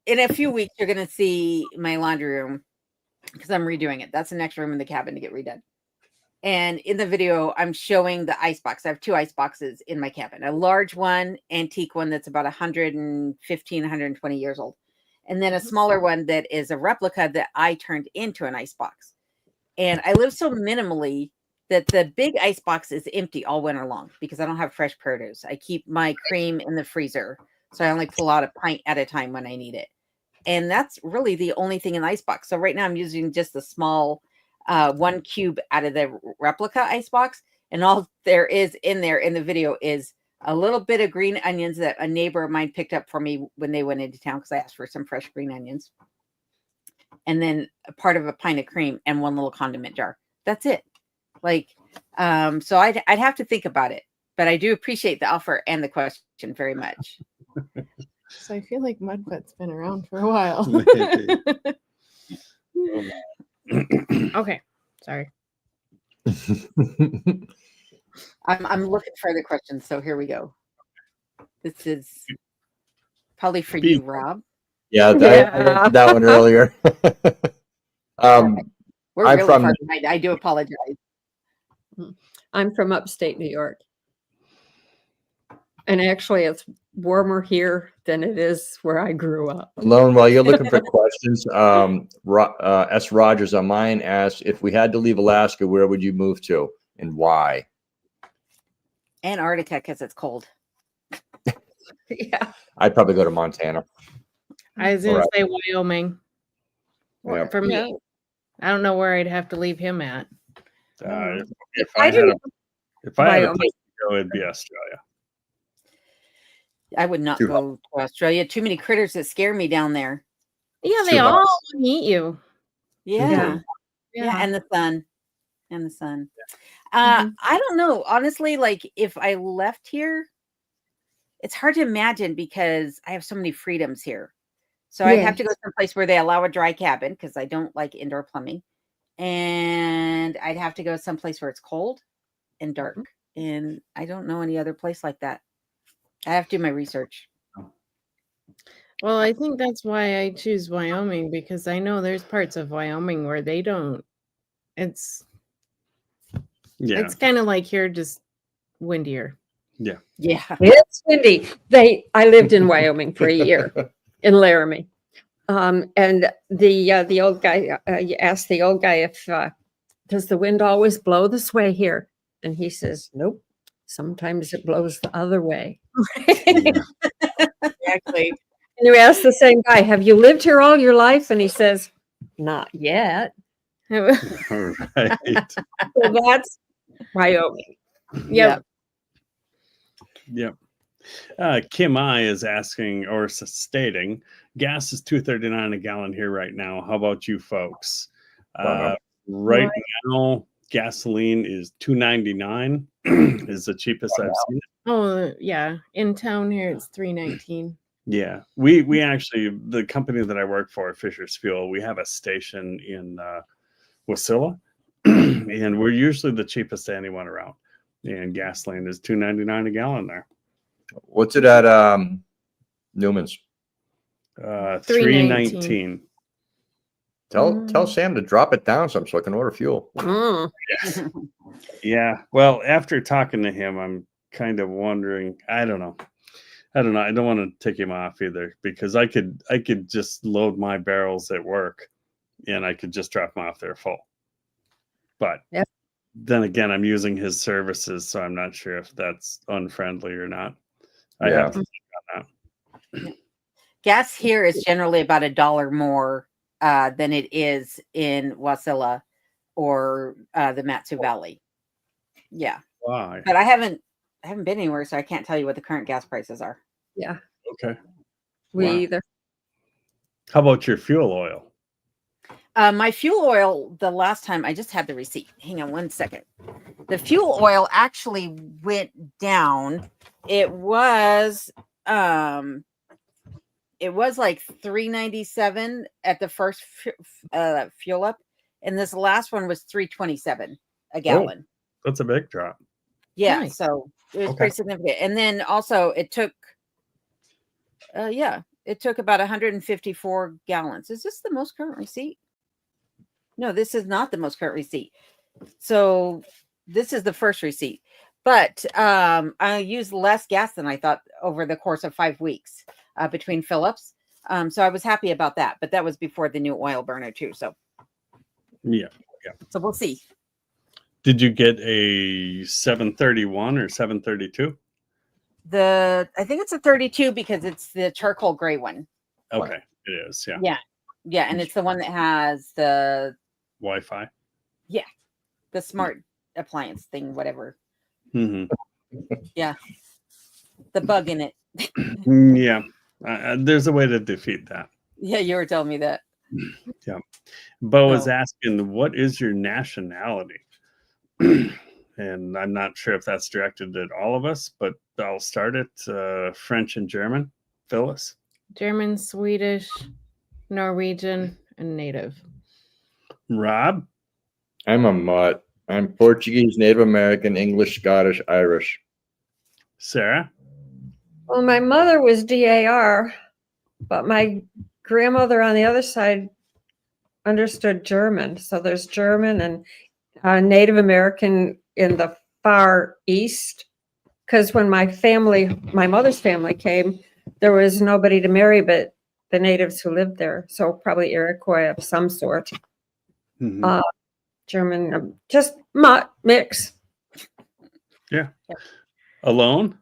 in a few weeks, you're going to see my laundry room because I'm redoing it. That's the next room in the cabin to get redone. And in the video, I'm showing the ice box. I have 2 ice boxes in my cabin, a large one, antique one that's about 115, 120 years old. And then a smaller one that is a replica that I turned into an ice box. And I live so minimally that the big ice box is empty all winter long because I don't have fresh produce. I keep my cream in the freezer. So I only pull out a pint at a time when I need it. And that's really the only thing in the ice box. So right now I'm using just the small 1 cube out of the replica ice box. And all there is in there in the video is a little bit of green onions that a neighbor of mine picked up for me when they went into town because I asked for some fresh green onions. And then a part of a pint of cream and one little condiment jar. That's it. Like, so I'd have to think about it. But I do appreciate the offer and the question very much. So I feel like Mudfoot's been around for a while. Okay, sorry. I'm looking for the questions, so here we go. This is probably for you, Rob. Yeah, I answered that one earlier. We're I'm really from- far behind. I do apologize. I'm from upstate New York. And actually, it's warmer here than it is where I grew up. Lone, while you're looking for questions, S. Rogers on mine asked, if we had to leave Alaska, where would you move to and why? Antarctica, because it's cold. Yeah. I'd probably go to Montana. I was gonna say Wyoming. Yeah. For me, I don't know where I'd have to leave him at. If I had a Wyoming. place to go, it'd be Australia. I would not Too go to Australia. Too many critters that scare me down there. Yeah, they Too all hot. want to eat you. Yeah. Yeah. And the sun. And the sun. I don't know. Honestly, like if I left here, it's hard to imagine because I have so many freedoms here. So I'd have to go someplace where they allow a dry cabin because I don't like indoor plumbing. And I'd have to go someplace where it's cold and dark. And I don't know any other place like that. I have to do my research. Well, I think that's why I choose Wyoming, because I know there's parts of Wyoming where they don't. It's kind of like here, just windier. Yeah. It's windy. I lived in Wyoming for a year in Laramie. And the old guy, you asked the old guy if, does the wind always blow this way here? And he says, nope. Sometimes it blows the other way. Exactly. And you ask the same guy, have you lived here all your life? And he says, not yet. Right. So that's Wyoming. Yep. Yep. Kim I is asking or stating, gas is $2.39 a gallon here right now. How about you folks? Right now, gasoline is $2.99 is the cheapest I've seen it. Oh yeah, in town here it's $3.19. Yeah, we actually, the company that I work for, Fisher's Fuel, we have a station in Wasilla, and we're usually the cheapest to anyone around. And gasoline is $2.99 a gallon there. What's it at Newman's? $3.19. Tell Sam to drop it down some so I can order fuel. Yeah. Well, after talking to him, I'm kind of wondering. I don't know. I don't want to take him off either, because I could just load my barrels at work and I could just drop them off there full. But then again, I'm using his services, so I'm not sure if that's unfriendly or not. I have to think on that. Gas here is generally about $1 more than it is in Wasilla or the Matsu Valley. Yeah. Why? But I haven't been anywhere, so I can't tell you what the current gas prices are. Yeah. Okay. We Wow. either. How about your fuel oil? My fuel oil, the last time, I just had the receipt. Hang on one second. The fuel oil actually went down. It was like $3.97 at the first fuel up, and this last one was $3.27 a gallon. That's a big drop. Yeah, Nice. so it was pretty significant. And then also it took about 154 gallons. Is this the most current receipt? No, this is not the most current receipt. So this is the first receipt. But I used less gas than I thought over the course of 5 weeks between fill-ups. So I was happy about that. But that was before the new oil burner too. So Yeah. so we'll see. Did you get a 731 or 732? I think it's a 32 because it's the charcoal gray one. Okay, it is. Yeah. Yeah, and it's the one that has the Wi-Fi. the smart appliance thing, whatever. Mm-hmm. Yeah. the bug in it. Yeah, there's a way to defeat that. Yeah, you were telling me that. Yeah. Bo is So- asking, what is your nationality? And I'm not sure if that's directed at all of us, but I'll start it. French and German. Phyllis? German, Swedish, Norwegian, and Native. Rob? I'm a mutt. I'm Portuguese, Native American, English, Scottish, Irish. Sarah? Well, my mother was DAR, but my grandmother on the other side understood German. So there's German and Native American in the far east. Because when my mother's family came, there was nobody to marry but the natives who lived there. So probably Iroquois of some sort. Mhm. German, just mutt mix. Yeah. Alone?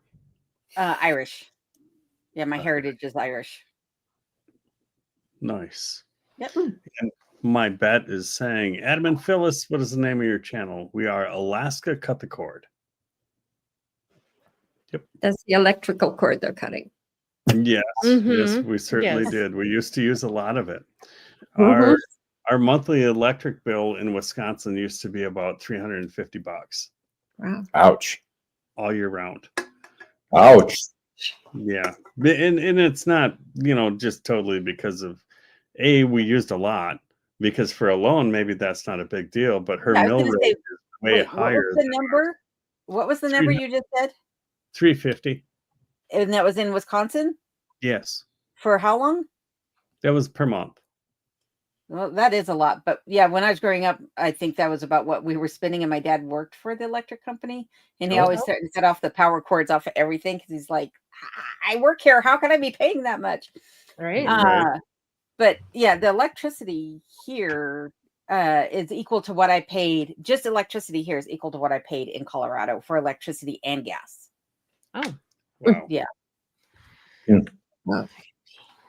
Irish. Yeah, my heritage is Irish. Nice. Yep. And my bet is saying, Adam and Phyllis, what is the name of your channel? We are Alaska Cut the Cord. That's the electrical cord they're cutting. Yes, yes, Mhm. we certainly Yes. did. We used to use a lot of it. Mhm. Our monthly electric bill in Wisconsin used to be about $350 Wow. Ouch. all year round. Ouch. Yeah, and it's not, just totally because of we used a lot, because for a loan maybe that's not a big deal, but her Yeah, I was mill gonna rate say, is way wait, higher. what was the number? What was the number you just said? 350. And that was in Wisconsin? Yes, For how long? that was per month. Well, that is a lot. But yeah, when I was growing up, I think that was about what we were spending. And my dad worked for the electric company. And he Oh. always set off the power cords off of everything because he's like, I work here. How can I be paying that much? Right. Right. But yeah, the electricity here is equal to what I paid. Just electricity here is equal to what I paid in Colorado for electricity and gas. Oh, Wow. Yeah.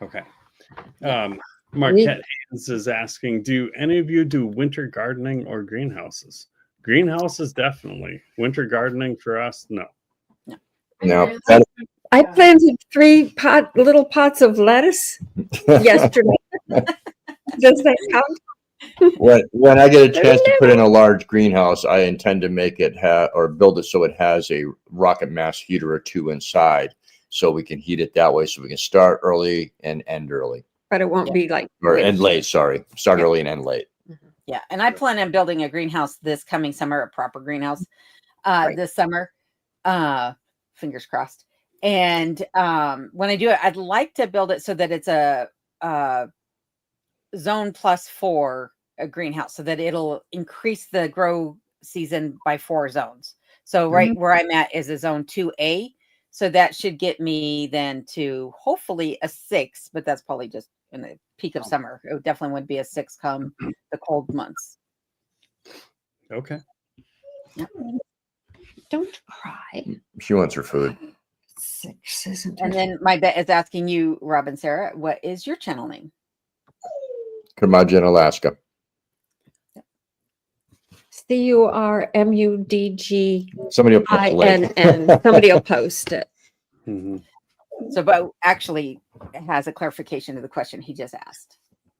Okay. Yeah. Marquette Haynes is asking, do any of you do winter gardening or greenhouses? Greenhouses, definitely. Winter gardening for us, no. No. I planted 3 little pots of lettuce yesterday. Does that count? When I get a chance to put in a large greenhouse, I intend to make it or build it so it has a rocket mass heater or 2 inside, so we can heat it that way, so we can start early and end early. But it won't be like Or end late, sorry. Start early and end late. Yeah. And I plan on building a greenhouse this coming summer, a proper greenhouse this summer. Fingers crossed. And when I do it, I'd like to build it so that it's a zone +4 a greenhouse, so that it'll increase the grow season by 4 zones. So right where I'm at is a zone 2A. So that should get me then to hopefully a 6, but that's probably just in the peak of summer. It definitely would be a 6 come the cold months. Okay. Yeah. Don't cry. She wants her food. 6, isn't it? And then my bet is asking you, Rob and Sarah, what is your channel name? Curmudgeon, Alaska. CURMUDGINN. Somebody will post the link. Somebody will post it. Mhm. So Bo actually has a clarification to the question he just asked.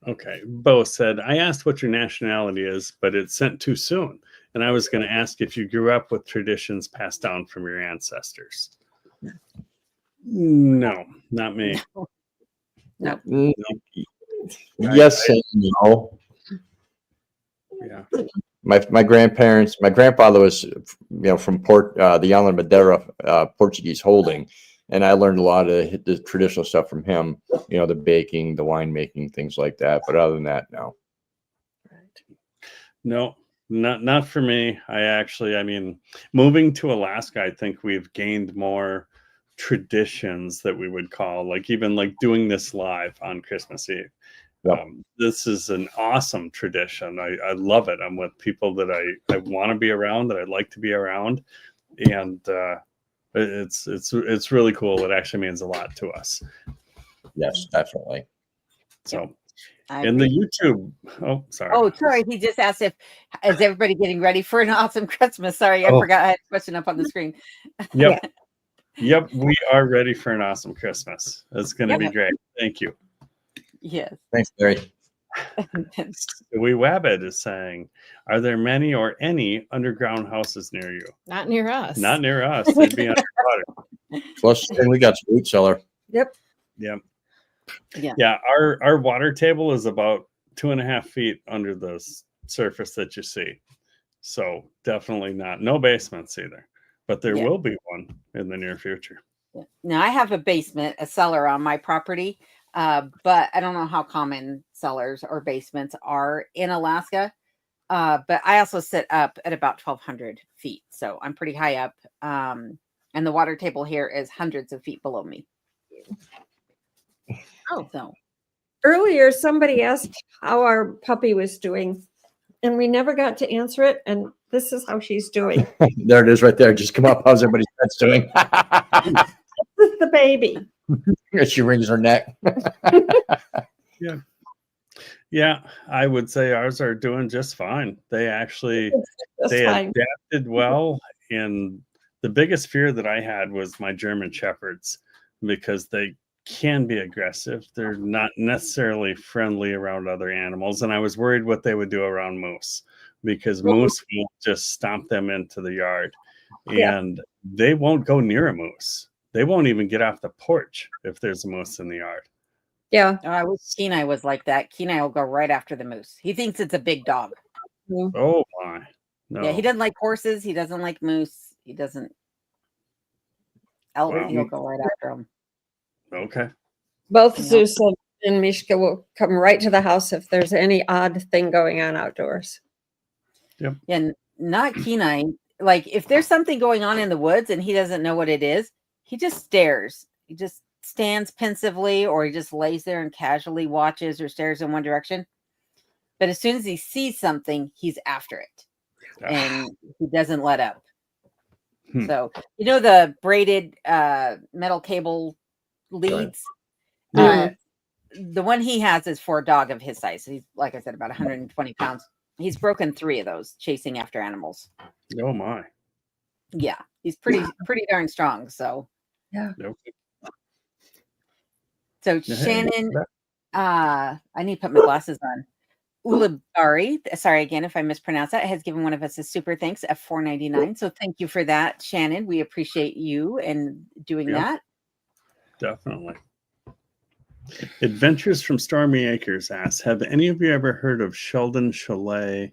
Okay. Bo said, I asked what your nationality is, but it's sent too soon. And I was going to ask if you grew up with traditions passed down from your ancestors. No, not me. No. Yes and no. Yeah. My grandparents, my grandfather was, from the island of Madeira, Portuguese holding, and I learned a lot of the traditional stuff from him. The baking, the wine making, things like that. But other than that, no. No, not for me. Moving to Alaska, I think we've gained more traditions that we would call, even doing this live on Christmas Eve. Yep. This is an awesome tradition. I love it. I'm with people that I want to be around, that I'd like to be around, and it's really cool. It actually means a lot to us. Yes, definitely. So, I in the agree. YouTube. Oh, sorry. Oh, sorry. He just asked is everybody getting ready for an awesome Christmas? Sorry, I forgot I had a question up on the screen. Yep. Yep, we are ready for an awesome Christmas. It's going to be great. Thank you. Yes. Thanks, Larry. We Wabbit is saying, are there many or any underground houses near you? Not near us. Not near us. They'd be underwater. Plus, we got some root cellar. Yep. Yeah. Yeah. Yeah. Our water table is about 2.5 feet under the surface that you see. So definitely not. No basements either. But there will be one in the near future. Yeah. Now I have a basement, a cellar on my property, but I don't know how common cellars or basements are in Alaska. But I also sit up at about 1,200 feet, so I'm pretty high up. And the water table here is hundreds of feet below me. Oh, So Earlier, somebody asked how our puppy was doing, and we never got to answer it. And this is how she's doing. There it is right there. Just come up. How's everybody's pets doing? This is the baby. She wrings her neck. Yeah. Yeah, I would say ours are doing just fine. They actually That's they fine. adapted well. And the biggest fear that I had was my German Shepherds, because they can be aggressive. They're not necessarily friendly around other animals. And I was worried what they would do around moose, because moose will just stomp them into the yard. And they won't go near a moose. They won't even get off the porch if there's a moose in the yard. Yeah. I wish Kenai was like that. Kenai will go right after the moose. He thinks it's a big dog. Oh my. No. Yeah, he doesn't like horses. He doesn't like moose. He doesn't. He'll go right after him. Okay. Both Zeus and Mishka will come right to the house if there's any odd thing going on outdoors. Yep. And not Kenai. Like if there's something going on in the woods and he doesn't know what it is, he just stares. He just stands pensively, or he just lays there and casually watches or stares in one direction. But as soon as he sees something, he's after it. And he doesn't let up. So, you know, the braided metal cable leads? The one he has is for a dog of his size. He's, like I said, about 120 pounds. He's broken 3 of those chasing after animals. Oh my. Yeah, he's pretty darn strong. So, yeah. So Shannon, I need to put my glasses on. Ulabari, sorry again if I mispronounce that, has given one of us a super thanks of $4.99. So thank you for that, Shannon. We appreciate you and doing that. Definitely. Adventures from Stormy Acres asks, have any of you ever heard of Sheldon Chalet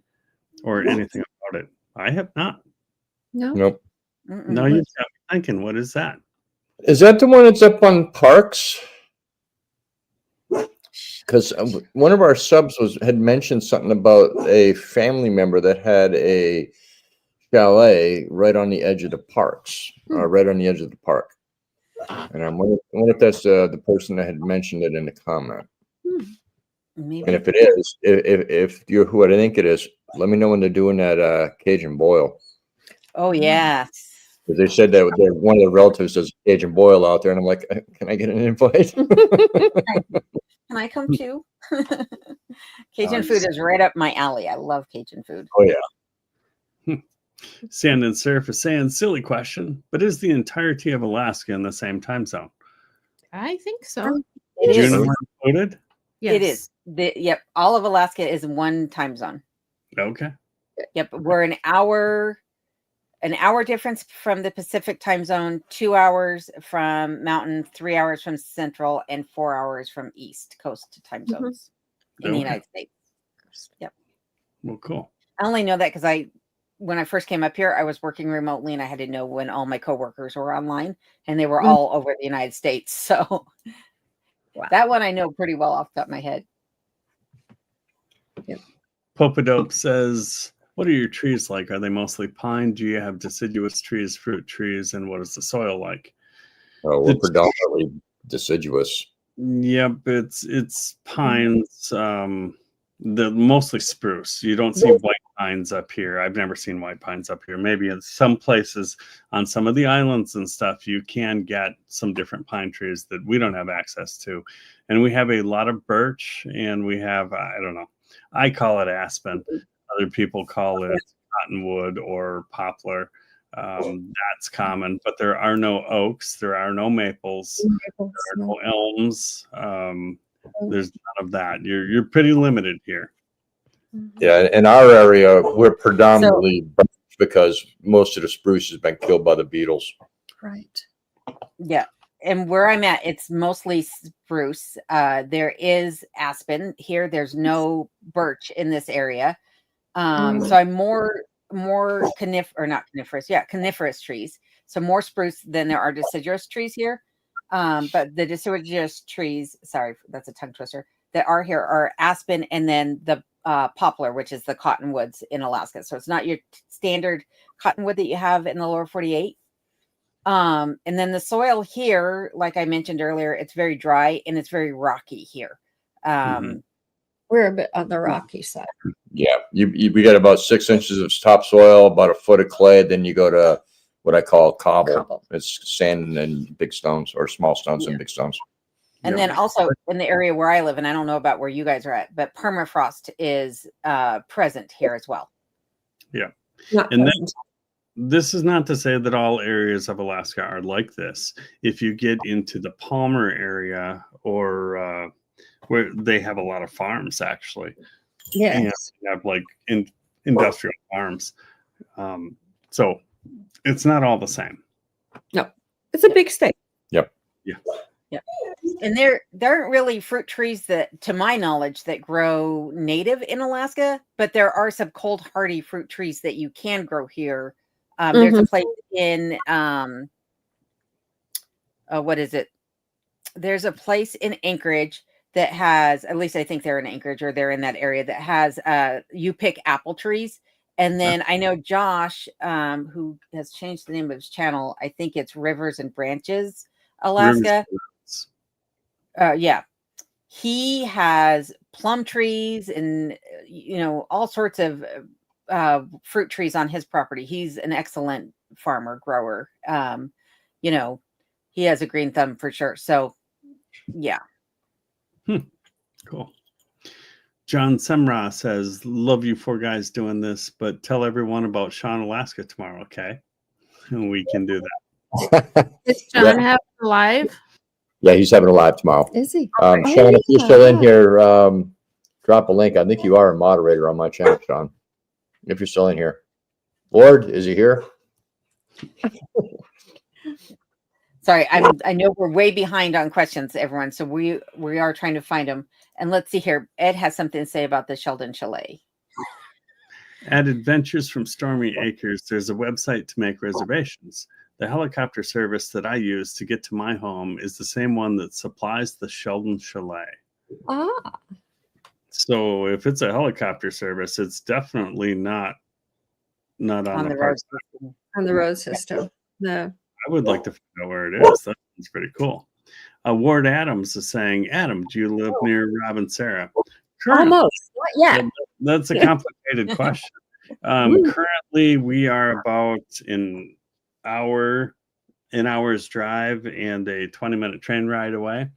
or anything about it? I have not. No. Nope. No, you've got me thinking, what is that? Is that the one that's up on Parks? Because one of our subs had mentioned something about a family member that had a chalet right on the edge of the parks, right on the edge of the park. And I wonder if that's the person that had mentioned it in the comment. Maybe. And if it is, if you're who I think it is, let me know when they're doing that Cajun boil. Oh yeah. They said that one of the relatives does Cajun boil out there, and I'm like, can I get an invite? Can I come too? Cajun food is right up my alley. I love Cajun food. Oh yeah. Sand and Surf is saying, silly question, but is the entirety of Alaska in the same time zone? I think so. It is. June included? Yes. It is. Yep. All of Alaska is one time zone. Okay. Yep. We're an hour difference from the Pacific time zone, 2 hours from Mountain, 3 hours from Central, and 4 hours from East Coast time zones in the United States. Yep. Well, cool. I only know that because when I first came up here, I was working remotely and I had to know when all my coworkers were online, and they were all over the United States. So that one I know pretty well off the top of my head. Yep. Popadope says, what are your trees like? Are they mostly pine? Do you have deciduous trees, fruit trees, and what is the soil like? Oh, we're predominantly deciduous. Yep, it's pines. The mostly spruce. You don't see white pines up here. I've never seen white pines up here. Maybe in some places on some of the islands and stuff, you can get some different pine trees that we don't have access to. And we have a lot of birch, and we have, I don't know, I call it aspen. Other people call it cottonwood or poplar. That's common, but there are no oaks, there are no maples, there are no elms. There's none of that. You're pretty limited here. Yeah, in our area, we're predominantly because most of the spruce has been killed by the beetles. Right. Yeah. And where I'm at, it's mostly spruce. There is aspen here. There's no birch in this area. So I'm more coniferous trees. So more spruce than there are deciduous trees here. But the deciduous trees, sorry, that's a tongue twister, that are here are aspen and then the poplar, which is the cottonwoods in Alaska. So it's not your standard cottonwood that you have in the lower 48. And then the soil here, like I mentioned earlier, it's very dry and it's very rocky here. We're a bit on the rocky side. Yeah, we got about 6 inches of topsoil, about a foot of clay. Then you go to what I call cobble. It's sand and big stones, or small stones and big stones. And then also in the area where I live, and I don't know about where you guys are at, but permafrost is present here as well. Yeah. And then, this is not to say that all areas of Alaska are like this. If you get into the Palmer area, or where they have a lot of farms, actually. Yes. And they have like industrial farms. So it's not all the same. No, it's a big state. Yep. Yeah. Yeah. And there aren't really fruit trees that, to my knowledge, that grow native in Alaska, but there are some cold hardy fruit trees that you can grow here. There's a place in what is it? There's a place in Anchorage that has, at least I think they're in Anchorage or they're in that area, that has you pick apple trees. And then I know Josh, who has changed the name of his channel. I think it's Rivers and Branches, Alaska. Yeah. He has plum trees and, all sorts of fruit trees on his property. He's an excellent farmer, grower. He has a green thumb for sure. So, yeah. Cool. John Semra says, love you four guys doing this, but tell everyone about Sean, Alaska tomorrow, okay? And we can do that. Does John have a live? Yeah, he's having a live tomorrow. Is he? Sean, if you're still in here, drop a link. I think you are a moderator on my channel, Sean. If you're still in here. Lord, is he here? Sorry, I know we're way behind on questions, everyone. So we are trying to find them. And let's see here. Ed has something to say about the Sheldon Chalet. At Adventures from Stormy Acres, there's a website to make reservations. The helicopter service that I use to get to my home is the same one that supplies the Sheldon Chalet. So if it's a helicopter service, it's definitely not on the road system. On the road system. No. I would like to find out where it is. That's pretty cool. Ward Adams is saying, Adam, do you live near Rob and Sarah? Almost. Not yet. That's a complicated question. Currently, we are about an hour's drive and a 20-minute train ride away.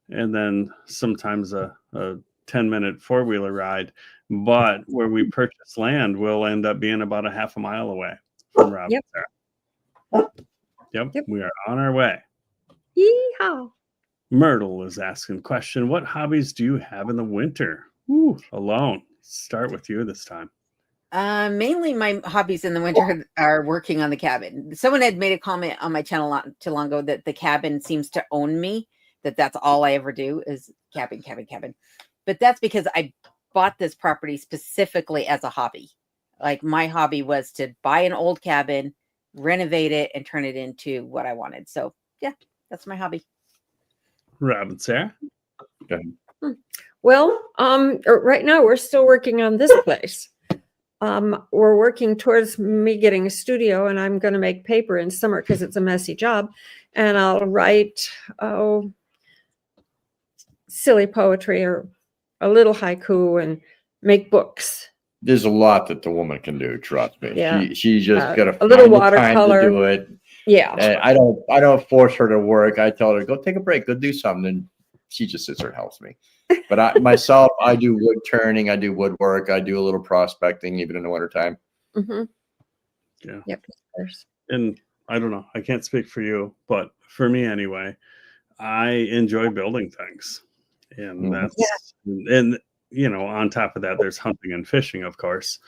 And then sometimes a 10-minute four-wheeler ride. But where we purchase land, we'll end up being about a half a mile away from Rob and Sarah. Yep, we are on our way. Yeehaw. Myrtle is asking question, what hobbies do you have in the winter? Alone. Start with you this time. Mainly my hobbies in the winter are working on the cabin. Someone had made a comment on my channel not too long ago that the cabin seems to own me, that's all I ever do is cabin. But that's because I bought this property specifically as a hobby. Like my hobby was to buy an old cabin, renovate it, and turn it into what I wanted. So yeah, that's my hobby. Rob and Sarah? Well, right now we're still working on this place. We're working towards me getting a studio, and I'm going to make paper in summer because it's a messy job. And I'll write silly poetry or a little haiku and make books. There's a lot that the woman can do. Trust me. Yeah. She just got a little watercolor. to do it. Yeah. And I don't force her to work. I tell her, go take a break, go do something. And she just sits there and helps me. But I do wood turning, I do woodwork, I do a little prospecting, even in the wintertime. Yeah. Yep. And I don't know, I can't speak for you, but for me anyway, I enjoy building things. And that's, and you know, on top of that, there's hunting and fishing, of course.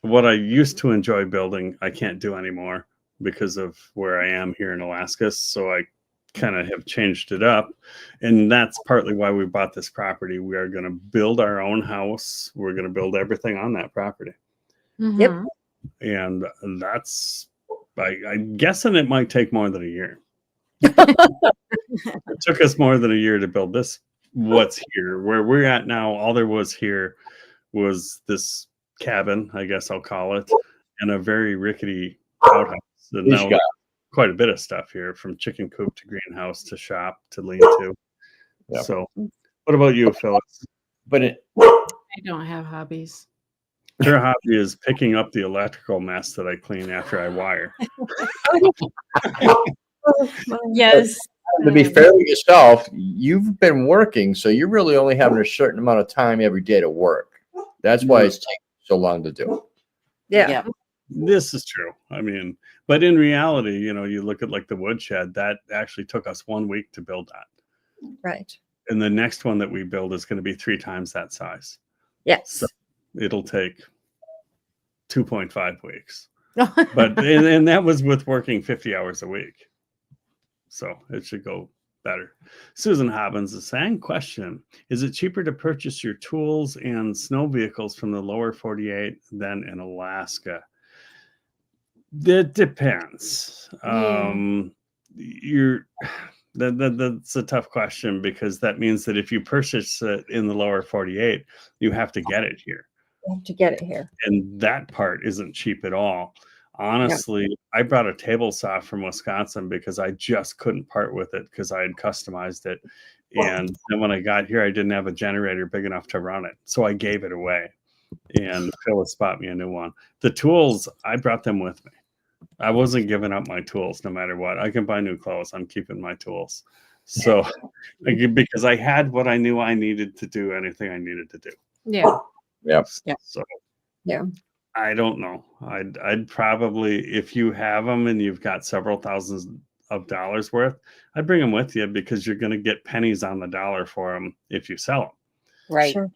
What I used to enjoy building, I can't do anymore because of where I am here in Alaska. So I kind of have changed it up. And that's partly why we bought this property. We are going to build our own house. We're going to build everything on that property. Mhm. And that's, I'm guessing it might take more than a year. It took us more than a year to build this. What's here, where we're at now, all there was here was this cabin, I guess I'll call it, and a very rickety outhouse. And now quite a bit of stuff here, from chicken coop to greenhouse to shop to lean-to. Yep. So, what about you, Phyllis? But I don't have hobbies. Her hobby is picking up the electrical mess that I clean after I wire. Yes. to be fair to yourself, you've been working, so you're really only having a certain amount of time every day to work. That's why it's taking so long to do. Yeah. This is true. I mean, but in reality, you know, you look at like the woodshed, that actually took us 1 week to build that. Right. And the next one that we build is going to be 3 times that size. Yes. So it'll take 2.5 weeks. But and that was with working 50 hours a week. So it should go better. Susan Hobbins is saying, question, is it cheaper to purchase your tools and snow vehicles from the lower 48 than in Alaska? That depends. That's a tough question, because that means that if you purchase it in the lower 48, you have to get it here. You have to get it here. And that part isn't cheap at all. Honestly, I brought a table saw from Wisconsin because I just couldn't part with it because I had customized it. And then when I got here, I didn't have a generator big enough to run it. So I gave it away. And Phyllis bought me a new one. The tools, I brought them with me. I wasn't giving up my tools no matter what. I can buy new clothes. I'm keeping my tools. So because I had what I knew I needed to do anything I needed to do. Yeah. Yep. So Yeah. I don't know. I'd probably, if you have them and you've got several thousands of dollars worth, I'd bring them with you, because you're going to get pennies on the dollar for them if you sell them. Right. Sure.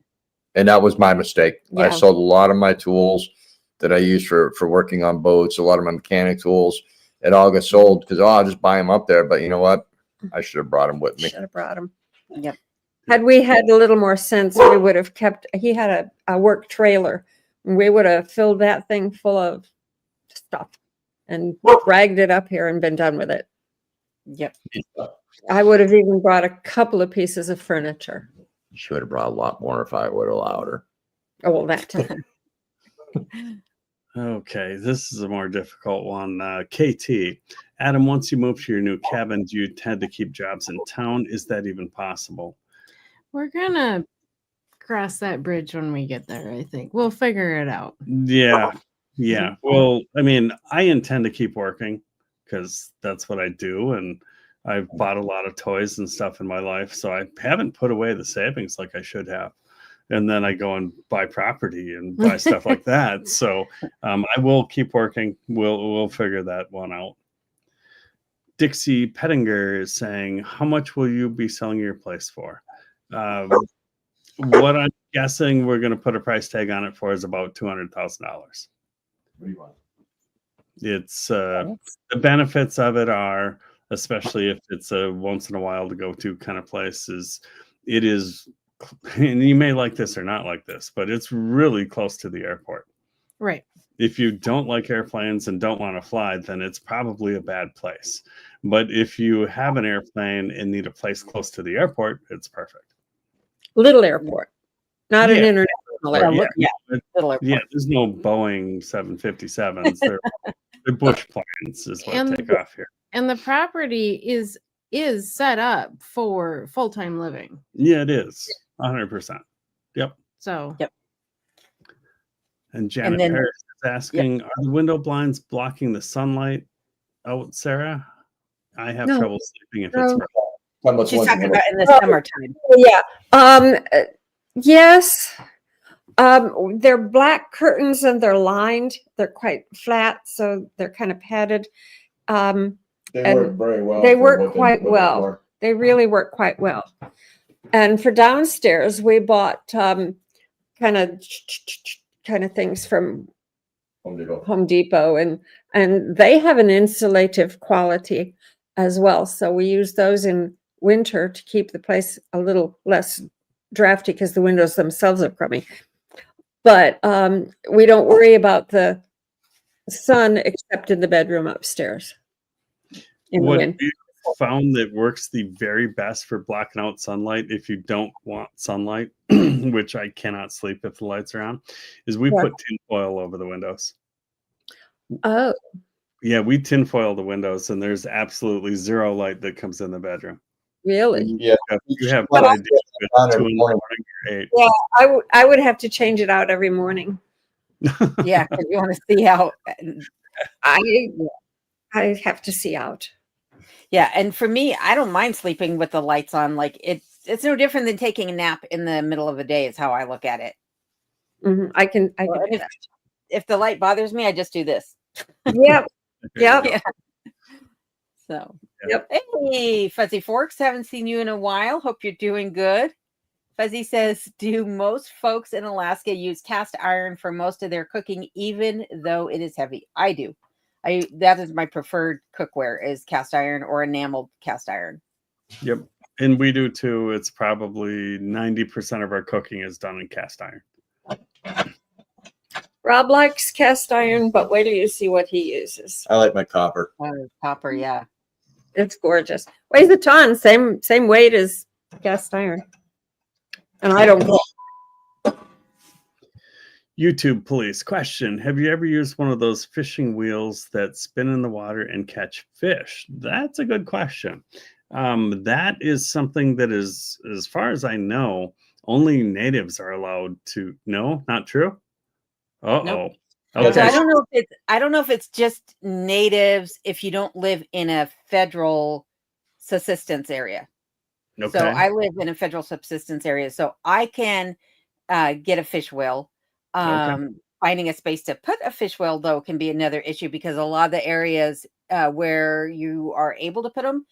And that was my mistake. Yeah. I sold a lot of my tools that I use for working on boats, a lot of my mechanic tools. It all got sold because, I'll just buy them up there. But you know what? I should have brought them with me. Should have brought him. Yep. Had we had a little more sense, we would have kept, he had a work trailer. And we would have filled that thing full of stuff and dragged it up here and been done with it. Yep. I would have even brought a couple of pieces of furniture. She would have brought a lot more if I would have allowed her. Oh, well, that too. Okay, this is a more difficult one. KT, Adam, once you move to your new cabin, do you tend to keep jobs in town? Is that even possible? We're gonna cross that bridge when we get there. I think we'll figure it out. Yeah. Well, I mean, I intend to keep working because that's what I do. And I've bought a lot of toys and stuff in my life. So I haven't put away the savings like I should have. And then I go and buy property and buy stuff like that. So I will keep working. We'll figure that one out. Dixie Pettinger is saying, how much will you be selling your place for? What I'm guessing we're going to put a price tag on it for is about $200,000. What do you want? It's the benefits of it are, especially if it's a once in a while to go to kind of place, is it is, and you may like this or not like this, but it's really close to the airport. Right. If you don't like airplanes and don't want to fly, then it's probably a bad place. But if you have an airplane and need a place close to the airport, it's perfect. Little airport, not an international airport. Little airport. Yeah, there's no Boeing 757s. They're bush planes is what take off here. And the property is set up for full-time living. Yeah, it is. 100%. Yep. So. Yep. And Janet Harris is asking, are the window blinds blocking the sunlight out, Sarah? I have trouble sleeping if it's She's talking about in the summertime. Yeah. Yes. They're black curtains and they're lined. They're quite flat, so they're kind of padded. They And work very well. they for work what quite what well. for. They really work quite well. And for downstairs, we bought kind of things from Home Depot, and they have an insulative quality as well. So we use those in winter to keep the place a little less drafty because the windows themselves are crummy. But we don't worry about the sun except in the bedroom upstairs. In the What wind. we found that works the very best for blocking out sunlight if you don't want sunlight, which I cannot sleep if the lights are on, is we put tin foil over the windows. Oh, Yeah, we tinfoil the windows, and there's absolutely zero light that comes in the bedroom. really? Yeah. You have But no I- idea if it's 2 in the morning or 8. Yeah, I would have to change it out every morning. Yeah, because you want to see how. I have to see out. Yeah, and for me, I don't mind sleeping with the lights on. Like it's no different than taking a nap in the middle of the day. Is how I look at it. Mhm, I can do If, that. if the light bothers me, I just do this. Yep. Yep. Yeah. So, Yep. hey, Fuzzy Forks, haven't seen you in a while. Hope you're doing good. Fuzzy says, do most folks in Alaska use cast iron for most of their cooking, even though it is heavy? I do. That is my preferred cookware is cast iron or enameled cast iron. Yep. And we do too. It's probably 90% of our cooking is done in cast iron. Rob likes cast iron, but wait till you see what he uses. I like my copper. Copper, yeah. It's gorgeous. Weighs a ton, same weight as cast iron. And I don't go. YouTube police question. Have you ever used one of those fishing wheels that spin in the water and catch fish? That's a good question. That is something that is, as far as I know, only natives are allowed to. No, not true. Uh-oh. Nope. Okay. So I don't know if it's just natives if you don't live in a federal subsistence area. Okay. So I live in a federal subsistence area, so I can get a fish wheel. Finding a space to put a fish wheel, though, can be another issue because a lot of the areas where you are able to put them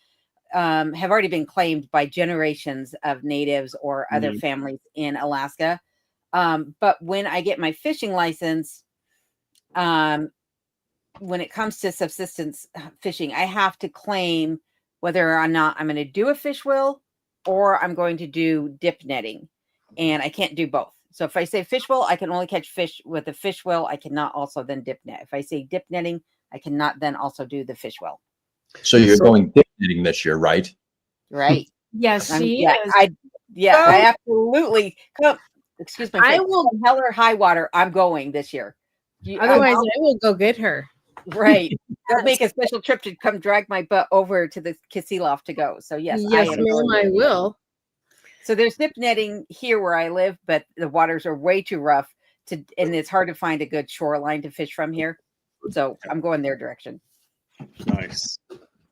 have already been claimed by generations of natives or other families in Alaska. But when I get my fishing license, when it comes to subsistence fishing, I have to claim whether or not I'm going to do a fish wheel or I'm going to do dip netting, and I can't do both. So if I say fish wheel, I can only catch fish with a fish wheel. I cannot also then dip net. If I say dip netting, I cannot then also do the fish wheel. So you're going dip knitting this year, right? Right. Yes, she yeah, is. I absolutely come. Excuse me. I will- hell or high water. I'm going this year. Otherwise, I will go get her. Right. I'll make a special trip to come drag my butt over to the Kasilof to go. So yes, Yes, I am ma'am, going I to. will. So there's dip netting here where I live, but the waters are way too rough and it's hard to find a good shoreline to fish from here. So I'm going their direction. Nice.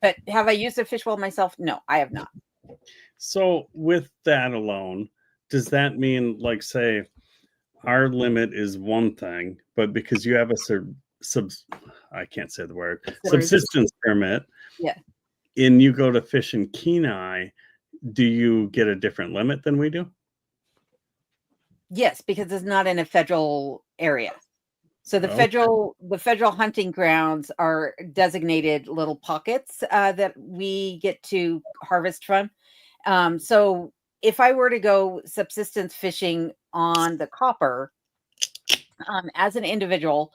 But have I used a fish wheel myself? No, I have not. So with that alone, does that mean, like, say, our limit is one thing, but because you have a I can't say the word, subsistence permit, yeah, and you go to fish in Kenai, do you get a different limit than we do? Yes, because it's not in a federal area. So the federal hunting grounds are designated little pockets that we get to harvest from. So if I were to go subsistence fishing on the Copper, as an individual,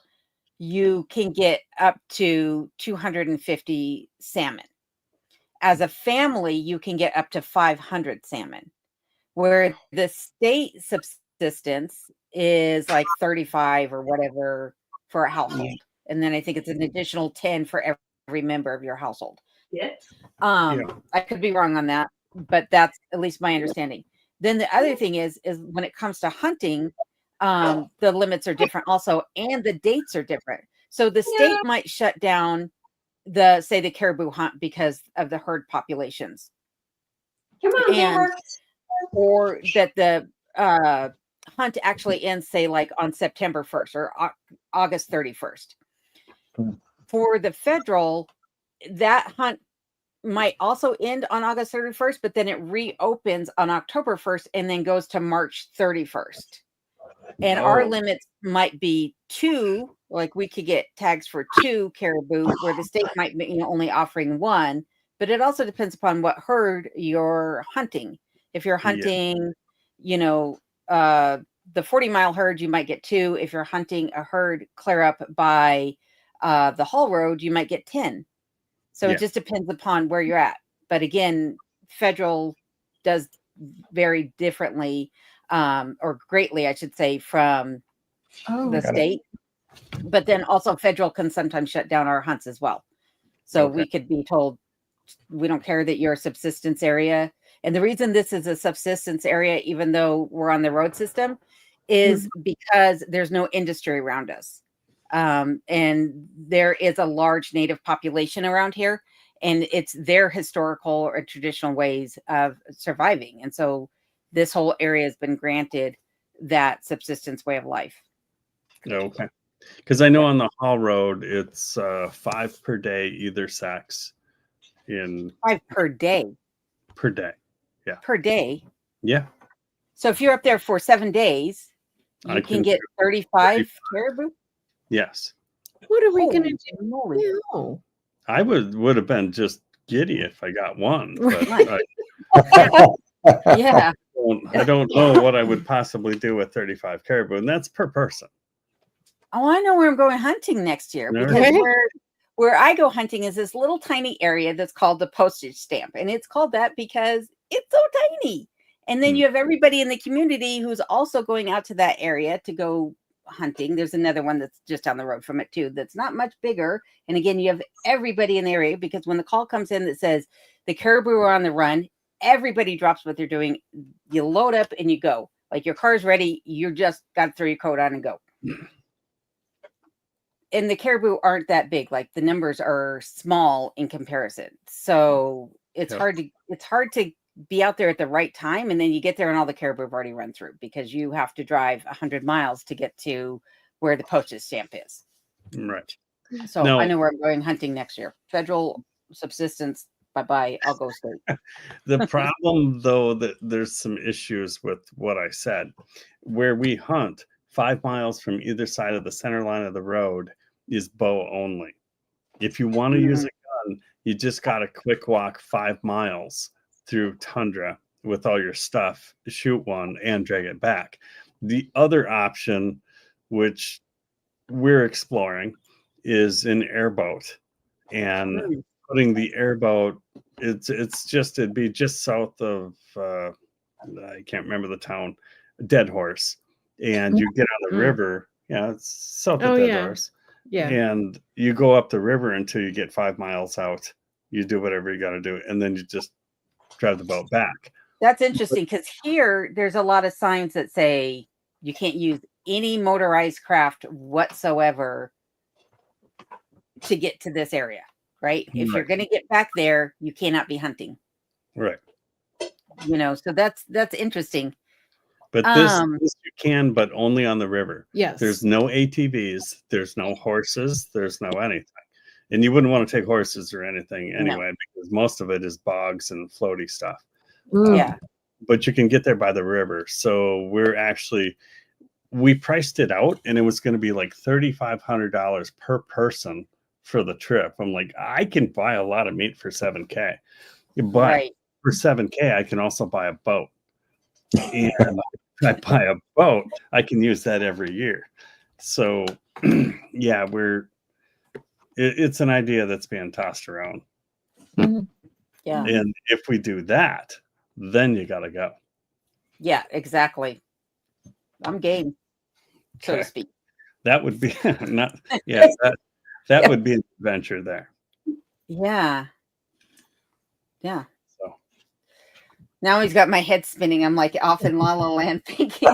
you can get up to 250 salmon. As a family, you can get up to 500 salmon, where the state subsistence is like 35 or whatever for a household. And then I think it's an additional 10 for every member of your household. I could be wrong on that, but that's at least my understanding. Then the other thing is when it comes to hunting, the limits are different also, and the dates are different. So the state might shut down the caribou hunt because of the herd populations. Come on, or that the hunt actually ends, say, like on September 1st or August 31st. For the federal, that hunt might also end on August 31st, but then it reopens on October 1st and then goes to March 31st. And our limits might be 2, like we could get tags for 2 caribou, where the state might be only offering 1, but it also depends upon what herd you're hunting. If you're hunting, the 40-mile herd, you might get 2. If you're hunting a herd clear up by the Hall Road, you might get 10. So it just depends upon where you're at. But again, federal does vary differently, or greatly, I should say, from the state. But then also federal can sometimes shut down our hunts as well. So we could be told, we don't care that you're a subsistence area. And the reason this is a subsistence area, even though we're on the road system, is because there's no industry around us. And there is a large native population around here, and it's their historical or traditional ways of surviving. And so this whole area has been granted that subsistence way of life. Okay. Because I know on the Hall Road, it's 5 per day, either sex. 5 per day. Per day. Yeah. Per day. Yeah. So if you're up there for 7 days, you can get 35 caribou. Yes. What are we going to do? No. I would have been just giddy if I got one. But Yeah. I don't know what I would possibly do with 35 caribou, and that's per person. Oh, I know where I'm going hunting next year, because where I go hunting is this little tiny area that's called the postage stamp. And it's called that because it's so tiny. And then you have everybody in the community who's also going out to that area to go hunting. There's another one that's just down the road from it too, that's not much bigger. And again, you have everybody in the area, because when the call comes in that says the caribou are on the run, everybody drops what they're doing. You load up and you go. Like, your car's ready. You just got to throw your coat on and go. And the caribou aren't that big. Like, the numbers are small in comparison. So it's hard to be out there at the right time. And then you get there and all the caribou have already run through, because you have to drive 100 miles to get to where the postage stamp is. Right. So I know where I'm going hunting next year. Federal subsistence. Bye-bye. I'll go state. The problem, though, that there's some issues with what I said. Where we hunt, 5 miles from either side of the center line of the road is bow only. If you want to use a gun, you just got to quick walk 5 miles through tundra with all your stuff, shoot one, and drag it back. The other option, which we're exploring, is an airboat. And putting the airboat, it'd be just south of, I can't remember the town, Dead Horse. And you get on the river. Yeah, it's south of Dead Horse. Yeah. And you go up the river until you get 5 miles out. You do whatever you got to do. And then you just drive the boat back. That's interesting, because here there's a lot of signs that say you can't use any motorized craft whatsoever to get to this area, right? If you're going to get back there, you cannot be hunting. Right. So that's interesting. But this you can, but only on the river. Yes. There's no ATVs. There's no horses. There's no anything. And you wouldn't want to take horses or anything anyway, because most of it is bogs and floaty stuff. Yeah. But you can get there by the river. So we priced it out, and it was going to be like $3,500 per person for the trip. I'm like, I can buy a lot of meat for $7,000. But for $7,000, I can also buy a boat. And if I buy a boat, I can use that every year. So, yeah, it's an idea that's being tossed around. Yeah. And if we do that, then you got to go. Yeah, exactly. I'm game, so to speak. That would be that would be an adventure there. Yeah. Yeah. So now he's got my head spinning. I'm like off in La La Land thinking.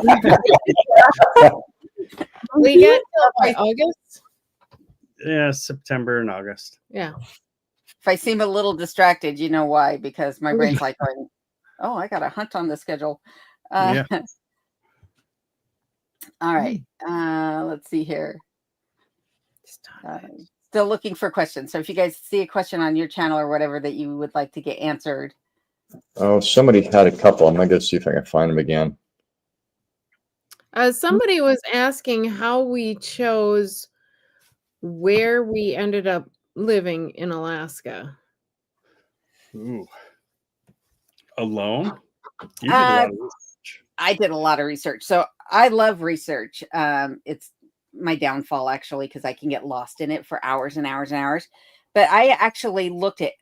We get till August. Yeah, September and August. Yeah. If I seem a little distracted, you know why? Because my brain's like going, "Oh, I got a hunt on the schedule." All right. Let's see here. Still looking for questions. So if you guys see a question on your channel or whatever that you would like to get answered. Oh, somebody had a couple. I'm gonna go see if I can find them again. Somebody was asking how we chose where we ended up living in Alaska. Ooh. Alone? You did a lot of research. I did a lot of research. So I love research. It's my downfall, actually, because I can get lost in it for hours and hours and hours. But I actually looked at,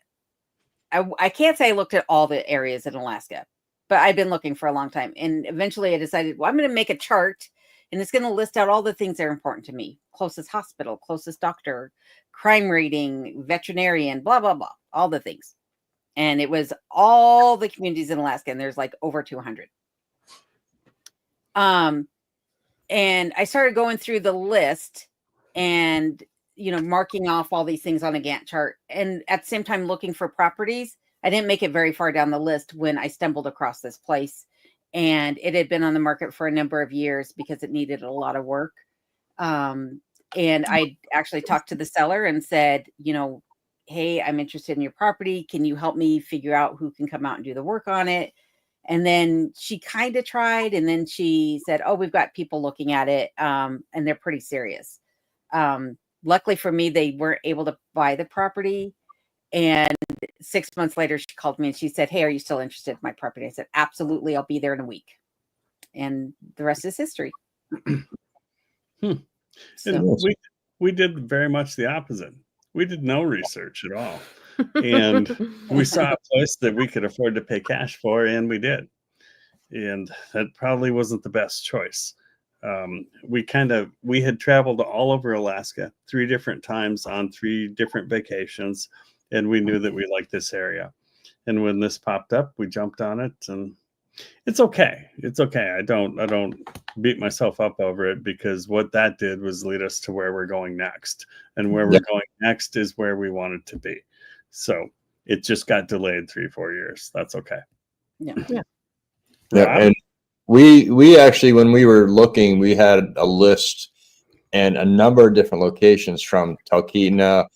I can't say I looked at all the areas in Alaska, but I've been looking for a long time. And eventually I decided, well, I'm going to make a chart and it's going to list out all the things that are important to me. Closest hospital, closest doctor, crime rating, veterinarian, blah, blah, blah, all the things. And it was all the communities in Alaska, and there's like over 200. And I started going through the list and, marking off all these things on a Gantt chart. And at the same time, looking for properties. I didn't make it very far down the list when I stumbled across this place. And it had been on the market for a number of years because it needed a lot of work. And I actually talked to the seller and said, hey, I'm interested in your property. Can you help me figure out who can come out and do the work on it? And then she kind of tried. And then she said, oh, we've got people looking at it. And they're pretty serious. Luckily for me, they weren't able to buy the property. And 6 months later, she called me and she said, hey, are you still interested in my property? I said, absolutely. I'll be there in a week. And the rest is history. And we did very much the opposite. We did no research at all. And we saw a place that we could afford to pay cash for, and we did. And that probably wasn't the best choice. We had traveled all over Alaska 3 different times on 3 different vacations, and we knew that we liked this area. And when this popped up, we jumped on it, and it's okay. It's okay. I don't beat myself up over it, because what that did was lead us to where we're going next. And where we're going next is where we wanted to be. So it just got delayed 3-4 years. That's okay. Yeah. And we actually, when we were looking, we had a list and a number of different locations from Talkeetna,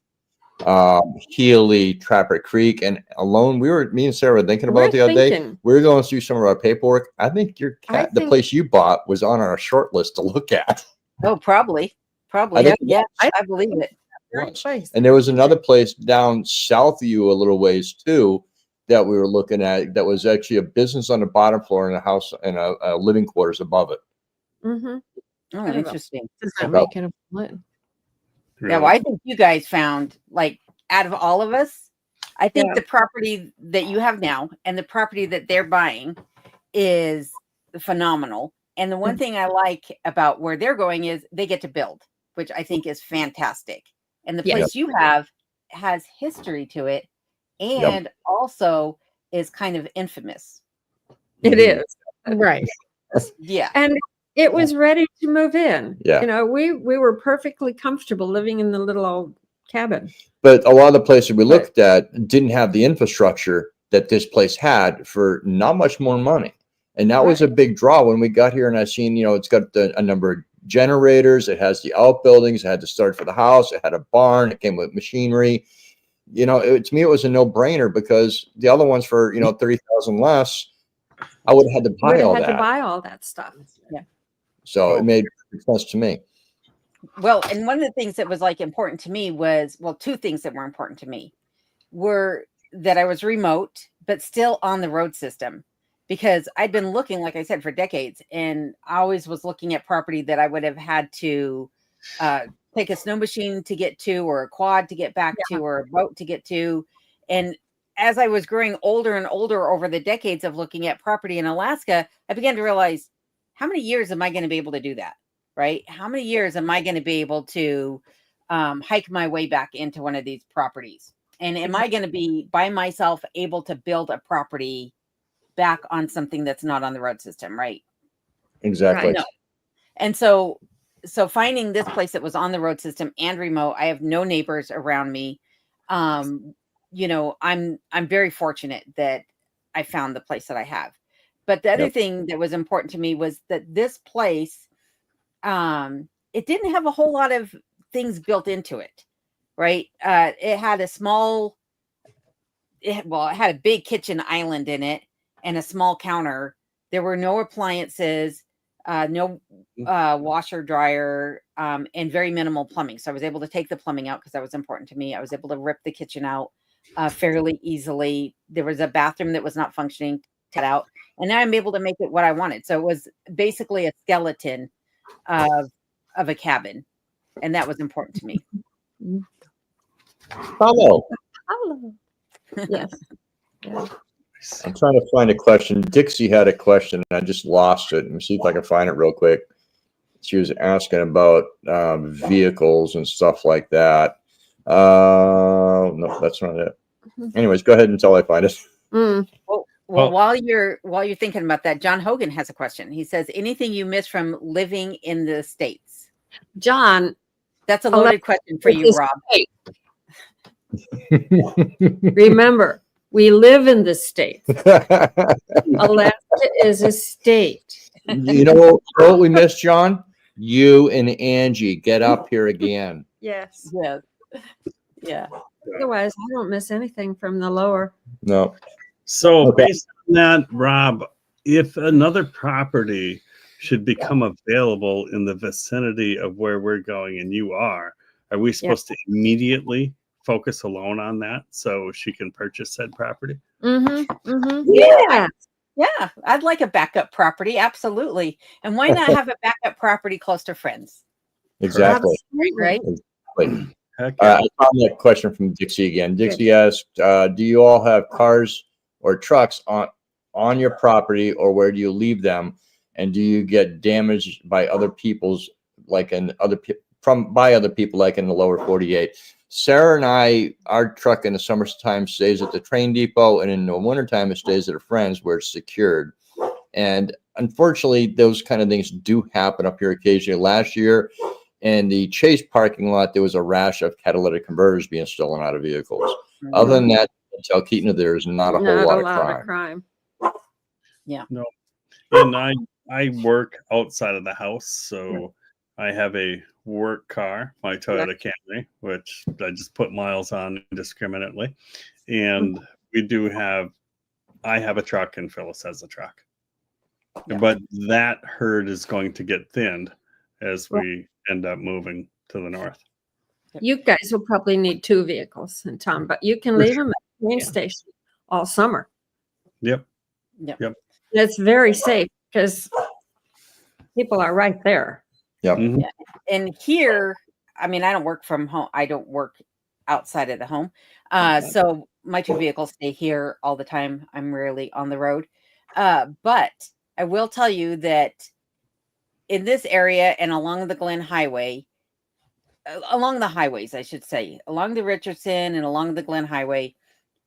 Healy, Trapper Creek, and alone. Me and Sarah were thinking about the other day. We were going through some of our paperwork. I think the place you bought was on our short list to look at. Oh, probably. I believe it. And there was another place down south of you a little ways too that we were looking at. That was actually a business on the bottom floor and a house and a living quarters above it. Mm-hmm. Oh, interesting. Does that make it a split? Really? Yeah, well, I think you guys found, like, out of all of us, I think the property that you have now and the property that they're buying is phenomenal. And the one thing I like about where they're going is they get to build, which I think is fantastic. And the place you have has history to it and also is kind of infamous. It is. Right. Yeah. And it was ready to move in. Yeah. We were perfectly comfortable living in the little old cabin. But a lot of the places we looked at didn't have the infrastructure that this place had for not much more money. And that was a big draw when we got here. And I seen, it's got a number of generators. It has the outbuildings. It had to start for the house. It had a barn. It came with machinery. To me, it was a no-brainer, because the other ones for, $30,000 less, I would have had to buy all that. To buy all that stuff. Yeah. So it made sense to me. Well, and one of the things that was important to me was, 2 things that were important to me were that I was remote, but still on the road system, because I'd been looking, like I said, for decades, and I always was looking at property that I would have had to take a snow machine to get to, or a quad to get back to, or a boat to get to. And as I was growing older and older over the decades of looking at property in Alaska, I began to realize, how many years am I going to be able to do that? Right? How many years am I going to be able to hike my way back into one of these properties? And am I going to be by myself able to build a property back on something that's not on the road system? Right. Exactly. No. And so finding this place that was on the road system and remote, I have no neighbors around me. I'm very fortunate that I found the place that I have. But the other thing that was important to me was that this place it didn't have a whole lot of things built into it, right? It had a small, it had a big kitchen island in it and a small counter. There were no appliances, no washer, dryer, and very minimal plumbing. So I was able to take the plumbing out because that was important to me. I was able to rip the kitchen out fairly easily. There was a bathroom that was not functioning, cut out, and now I'm able to make it what I wanted. So it was basically a skeleton of a cabin, and that was important to me. Hello. Hello. Yes. Yeah. I'm trying to find a question. Dixie had a question, and I just lost it. Let me see if I can find it real quick. She was asking about vehicles and stuff like that. No, that's not it. Anyways, go ahead until I find it. Well, while you're thinking about that, John Hogan has a question. He says, anything you miss from living in the States? John, That's a loaded question for you, Rob. Remember, we live in the States. Alaska is a state. You know what we missed, John? You and Angie get up here again. Yes. Yeah. Yeah. Otherwise, I don't miss anything from the lower. No. So Okay. based on that, Rob, if another property should become available in the vicinity of where we're going and you are we supposed to immediately focus a loan on that so she can purchase said property? Yeah. Yeah. I'd like a backup property. Absolutely. And why not have a backup property close to friends? Exactly. Right? Wait. Heck I found that question from Dixie again. Dixie asked, do you all have cars or trucks on your property, or where do you leave them? And do you get damaged by other people's, like in other by other people, like in the lower 48? Sarah and I, our truck in the summertime stays at the train depot, and in the wintertime it stays at a friend's where it's secured. And unfortunately, those kind of things do happen up here occasionally. Last year, in the Chase parking lot, there was a rash of catalytic converters being stolen out of vehicles. Other than that, until Keaton, there's not a whole lot of crime. Yeah. No. And I work outside of the house, so I have a work car, my Toyota Camry, which I just put miles on indiscriminately. And I have a truck and Phyllis has a truck. Yeah. But that herd is going to get thinned as we end up moving to the north. You guys will probably need 2 vehicles in town, but you can leave them at the train station all summer. Yep. It's very safe because people are right there. Yep. Mm-hmm. Yeah. And here, I mean, I don't work from home. I don't work outside of the home. So my 2 vehicles stay here all the time. I'm rarely on the road. But I will tell you that in this area and along the Glen Highway, along the highways, I should say, along the Richardson and along the Glen Highway,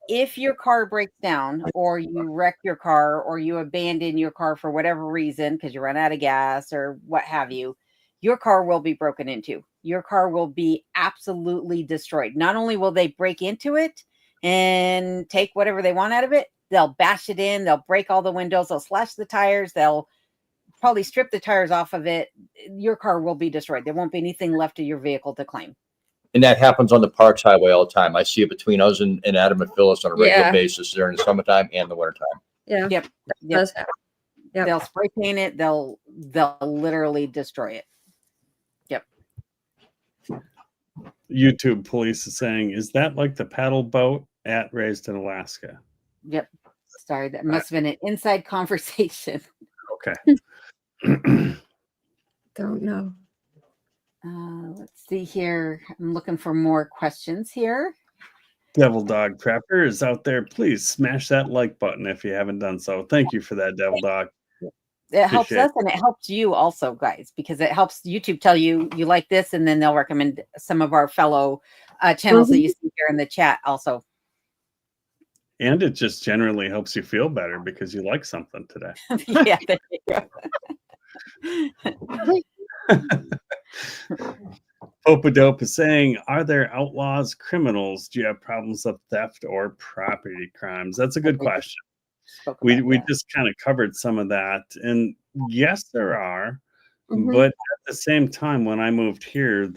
if your car breaks down or you wreck your car or you abandon your car for whatever reason, because you run out of gas or what have you, your car will be broken into. Your car will be absolutely destroyed. Not only will they break into it and take whatever they want out of it, they'll bash it in, they'll break all the windows, they'll slash the tires, they'll probably strip the tires off of it. Your car will be destroyed. There won't be anything left of your vehicle to claim. And that happens on the Parks Highway all the time. I see it between us and Adam and Phyllis on a regular basis during the summertime and the wintertime. Yeah. Yep. Does happen. Yep. They'll spray paint it. They'll literally destroy it. Yep. YouTube police is saying, is that like the paddle boat at Raised in Alaska? Yep. Sorry, that must have been an inside conversation. Okay. Don't know. Let's see here. I'm looking for more questions here. Devil Dog Prepper is out there. Please smash that like button if you haven't done so. Thank you for that, Devil Dog. It helps us and it helps you also, guys, because it helps YouTube tell you like this, and then they'll recommend some of our fellow channels that you see here in the chat also. And it just generally helps you feel better because you like something today. Yeah, there you go. Popadope is saying, are there outlaws, criminals? Do you have problems of theft or property crimes? That's a good question. We just kind of covered some of that. And yes, there are. Mhm. But at the same time, when I moved here,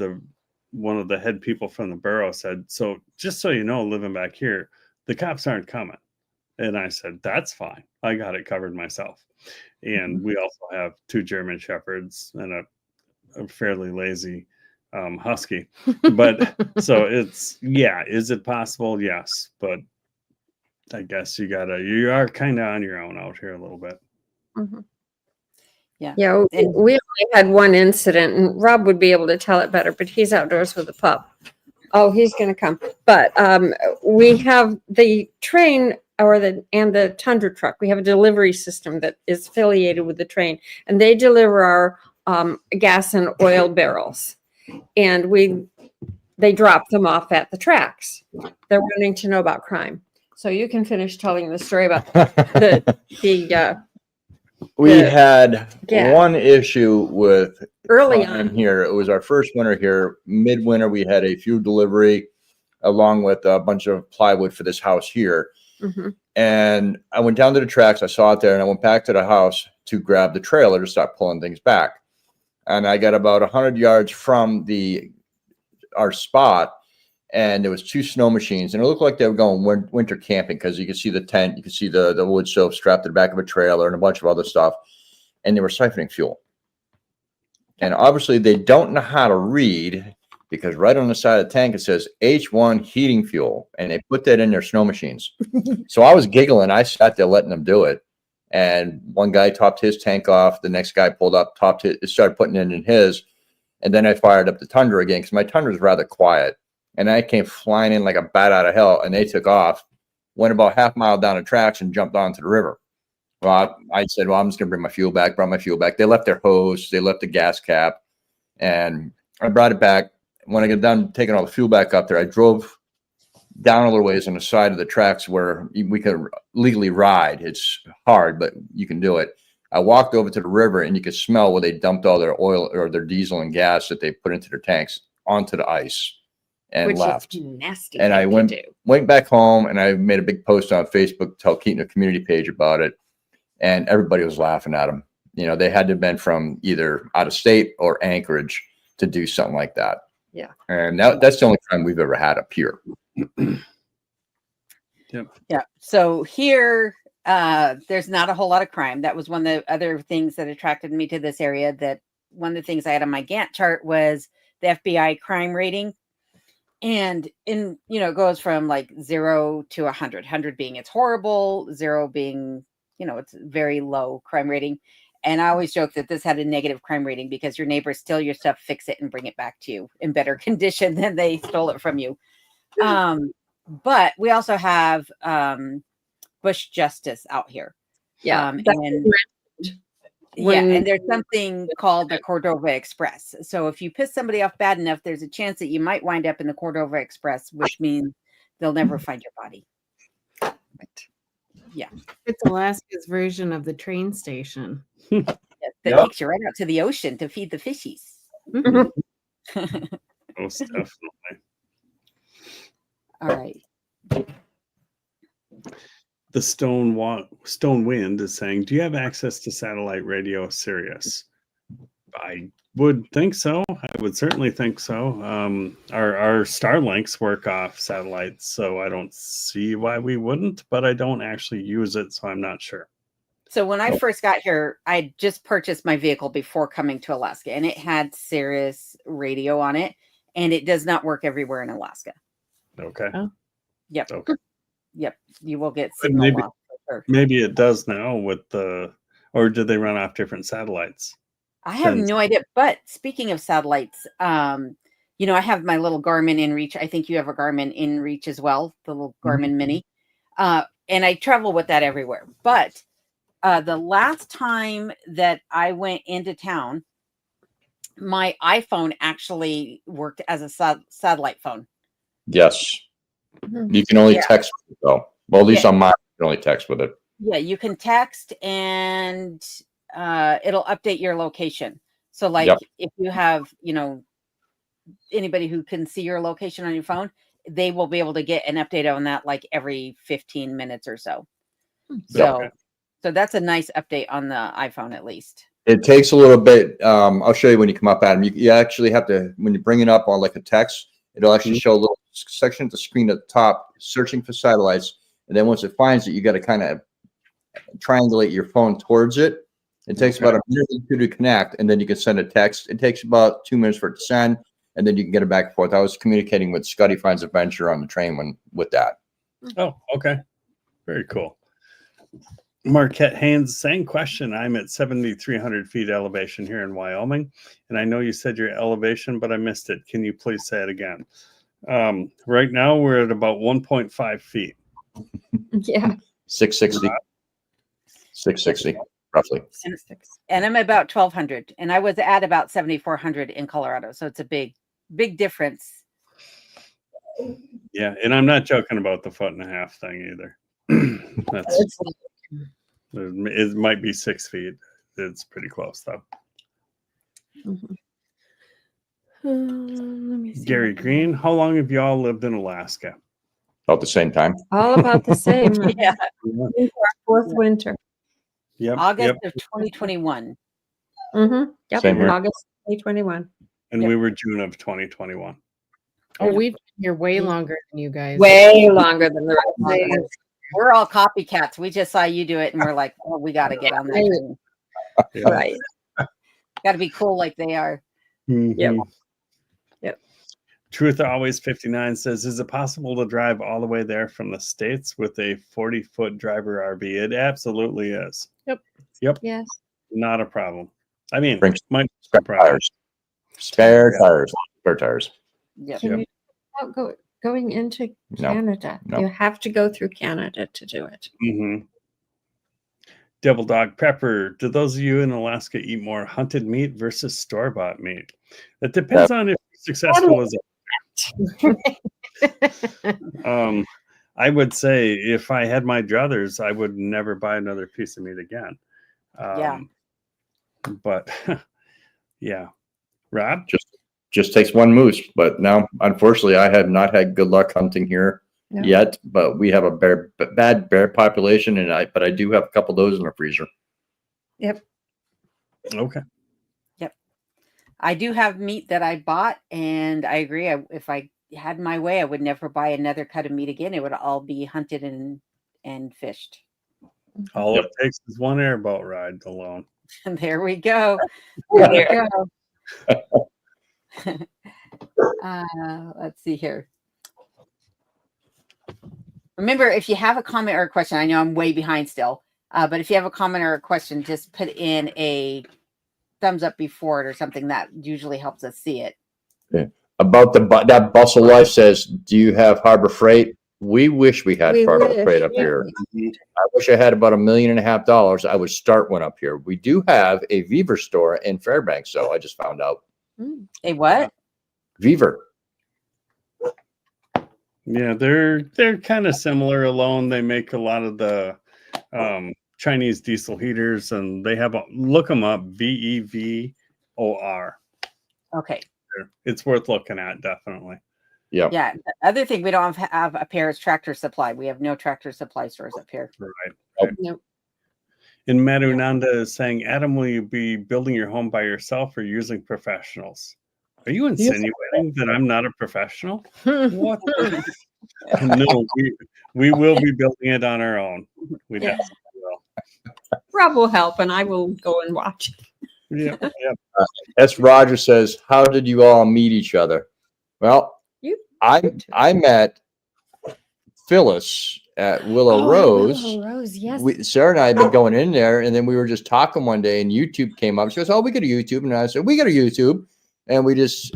one of the head people from the borough said, "So just so you know, living back here, the cops aren't coming." And I said, "That's fine. I got it covered myself." And we also have 2 German Shepherds and a fairly lazy husky. But so it's, yeah, is it possible? Yes. But I guess you are kind of on your own out here a little bit. Mhm. Yeah. Yeah, And we only had one incident, and Rob would be able to tell it better, but he's outdoors with a pup. Oh, he's going to come. But we have the train and the Tundra truck. We have a delivery system that is affiliated with the train, and they deliver our gas and oil barrels. And they drop them off at the tracks. They're wanting to know about crime. So you can finish telling the story about We the had gas. one issue with Early crime on. here. It was our first winter here. Midwinter, we had a fuel delivery along with a bunch of plywood for this house here. Mhm. And I went down to the tracks. I saw it there, and I went back to the house to grab the trailer to start pulling things back. And I got about 100 yards from our spot, and there was 2 snow machines, and it looked like they were going winter camping because you could see the tent, you could see the wood stove strapped to the back of a trailer, and a bunch of other stuff, and they were siphoning fuel. And obviously, they don't know how to read, because right on the side of the tank it says H1 heating fuel, and they put that in their snow machines. So I was giggling. I sat there letting them do it, and one guy topped his tank off. The next guy pulled up, topped it, started putting it in his, and then I fired up the Tundra again because my Tundra is rather quiet. And I came flying in like a bat out of hell, and they took off, went about half mile down the tracks, and jumped onto the river. Well, I said, well, I'm just going to bring my fuel back, brought my fuel back. They left their hose, they left the gas cap, and I brought it back. When I got done taking all the fuel back up there, I drove down a little ways on the side of the tracks where we could legally ride. It's hard, but you can do it. I walked over to the river, and you could smell where they dumped all their oil or their diesel and gas that they put into their tanks onto the ice. And Which left. is nasty. And I went back home, and I made a big post on Facebook to tell Keaton a community page about it. And everybody was laughing at them. You know, they had to have been from either out of state or Anchorage to do something like that. Yeah. And that's the only crime we've ever had up here. Yep. yeah. So here, there's not a whole lot of crime. That was one of the other things that attracted me to this area. That one of the things I had on my Gantt chart was the FBI crime rating. And it goes from like 0 to 100, 100 being it's horrible, 0 being, it's very low crime rating. And I always joke that this had a negative crime rating because your neighbors steal your stuff, fix it, and bring it back to you in better condition than they stole it from you. But we also have Bush Justice out here. Yeah. And there's something called the Cordova Express. So if you piss somebody off bad enough, there's a chance that you might wind up in the Cordova Express, which means they'll never find your body. Right. Yeah. It's Alaska's version of the train station. That takes you right out to the ocean to feed the fishies. Most definitely. All right. The Stone Wind is saying, do you have access to satellite radio Sirius? I would think so. I would certainly think so. Our Starlinks work off satellites, so I don't see why we wouldn't, but I don't actually use it, so I'm not sure. So when I first got here, I just purchased my vehicle before coming to Alaska, and it had Sirius radio on it, and it does not work everywhere in Alaska. Okay. Oh. Yep. Okay. Yep. You will get signal loss for sure. Maybe it does now or did they run off different satellites? I have no idea. But speaking of satellites, I have my little Garmin InReach. I think you have a Garmin InReach as well, the little Garmin Mini. And I travel with that everywhere. But the last time that I went into town, my iPhone actually worked as a satellite phone. Yes. You can only text with it, though. Well, at least on mine, you can only text with it. Yeah, you can text and it'll update your location. So like if you have, anybody who can see your location on your phone, they will be able to get an update on that like every 15 minutes or so. So that's a nice update on the iPhone, at least. It takes a little bit. I'll show you when you come up, Adam. You actually have to, when you bring it up on like a text, it'll actually show a little section of the screen at the top, searching for satellites. And then once it finds it, you got to kind of triangulate your phone towards it. It takes about a minute or two to connect, and then you can send a text. It takes about 2 minutes for it to send, and then you can get it back and forth. I was communicating with Scotty Finds Adventure on the train with that. Oh, okay. Very cool. Marquette Haynes, same question. I'm at 7,300 feet elevation here in Wyoming. And I know you said your elevation, but I missed it. Can you please say it again? Right now, we're at about 1.5 feet. Yeah. 660. 660, roughly. And I'm about 1,200. And I was at about 7,400 in Colorado. So it's a big difference. Yeah. And I'm not joking about the 1.5 foot thing either. It might be 6 feet. It's pretty close though. Let me see. Gary Green, how long have you all lived in Alaska? About the same time. All about the same. Yeah. Into our fourth winter. Yep. August of 2021. Mm-hmm. Yep. Same here. August 2021. And we were June of 2021. Oh, we've been here way longer than you guys. Way longer than the rest of us. We're all copycats. We just saw you do it and we're like, oh, we got to get on that. Yeah. Right. Got to be cool like they are. Yep. Truth Always 59 says, is it possible to drive all the way there from the States with a 40-foot driver RV? It absolutely is. Yep. Yes. Not a problem. I mean, Bring might be spare a problem. tires. Spare tires. Yep. Can you going into No. Canada? No. You have to go through Canada to do it. Mm-hmm. Devil Dog Pepper, do those of you in Alaska eat more hunted meat versus store-bought meat? It depends on if you're successful as a I would say if I had my druthers, I would never buy another piece of meat again. But yeah. Rob? Just takes one moose. But now, unfortunately, I have not had good luck hunting here yet. But we have a bad bear population, but I do have a couple of those in the freezer. Yep. Okay. Yep. I do have meat that I bought, and I agree. If I had my way, I would never buy another cut of meat again. It would all be hunted and fished. All it takes is one airboat ride alone. And there we go. There we go. Let's see here. Remember, if you have a comment or a question, I know I'm way behind still, but if you have a comment or a question, just put in a thumbs up before it or something. That usually helps us see it. Yeah. About that Bustle Life says, do you have Harbor Freight? We wish we had Harbor Freight up here. I wish I had about $1.5 million. I would start one up here. We do have a Beaver store in Fairbanks, so I just found out. A what? Beaver. Yeah, they're kind of similar. Alone, they make a lot of the Chinese diesel heaters, and they have look them up. VEVOR. Okay. It's worth looking at, definitely. Yeah. Yeah. The other thing we don't have up here is Tractor Supply. We have no Tractor Supply stores up here. Right. Nope. And Madunanda is saying, Adam, will you be building your home by yourself or using professionals? Are you insinuating that I'm not a professional? What? No, we will be building it on our own. We definitely will. Rob will help, and I will go and watch. Yeah. S. Roger says, how did you all meet each other? Well, I met Phyllis at Willow Rose. Willow Rose, yes. Sarah and I had been going in there, and then we were just talking one day, and YouTube came up. She goes, "Oh, we got a YouTube," and I said, "We got a YouTube," and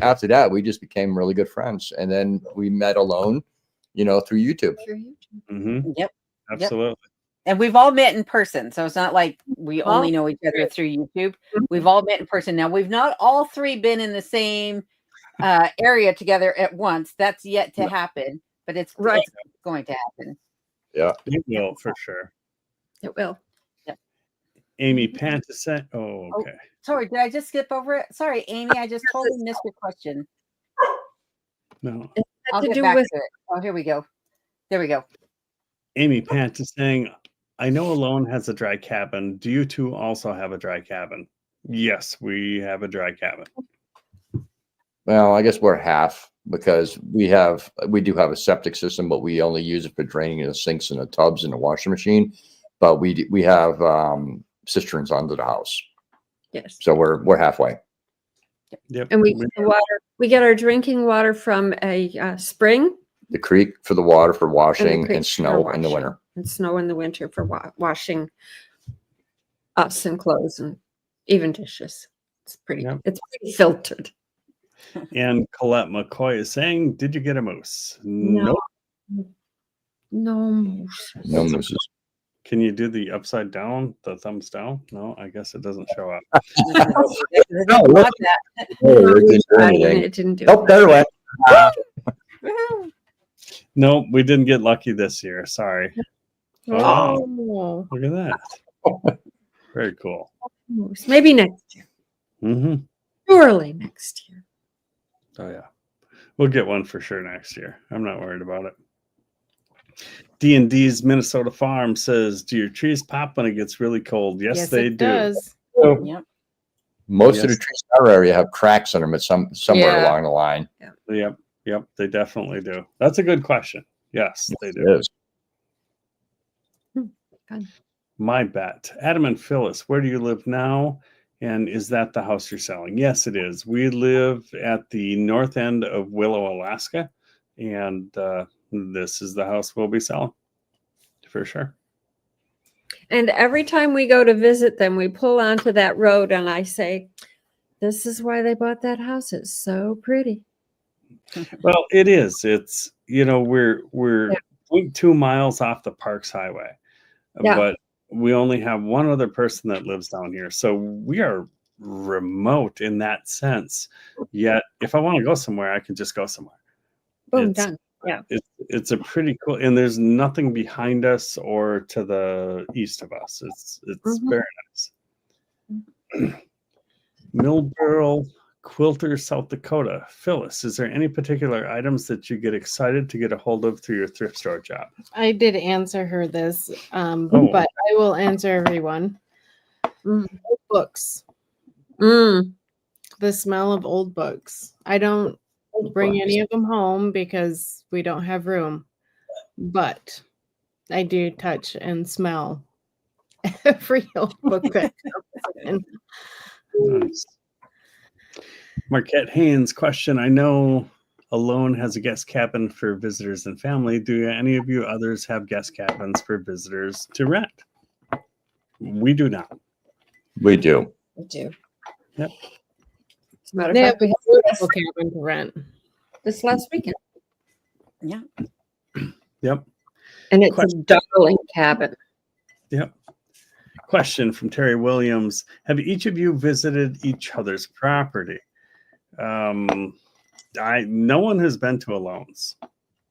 after that, we just became really good friends, and then we met alone, through YouTube. Mm-hmm. Yep. Absolutely. Yep. And we've all met in person, so it's not like we only know each other through YouTube. We've all met in person. Now, we've not all three been in the same area together at once. That's yet to happen, but it's going to happen. Yeah, it will for sure. It will. Yep. Amy Pantaset. Oh, okay. Sorry, did I just skip over it? Sorry, Amy, I just totally missed your question. No. I'll get back to it. Oh, here we go. There we go. Amy Pant is saying, I know Alone has a dry cabin. Do you two also have a dry cabin? Yes, we have a dry cabin. Well, I guess we're half because we do have a septic system, but we only use it for draining the sinks and the tubs and the washing machine. But we have cisterns under the house, Yes. so we're halfway. Yep. And we get the water. We get our drinking water from a spring. The creek for the water for washing creek and for snow in the washing. winter. And snow in the winter for washing us and clothes and even dishes. It's pretty. Yep. It's pretty filtered. And Colette McCoy is saying, "Did you get a moose?" No. Nope. No moose. No mooses. Can you do the upside down, the thumbs down? No, I guess it doesn't show up. No, look. Oh, it didn't do anything. It didn't do Oh, there it went. No, we didn't get lucky this year. Sorry. Oh, Look at that. Very cool. moose. Maybe next year. Mm-hmm. Surely next year. Oh yeah, we'll get one for sure next year. I'm not worried about it. D&D's Minnesota Farm says, "Do your trees pop when it gets really cold?" Yes, they it do. does. Yep. Most of the Yes. trees in our area have cracks in them at somewhere Yeah. along the line. Yep, they definitely do. That's a good question. Yes, they It do. is. Good. My bet. Adam and Phyllis, where do you live now? And is that the house you're selling? Yes, it is. We live at the north end of Willow, Alaska. And this is the house we'll be selling for sure. And every time we go to visit them, we pull onto that road and I say, "This is why they bought that house. It's so pretty." Well, it is. It's, we're 0.2 miles off the Parks Highway. Yeah. But we only have one other person that lives down here. So we are remote in that sense. Yet if I want to go somewhere, I can just go somewhere. Boom, It's- done. Yeah. It's a pretty cool, and there's nothing behind us or to the east of us. It's Mhm. very nice. Millboro Quilter, South Dakota. Phyllis, is there any particular items that you get excited to get a hold of through your thrift store job? I did answer her this, Oh. but I will answer everyone. Mm. Old books. Mm. The smell of old books. I don't bring any of them home because we don't have room, but I do touch and smell every old book that comes in. Nice. Marquette Haynes question. I know Alone has a guest cabin for visitors and family. Do any of you others have guest cabins for visitors to rent? We do not. We do. We do. Yep. As a matter of They have fact, we a had beautiful cabin to rent. this last weekend. Yeah. Yep. And it's Question. a darling cabin. Yep. Question from Terry Williams. Have each of you visited each other's property? No one has been to Alone's.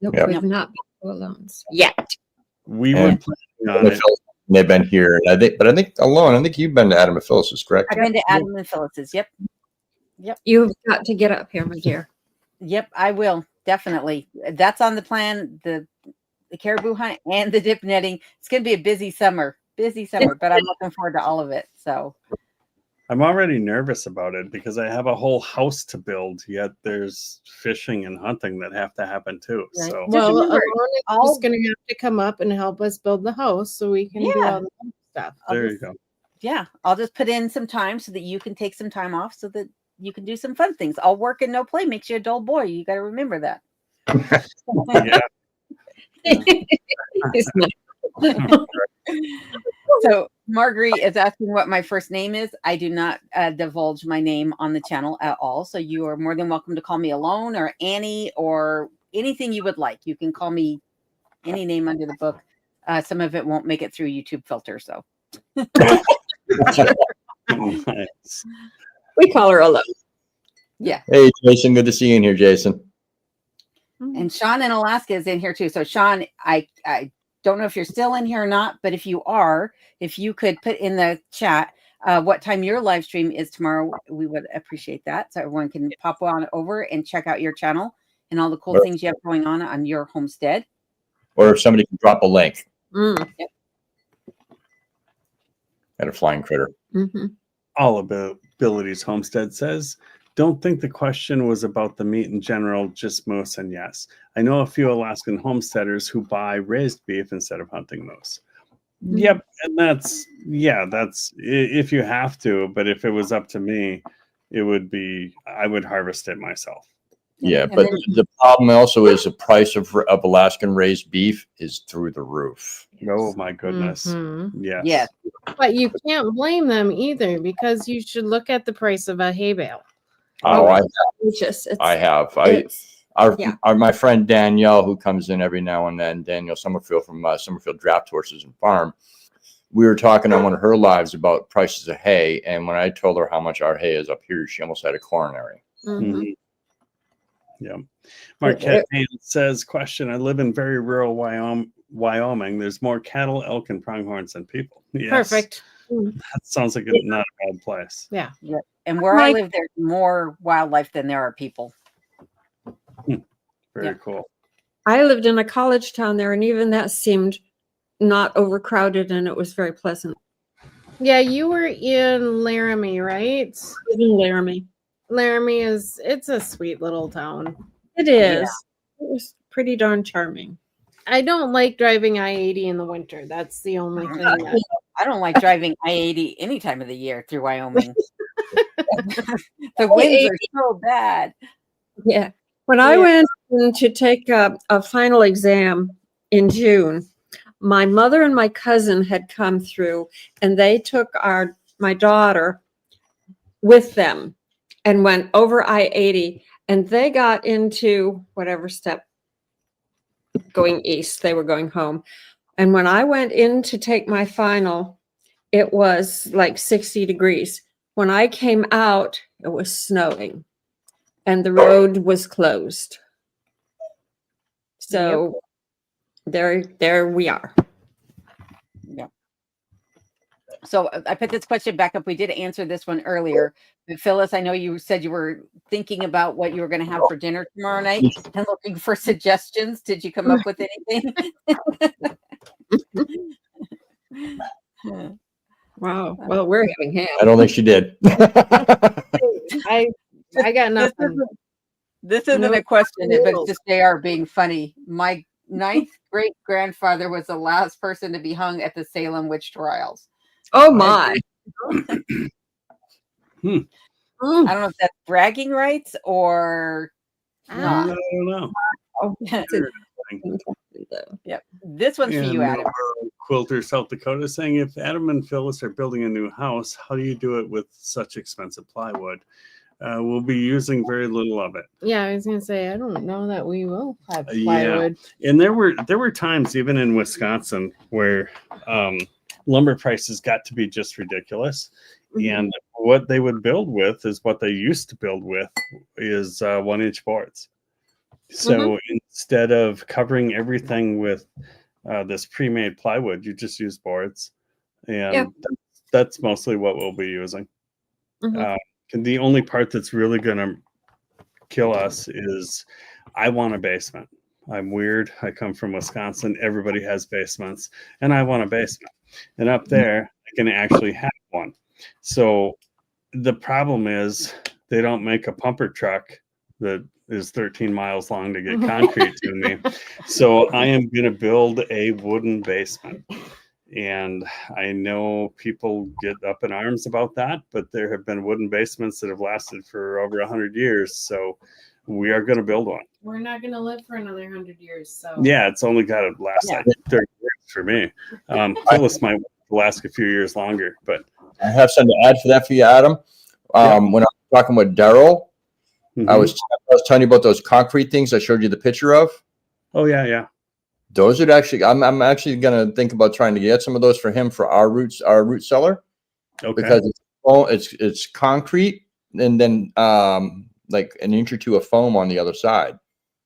Nope, Yep. we've not been to Alone's yet. We Yeah. were planning on it. They've been here, and I think alone. I think you've been to Adam and Phyllis's, correct? I've been to Adam and Phyllis's. Yep. You've got to get up here, my dear. Yep, I will. Definitely. That's on the plan. The caribou hunt and the dip netting. It's going to be a busy summer, but I'm looking forward to all of it. So I'm already nervous about it because I have a whole house to build, yet there's fishing and hunting that have to happen too. Right. So Well, remember, Alon is all- just going to have to come up and help us build the house so we can do Yeah. all the other stuff. there you go. Yeah, I'll just put in some time so that you can take some time off so that you can do some fun things. All work and no play makes you a dull boy. You got to remember that. Yeah. It's not- So Marguerite is asking what my first name is. I do not divulge my name on the channel at all. So you are more than welcome to call me Alone or Annie or anything you would like. You can call me any name under the book. Some of it won't make it through YouTube filter. So Nice. we call her Alone. yeah. Hey, Jason, good to see you in here, Jason. And Sean in Alaska is in here too. So Sean, I don't know if you're still in here or not, but if you are, if you could put in the chat what time your live stream is tomorrow, we would appreciate that. So everyone can pop on over and check out your channel and all the cool things you have going on your homestead. Or if somebody can drop a link Mm. at a flying critter. Mhm. All Abilities Homestead says, don't think the question was about the meat in general, just moose, and yes. I know a few Alaskan homesteaders who buy raised beef instead of hunting moose. Yep, and that's if you have to, but if it was up to me, it would be, I would harvest it myself. Yeah, And but then- the problem also is the price of Alaskan raised beef is through the roof. Oh my goodness. Mhm. Yes. Yes. But you can't blame them either, because you should look at the price of a hay bale. Oh, I have. My friend Danielle, who comes in every now and then, Danielle Summerfield from Summerfield Draft Horses and Farm, we were talking on one of her lives about prices of hay, and when I told her how much our hay is up here, she almost had a coronary. Mhm. Yeah. Marquette Haynes says, question, I live in very rural Wyoming. There's more cattle, elk, and pronghorns than people. Yes. Perfect. That sounds like not a bad place. Yeah. Yeah. And where I live, there's more wildlife than there are people. Very cool. I lived in a college town there, and even that seemed not overcrowded, and it was very pleasant. Yeah, you were in Laramie, right? Even Laramie. Laramie it's a sweet little town. It is. It was pretty darn charming. I don't like driving I-80 in the winter. That's the only thing. I don't like driving I-80 any time of the year through Wyoming. The winds are so bad. Yeah. When I went in to take a final exam in June, my mother and my cousin had come through, and they took my daughter with them and went over I-80, and they got into whatever step going east. They were going home. And when I went in to take my final, it was like 60 degrees. When I came out, it was snowing and the road was closed. So there we are. Yeah. So I put this question back up. We did answer this one earlier. But Phyllis, I know you said you were thinking about what you were going to have for dinner tomorrow night and looking for suggestions. Did you come up with anything? Wow. Well, we're having ham. I don't think she did. I got nothing. This isn't a question, but it's just they are being funny. My 9th great grandfather was the last person to be hung at the Salem witch trials. Oh my. I don't know if that's bragging rights or not. I don't know. Yep. This one's for you, Adam. Quilter, South Dakota, saying, if Adam and Phyllis are building a new house, how do you do it with such expensive plywood? We'll be using very little of it. Yeah, I was gonna say I don't know that we will have plywood. Yeah. And there were times even in Wisconsin where lumber prices got to be just ridiculous. Mm-hmm. And what they would build with is what they used to build with is 1-inch boards. So instead of covering everything with this pre-made plywood, you just use boards, and that's mostly what we'll be using. And the only part that's really going to kill us is I want a basement. I'm weird. I come from Wisconsin. Everybody has basements, and I want a basement. And up there, I can actually have one. So the problem is they don't make a pumper truck that is 13 miles long to get concrete to me. So I am going to build a wooden basement. And I know people get up in arms about that, but there have been wooden basements that have lasted for over 100 years. So we are going to build one. We're not going to live for another 100 years. So yeah, it's only got to last like 30 years for me. Phyllis might last a few years longer, but I have something to add for that for you, Adam. When I was talking with Daryl, I was telling you about those concrete things I showed you the picture of. Oh yeah. Those are actually, I'm actually going to think about trying to get some of those for him for our root cellar. Okay. Because it's concrete and then like an inch or two of foam on the other side.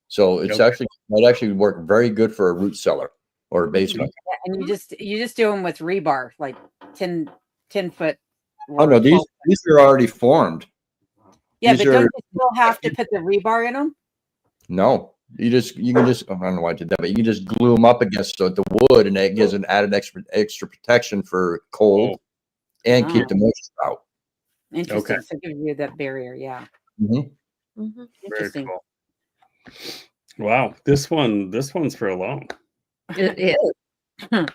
So it's might actually work very good for a root cellar or a basement. Yeah, and you just do them with rebar, like 10 foot. Oh no, these are already formed. Yeah, but don't you still have to put the rebar in them? No. You can just I don't know why I did that, but you can just glue them up against the wood, and it gives an added extra protection for cold and keep the moisture out. Interesting. Okay. So give you that barrier. Yeah. Mhm. Mhm. Very Interesting. cool. Wow, this one's for alone. It is.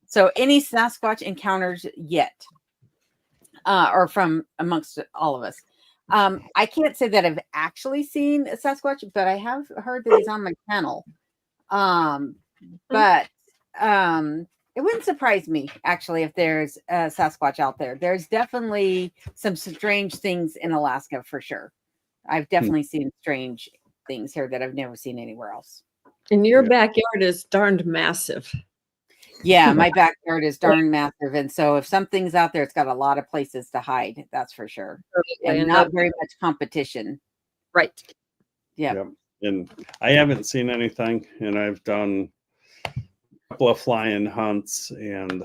So any Sasquatch encounters yet, or from amongst all of us? I can't say that I've actually seen a Sasquatch, but I have heard that he's on my channel. But it wouldn't surprise me actually if there's a Sasquatch out there. There's definitely some strange things in Alaska for sure. I've definitely seen strange things here that I've never seen anywhere else. And your Yeah. backyard is darned massive. Yeah, my backyard is darn massive, and so if something's out there, it's got a lot of places to hide. That's for sure, and And not very much competition. right. Yeah. Yep. And I haven't seen anything, and I've done a couple of fly-in hunts and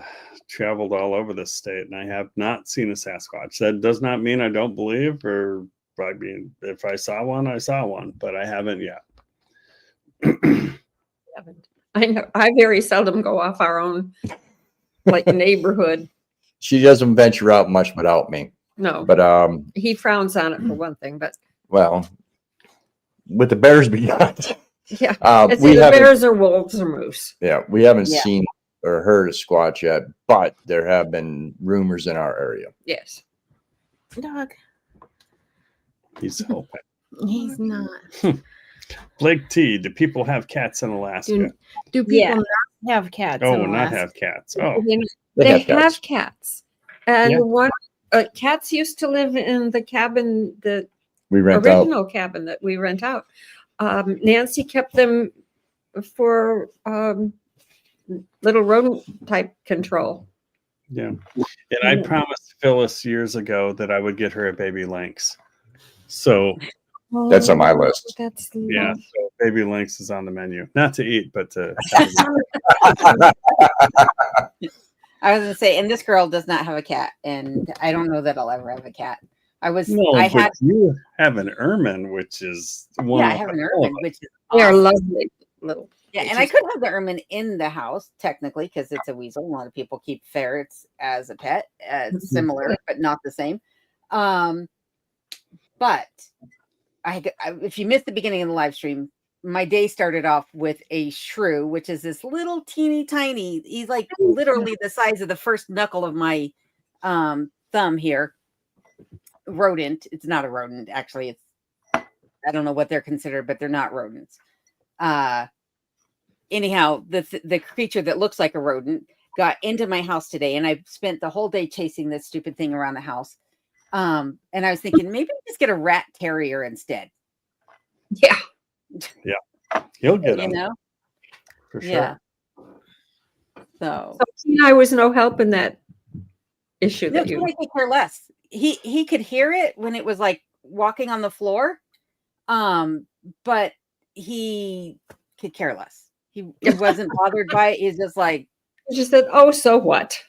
traveled all over the state, and I have not seen a Sasquatch. That does not mean I don't believe, or I mean, if I saw one, I saw one, but I haven't yet. I know. I very seldom go off our own like neighborhood. She doesn't venture out much without me. No, But he frowns on it for one thing. But well, with the bears beyond, yeah, it's we either haven't. bears or wolves or moose. Yeah, we haven't Yeah. seen or heard a Squatch yet, but there have been rumors in our area. Yes. Dog. He's hoping. He's not. Blake T, do people have cats in Alaska? Do people Yeah. not have cats? Oh, in not Alaska? have cats. Oh, They have have cats. And Yeah. one cats used to live in the cabin, the We rent out. original cabin that we rent out. Nancy kept them for little rodent type control. yeah. And I promised Phyllis years ago that I would get her a baby lynx. So That's on my list. That's yeah, lovely. so baby lynx is on the menu. Not to eat, but to I was gonna say, and this girl does not have a cat, and I don't know that I'll ever have a cat. I but had, you have an ermine, which is one. yeah, I have an ermine, which is They are awesome. lovely little. Yeah, and I could have the ermine in the house technically because it's a weasel. A lot of people keep ferrets as a pet, it's similar but not the same. But if you missed the beginning of the live stream, my day started off with a shrew, which is this little teeny tiny. He's like literally the size of the first knuckle of my thumb here. Rodent. It's not a rodent, actually. It's, I don't know what they're considered, but they're not rodents. Anyhow, the creature that looks like a rodent got into my house today, and I spent the whole day chasing this stupid thing around the house. And I was thinking maybe just get a rat terrier instead. Yeah. He'll get You them know? for sure. Yeah. So I was no help in that issue no, that you. I could care less. He could hear it when it was like walking on the floor, but he could care less. He wasn't bothered by it. He's just like, You just said, "Oh, so what?"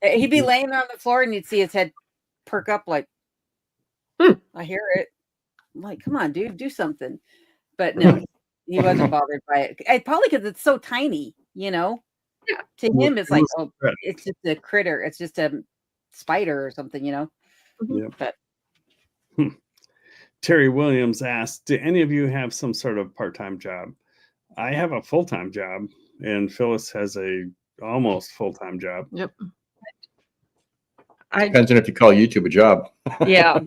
he'd be laying on the floor and you'd see his head perk up like, I hear it. I'm like, come on, dude, do something. But no, he wasn't bothered by it. Probably because it's so tiny, you know. Yeah. To him, it's like, oh, it's just a critter. It's just a spider or something, you know. Yep. But Terry Williams asked, do any of you have some sort of part-time job? I have a full-time job, and Phyllis has a almost full-time job. Yep. Depends on if you call YouTube a job. Yeah.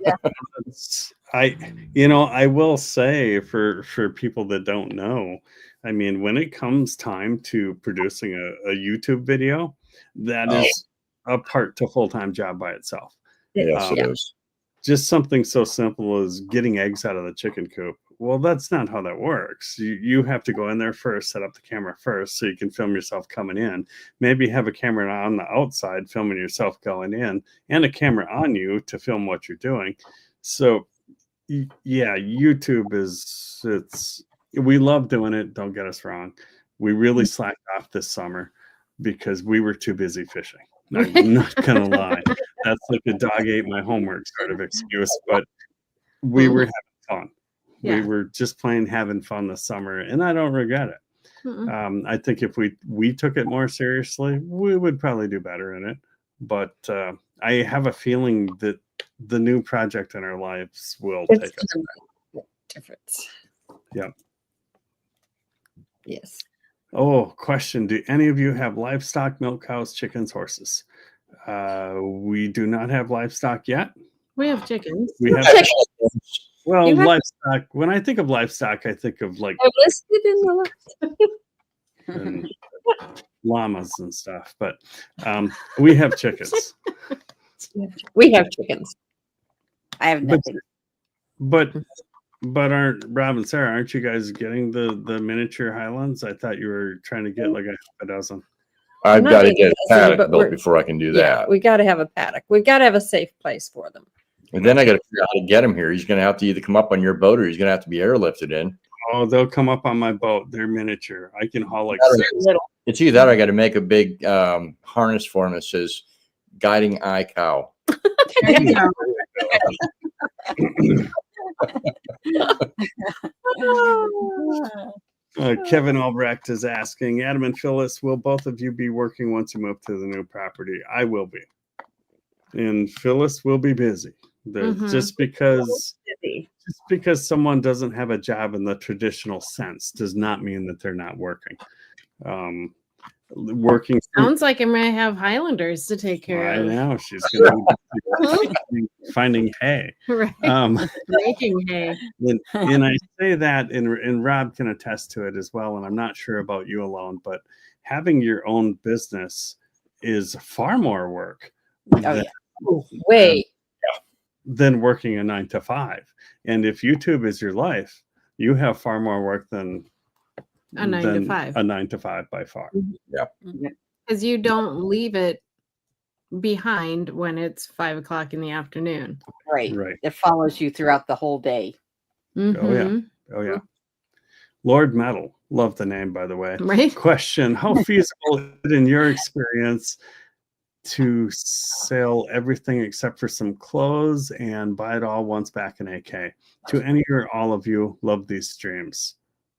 I will say for people that don't know, I mean, when it comes time to producing a YouTube video, that is a part to full-time job by itself. Yes, it is. Just something so simple as getting eggs out of the chicken coop. Well, that's not how that works. You have to go in there first, set up the camera first so you can film yourself coming in. Maybe have a camera on the outside filming yourself going in and a camera on you to film what you're doing. So, yeah, YouTube we love doing it. Don't get us wrong. We really slacked off this summer because we were too busy fishing. I'm not going to lie. That's like the dog ate my homework sort of excuse, but we were having fun. Yeah. We were just plain having fun this summer, and I don't regret it. I think if we took it more seriously, we would probably do better in it. But I have a feeling that the new project in our lives will It's take us. gonna make a difference. Yeah. Yes. Oh, question. Do any of you have livestock, milk cows, chickens, horses? We do not have livestock yet. We have chickens. We have, well, You have- livestock. When I think of livestock, I think of like They're listed in the list. and llamas and stuff, but we have chickens. We have chickens. I have But, nothing. but aren't Rob and Sarah, aren't you guys getting the miniature Highlands? I thought you were trying to get like a dozen. I've Not got to maybe get a a dozen, paddock but built we're- before I can do Yeah, that. we got to have a paddock. We've got to have a safe place for them. And then I got to figure out how to get him here. He's going to have to either come up on your boat or he's going to have to be airlifted in. Oh, they'll come up on my boat. They're miniature. I can haul like That or- 6. It's either that or I got to make a big harness for him that says "Guiding Eye Cow." Kevin Albrecht is asking, Adam and Phyllis, will both of you be working once you move to the new property? I will be. And Phyllis will be busy. Mhm. Just because someone doesn't have a job in the traditional sense does not mean that they're not working. Working Sounds like I'm gonna have Highlanders to take care I of. know she's going to be finding hay. Right. Making hay. And I say that, and Rob can attest to it as well. And I'm not sure about you alone, but having your own business is far more work Oh, Wait. than working a 9 to 5. And if YouTube is your life, you have far more work than A 9 to 5. A 9 to 5 by far. Because you don't leave it behind when it's 5 o'clock in the afternoon. Right. Right. It follows you throughout the whole day. Mhm. Oh yeah. Lord Metal. Love the name, by the way. Right. Question: how feasible is it in your experience to sell everything except for some clothes and buy it all once back in AK? To any or all of you, love these streams.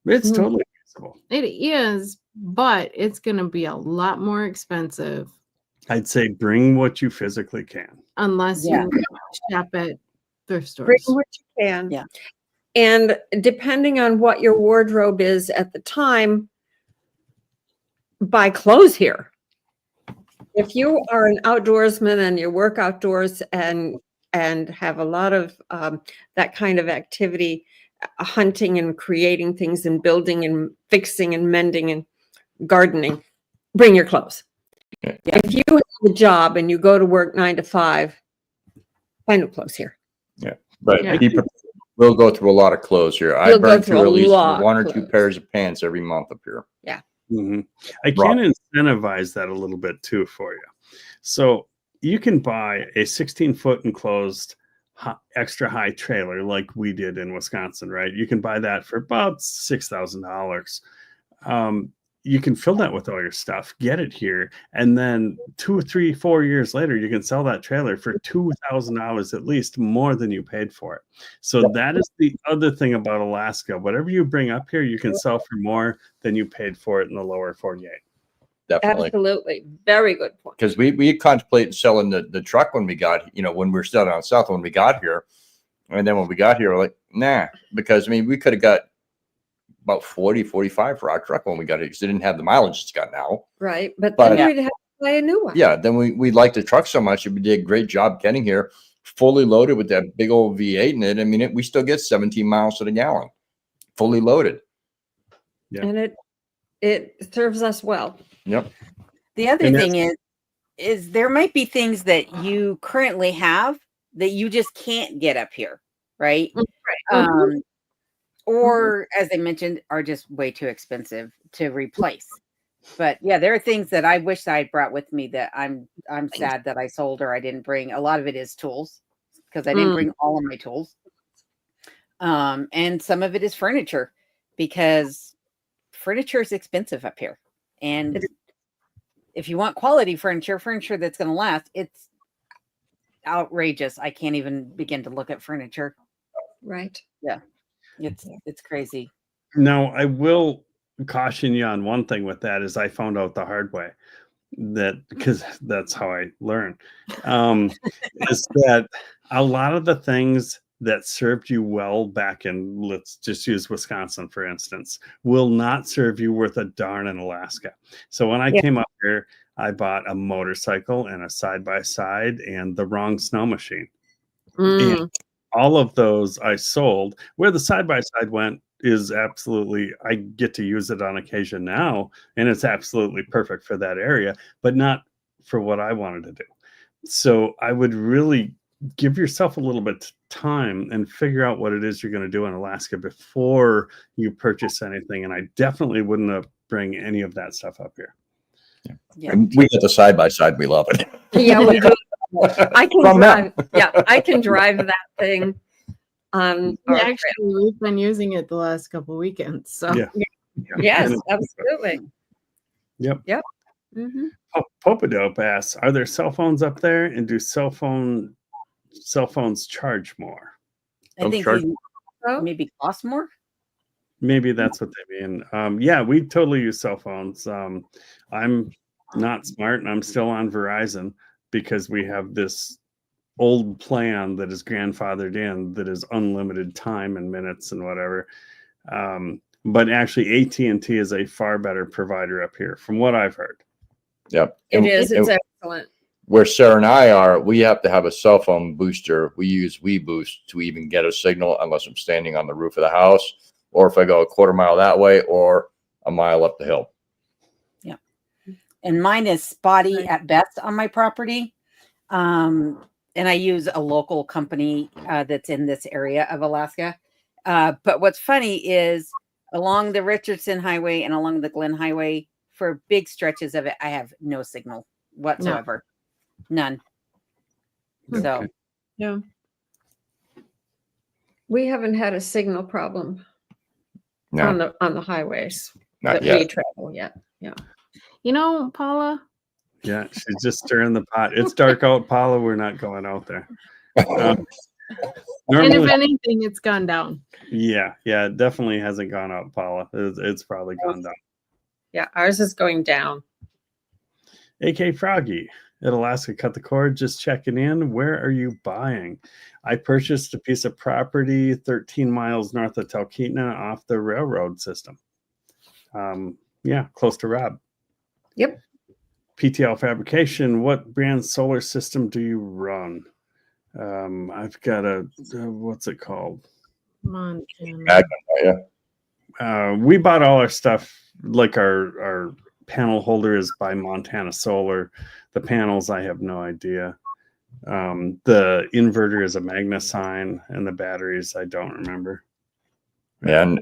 It's totally feasible. It is, but it's going to be a lot more expensive I'd say bring what you physically can. unless you shop at thrift Bring stores. what you can. Yeah. And depending on what your wardrobe is at the time, buy clothes here. If you are an outdoorsman and you work outdoors and have a lot of that kind of activity, hunting and creating things and building and fixing and mending and gardening, bring your clothes. Yeah. If you have a job and you go to work 9 to 5, buy new clothes here. But Yeah. we'll go through a lot of clothes here. I You'll go burn through through a at least lot of 1 or 2 clothes. pairs of pants every month up here. Mm-hmm. I can incentivize that a little bit too for you. So you can buy a 16-foot enclosed extra high trailer like we did in Wisconsin, right? You can buy that for about $6,000. You can fill that with all your stuff, get it here, and then 2, 3, 4 years later, you can sell that trailer for $2,000 at least, more than you paid for it. So that is the other thing about Alaska. Whatever you bring up here, you can sell for more than you paid for it in the lower 48. Definitely. Absolutely. Very good point. Because we contemplated selling the truck when we got, when we were still down south when we got here. And then when we got here, we're like, nah, because we could have got about 40, 45 for our truck when we got it because it didn't have the mileage it's got now. Right. But But- then we'd have to buy a new one. Yeah, then we liked the truck so much. We did a great job getting here, fully loaded with that big old V8 in it. We still get 17 miles to the gallon, fully loaded. Yeah. And it serves us well. Yep. The other And thing is there might be things that you currently have that you just can't get up here, right? Or as I mentioned, are just way too expensive to replace. But yeah, there are things that I wish I had brought with me that I'm sad that I sold or I didn't bring. A lot of it is tools because I didn't bring all of my tools. And some of it is furniture because furniture is expensive up here. And if you want quality furniture that's going to last, it's outrageous. I can't even begin to look at furniture. Right. It's crazy. Now, I will caution you on one thing with that is I found out the hard way. that, because that's how I learn, is that a lot of the things that served you well back in, let's just use Wisconsin, for instance, will not serve you worth a darn in Alaska. So when I came up here, I bought a motorcycle and a side-by-side and the wrong snow machine. And all of those I sold. Where the side-by-side went is absolutely, I get to use it on occasion now, and it's absolutely perfect for that area, but not for what I wanted to do. So I would really give yourself a little bit of time and figure out what it is you're going to do in Alaska before you purchase anything. And I definitely wouldn't bring any of that stuff up here. Yeah. And we get the side by side. We love it. Yeah, we do. I can drive. Yeah, I can drive that thing. Actually, we've been using it the last couple of weekends. So yes, absolutely. Yep. Mm-hmm. Popadope asks, are there cell phones up there, and do cell phones charge more? I think maybe cost more. Maybe that's what they mean. Yeah, we totally use cell phones. I'm not smart, and I'm still on Verizon because we have this old plan that is grandfathered in that is unlimited time and minutes and whatever. But actually, AT&T is a far better provider up here, from what I've heard. Yep, It's excellent. Where Sarah and I are, we have to have a cell phone booster. We use WeBoost to even get a signal, unless I'm standing on the roof of the house, or if I go a quarter mile that way, or a mile up the hill. Yeah, and mine is spotty at best on my property. And I use a local company that's in this area of Alaska. But what's funny is along the Richardson Highway and along the Glen Highway, for big stretches of it, I have no signal whatsoever. None. So, yeah. We haven't had a signal problem on the highways that we travel yet. Yeah. You know, Paula. Yeah, she's just stirring the pot. It's dark out, Paula. We're not going out there. And if anything, it's gone down. Yeah, it definitely hasn't gone up, Paula. It's probably gone down. Yeah, ours is going down. AK Froggy at Alaska Cut the Cord, just checking in. Where are you buying? I purchased a piece of property 13 miles north of Talkeetna off the railroad system. Close to Rob. Yep. PTL Fabrication, what brand solar system do you run? I've got what's it called? Montana. We bought all our stuff, like our panel holder is by Montana Solar. The panels, I have no idea. The inverter is a Magnasign, and the batteries, I don't remember. And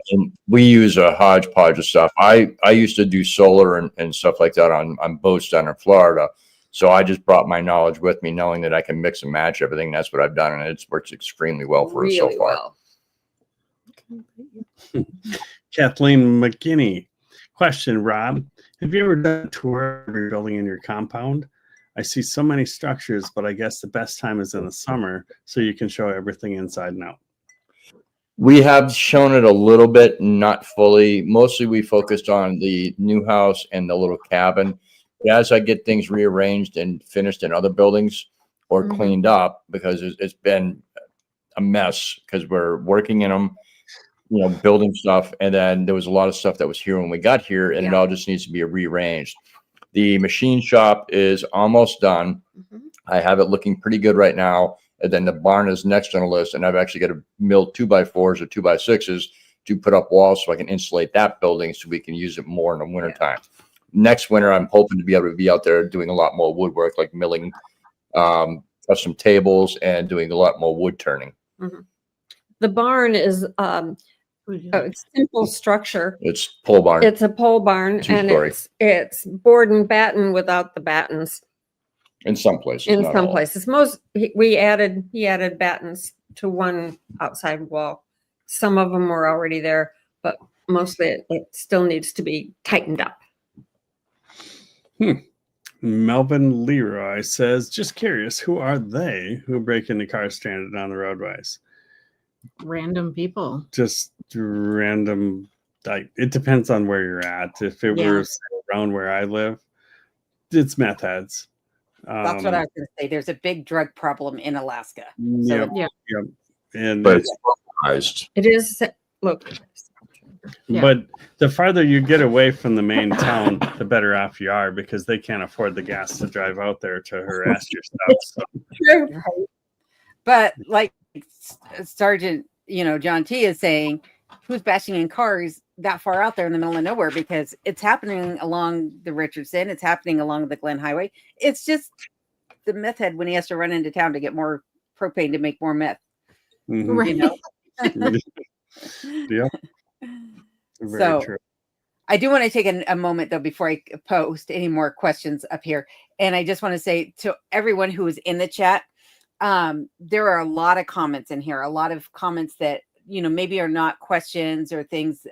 we use a hodgepodge of stuff. I used to do solar and stuff like that on boats down in Florida. So I just brought my knowledge with me, knowing that I can mix and match everything. That's what I've done, and it's worked extremely well for us so far. Kathleen McKinney. Question, Rob. Have you ever done a tour of your building in your compound? I see so many structures, but I guess the best time is in the summer, so you can show everything inside and out. We have shown it a little bit, not fully. Mostly we focused on the new house and the little cabin. As I get things rearranged and finished in other buildings or cleaned up, because it's been a mess because we're working in them, building stuff. And then there was a lot of stuff that was here when we got here, and it all just needs to be rearranged. The machine shop is almost done. I have it looking pretty good right now. And then the barn is next on the list. And I've actually got to mill 2x4s or 2x6s to put up walls so I can insulate that building so we can use it more in the wintertime. Next winter, I'm hoping to be able to be out there doing a lot more woodwork, like milling custom tables and doing a lot more wood turning. The barn is a simple structure. It's pole barn. It's a pole barn, and it's board and batten without the battens. In some places. In some places. He added battens to one outside wall. Some of them were already there, but mostly it still needs to be tightened up. Melvin Leroy says, just curious, who are they who break into cars stranded on the roadways? Random people. Just random. It depends on where you're at. If it were around where I live, it's meth heads. That's what I was going to say. There's a big drug problem in Alaska. Yep, Yeah. yep. And But it's localized. It is localized. Yeah. but the farther you get away from the main town, the better off you are, because they can't afford the gas to drive out there to harass your stuff. So. True. But like Sergeant, John T is saying, who's bashing in cars that far out there in the middle of nowhere? Because it's happening along the Richardson. It's happening along the Glen Highway. It's just the meth head when he has to run into town to get more propane to make more meth. Mm-hmm. Right. Yep. Very So true. I do want to take a moment though before I post any more questions up here, and I just want to say to everyone who is in the chat, there are a lot of comments in here, a lot of comments that maybe are not questions or things,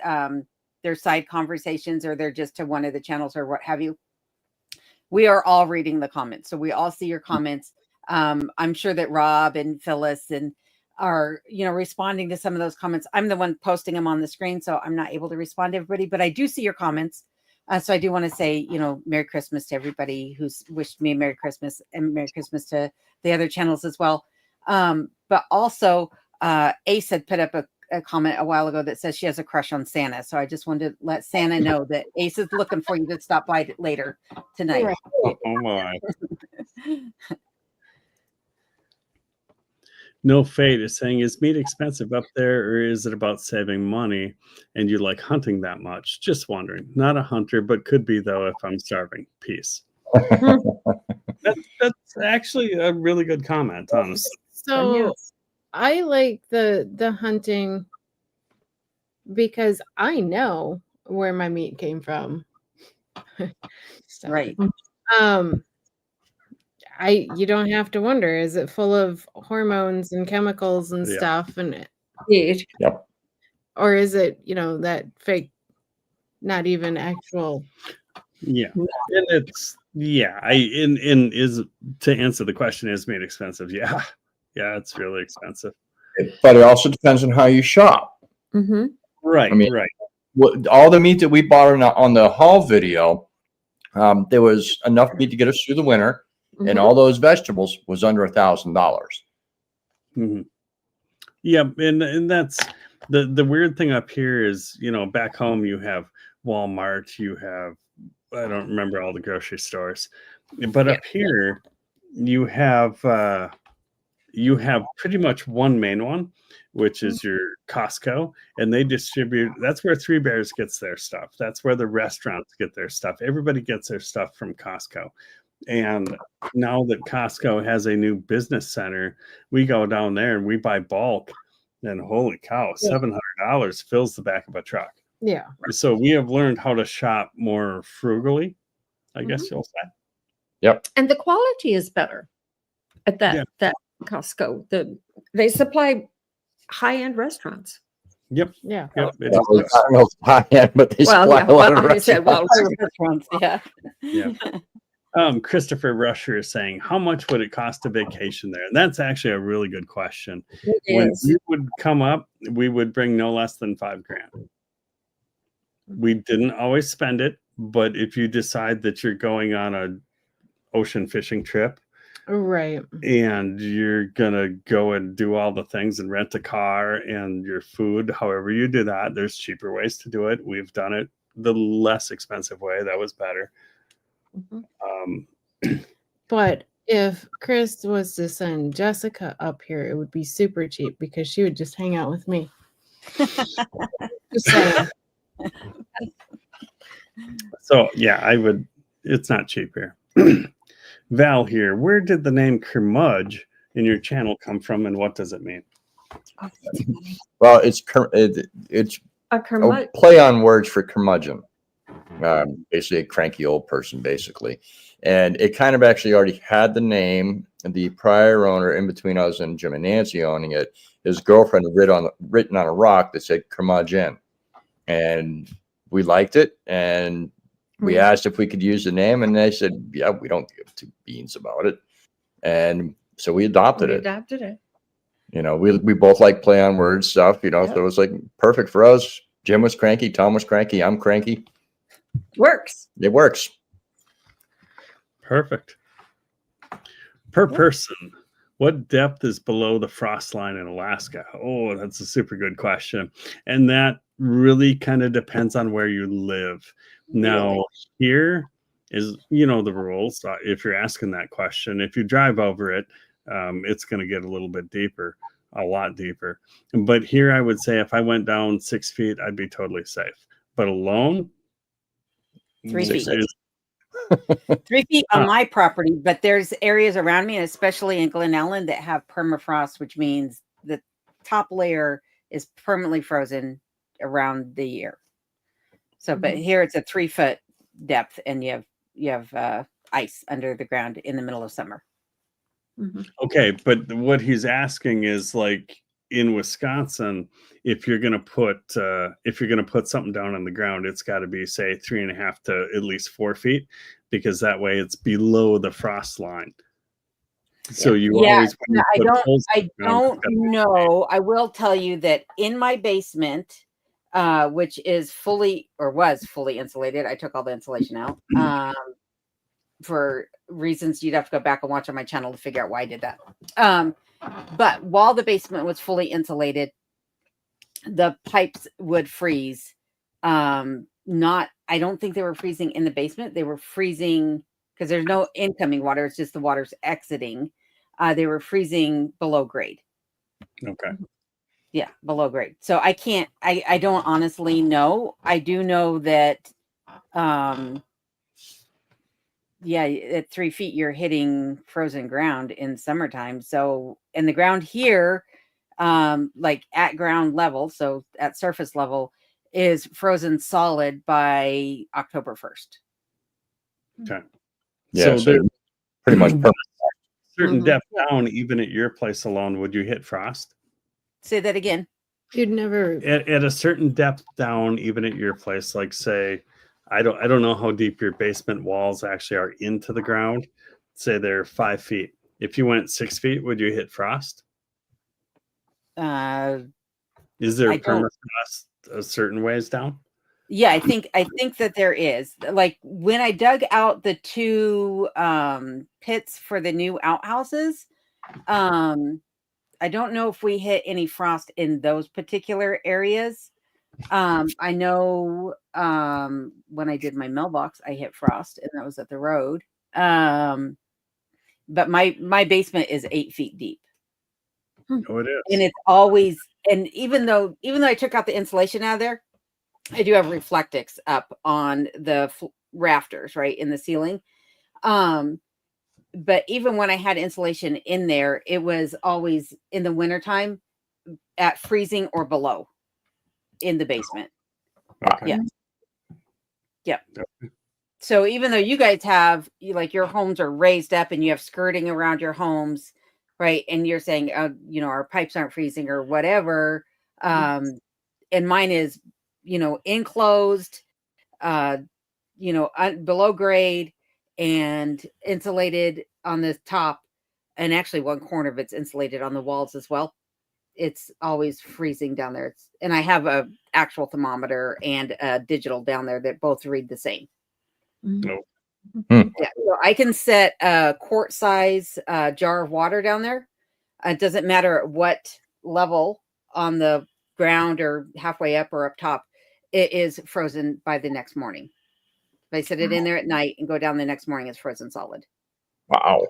they're side conversations, or they're just to one of the channels or what have you. We are all reading the comments, so we all see your comments. I'm sure that Rob and Phyllis and are responding to some of those comments. I'm the one posting them on the screen, so I'm not able to respond to everybody, but I do see your comments. So I do want to say, Merry Christmas to everybody who's wished me a Merry Christmas, and Merry Christmas to the other channels as well. But also Ace had put up a comment a while ago that says she has a crush on Santa. So I just wanted to let Santa know that Ace is looking for you to stop by later tonight. Right. Oh my. No Fate is saying, is meat expensive up there, or is it about saving money and you like hunting that much? Just wondering. Not a hunter, but could be though if I'm starving. Peace. That's actually a really good comment, honestly. So I like the hunting because I know where my meat came from. So, Right. You don't have to wonder, is it full of hormones and chemicals and Yeah. stuff, and Indeed. Yep. or is it that fake, not even actual? Yeah. And it's is to answer the question, is meat expensive? Yeah. Yeah, it's really expensive. But it also depends on how you shop. Mm-hmm. Right. I mean, right. All the meat that we bought on the haul video, there was enough meat to get us through the winter, and all those vegetables was under $1,000. Mm-hmm. Yeah, and that's the weird thing up here is, back home you have Walmart, you have, I don't remember all the grocery stores, but up here you have pretty much one main one, which is your Costco, and they distribute. That's where Three Bears gets their stuff. That's where the restaurants get their stuff. Everybody gets their stuff from Costco. And now that Costco has a new business center, we go down there and we buy bulk, and holy cow, $700 fills the back of a truck. Yeah. So we have learned how to shop more frugally, I guess you'll say. Yep. And the quality is better at that Costco. They supply high-end restaurants. Yep. Yeah. Yep. It Well, is. I don't know if high-end, but they supply a lot of I said, restaurants. Yeah. Yeah. Christopher Rusher is saying, how much would it cost to vacation there? And that's actually a really good question. When we would come up, we would bring no less than $5,000. We didn't always spend it, but if you decide that you're going on a ocean fishing trip, Right. and you're gonna go and do all the things and rent a car and your food, however you do that, there's cheaper ways to do it. We've done it the less expensive way. That was better. But if Chris was to send Jessica up here, it would be super cheap because she would just hang out with me. Just saying. So yeah, I would. It's not cheap here. Val here. Where did the name curmudge in your channel come from, and what does it mean? Well, it's A a play on words for curmudgeon. Basically a cranky old person, basically. And it kind of actually already had the name. The prior owner, in between us and Jim and Nancy owning it, his girlfriend had written on a rock that said curmudgeon. And we liked it, and we asked if we could use the name, and they said, yeah, we don't give two beans about it. And so we adopted it. We both like play on words stuff, so it was like perfect for us. Jim was cranky, Tom was cranky, I'm cranky. Works. It works. Perfect. Per person, what depth is below the frost line in Alaska? Oh, that's a super good question. And that really kind of depends on where you live. Now, here is, you know, the rules. If you're asking that question, if you drive over it, it's going to get a little bit deeper, a lot deeper. But here, I would say if I went down 6 feet, I'd be totally safe. But alone, 3 feet. 3 feet on my property, but there's areas around me, and especially in Glen Ellen, that have permafrost, which means the top layer is permanently frozen around the year. So, but here it's a 3 foot depth, and you have ice under the ground in the middle of summer. Okay, but what he's asking is, like, in Wisconsin, if you're gonna put something down on the ground, it's got to be, say, 3.5 to at least 4 feet, because that way it's below the frost line. So you always. I don't know. I will tell you that in my basement, which is was fully insulated. I took all the insulation out for reasons you'd have to go back and watch on my channel to figure out why I did that. But while the basement was fully insulated, the pipes would freeze. I don't think they were freezing in the basement. They were freezing because there's no incoming water. It's just the water's exiting. They were freezing below grade. Okay. Yeah, below grade. So I don't honestly know. I do know that, at 3 feet, you're hitting frozen ground in summertime. So, and the ground here, like at ground level, so at surface level, is frozen solid by October 1st. Okay. Yeah, so there's pretty much perfect. certain depth down, even at your place alone, would you hit frost? Say that again. You'd never At a certain depth down, even at your place, like, say, I don't know how deep your basement walls actually are into the ground. Say they're 5 feet. If you went 6 feet, would you hit frost? Is there permafrost a certain ways down? Yeah, I think that there is. Like when I dug out the 2 pits for the new outhouses, I don't know if we hit any frost in those particular areas. I know when I did my mailbox, I hit frost, and that was at the road. But my basement is 8 feet deep. Oh, it is. And it's always, and even though I took out the insulation out of there, I do have reflectix up on the rafters, right in the ceiling. But even when I had insulation in there, it was always in the wintertime at freezing or below in the basement. Okay. Yeah. So even though you guys have, your homes are raised up and you have skirting around your homes, right? And you're saying, our pipes aren't freezing or whatever. And mine is, enclosed, below grade and insulated on the top. And actually one corner of it's insulated on the walls as well. It's always freezing down there. And I have a actual thermometer and a digital down there that both read the same. No. Yeah, so I can set a quart size jar of water down there. It doesn't matter at what level on the ground or halfway up or up top, it is frozen by the next morning. If I set it in there at night and go down the next morning, it's frozen solid. Wow.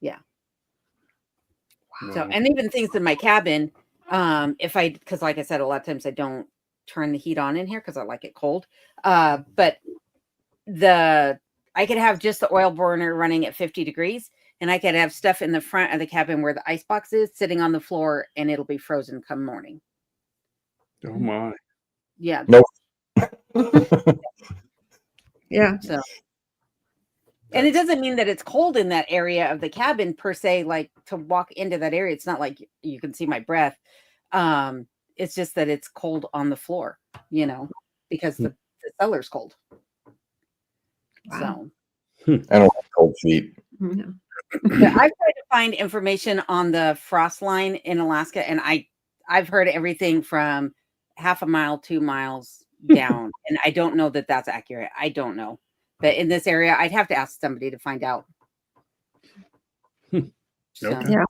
Yeah. So, and even things in my cabin, because like I said, a lot of times I don't turn the heat on in here because I like it cold. But I could have just the oil burner running at 50 degrees, and I could have stuff in the front of the cabin where the ice box is sitting on the floor, and it'll be frozen come morning. Oh my. Yeah. Nope. Yeah. So, and it doesn't mean that it's cold in that area of the cabin per se, like to walk into that area. It's not like you can see my breath. It's just that it's cold on the floor, because the cellar's cold. Wow. So I don't like cold feet. Yeah. I've tried to find information on the frost line in Alaska, and I've heard everything from half a mile, 2 miles down, and I don't know that that's accurate. I don't know. But in this area, I'd have to ask somebody to find out. So, Okay. Yeah.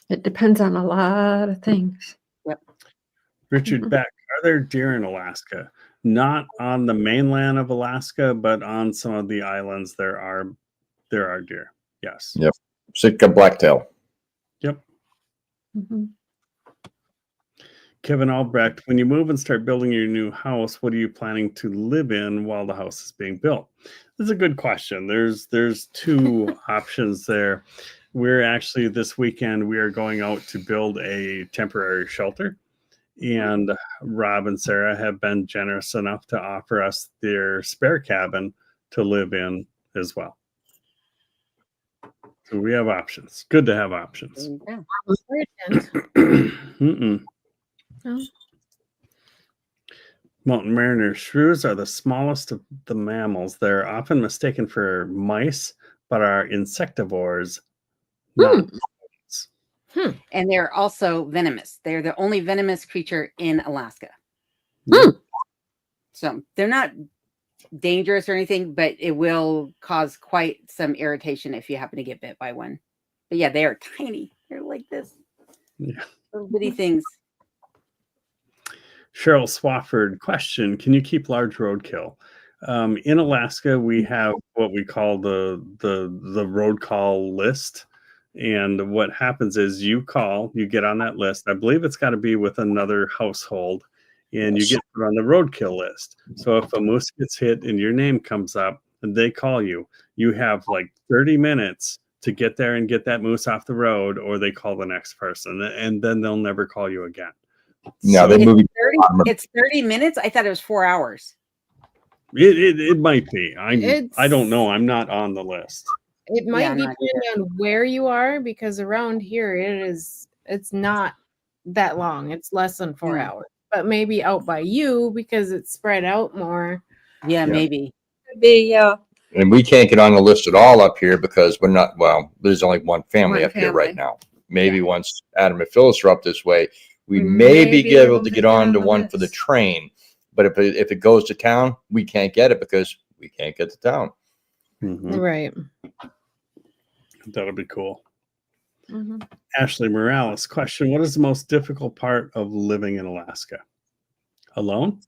It depends on a lot of things. Richard Beck, are there deer in Alaska? Not on the mainland of Alaska, but on some of the islands there are deer. Yes. Yep. Sitka blacktail. Yep. Mhm. Kevin Albrecht, when you move and start building your new house, what are you planning to live in while the house is being built? This is a good question. There's two options there. We're actually this weekend we are going out to build a temporary shelter, and Rob and Sarah have been generous enough to offer us their spare cabin to live in as well. So we have options. Good to have options. yeah. Mm-mm. Oh. Mountain mariner shrews are the smallest of the mammals. They're often mistaken for mice, but are insectivores, not rodents. And they're also venomous. They're the only venomous creature in Alaska. So they're not dangerous or anything, but it will cause quite some irritation if you happen to get bit by one. But yeah, they are tiny. They're like this. Yeah. Little bitty things. Cheryl Swafford, question: can you keep large roadkill? In Alaska, we have what we call the road call list, and what happens is you get on that list. I believe it's got to be with another household, and you get put on the roadkill list. So if a moose gets hit and your name comes up and they call you, you have like 30 minutes to get there and get that moose off the road, or they call the next person, and then they'll never call you again. No, So they move. It's 30 minutes. I thought it was 4 hours. it might be. I It's- don't know. I'm not on the list. It might Yeah, I'm not depend on where you are, because around here it's not that long. It's less than 4 hours. But maybe out by you, because it's spread out more. Yeah, maybe. Could be, And we can't get on the list at all up here because we're not, well, there's only one family One up here right family. now. Maybe once Adam and Phyllis are up this way, we may be able to get on to one for the train. But if it goes to town, we can't get it because we can't get to town. Mhm. Right. That'll be cool. Mhm. Ashley Morales, question: what is the most difficult part of living in Alaska? Alone?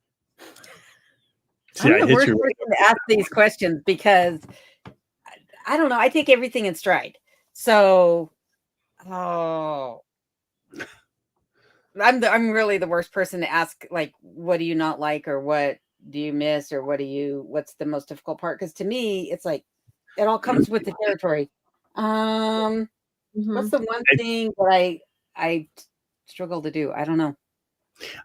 See, I'm I the hit worst you. person to ask these questions because I don't know. I take everything in stride. So, I'm really the worst person to ask, like, what do you not like, or what do you miss, or what's the most difficult part? Because to me, it's like it all comes with the territory. What's the one thing that I struggle to do? I don't know.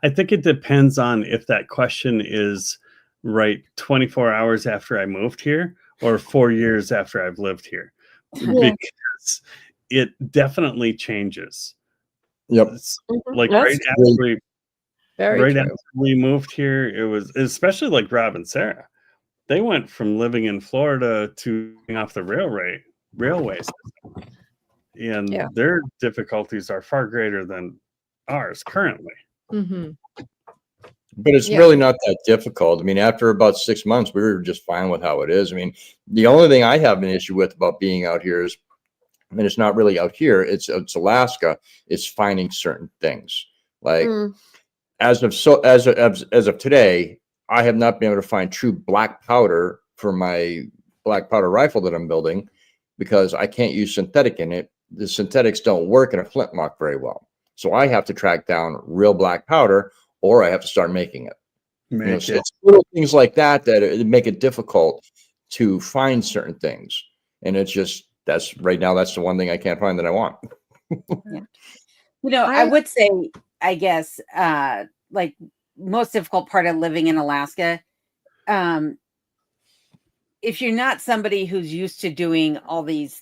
I think it depends on if that question is right 24 hours after I moved here or 4 years after I've lived here, because it definitely changes. Yep. It's like That's very after true. we moved here, it was especially like Rob and Sarah. They went from living in Florida to being off the railway system, and Yeah. their difficulties are far greater than ours currently. Mhm. But it's Yeah. really not that difficult. I mean, after about 6 months, we were just fine with how it is. I mean, the only thing I have an issue with about being out here is, and it's not really out here, it's Alaska, is finding certain things. Like as of today, I have not been able to find true black powder for my black powder rifle that I'm building because I can't use synthetic in it. The synthetics don't work in a flintlock very well. So I have to track down real black powder, or I have to start making it. So it's little things like that it make it difficult to find certain things. And it's just, that's right now, that's the one thing I can't find that I want. I would say, I guess, like most difficult part of living in Alaska, if you're not somebody who's used to doing all these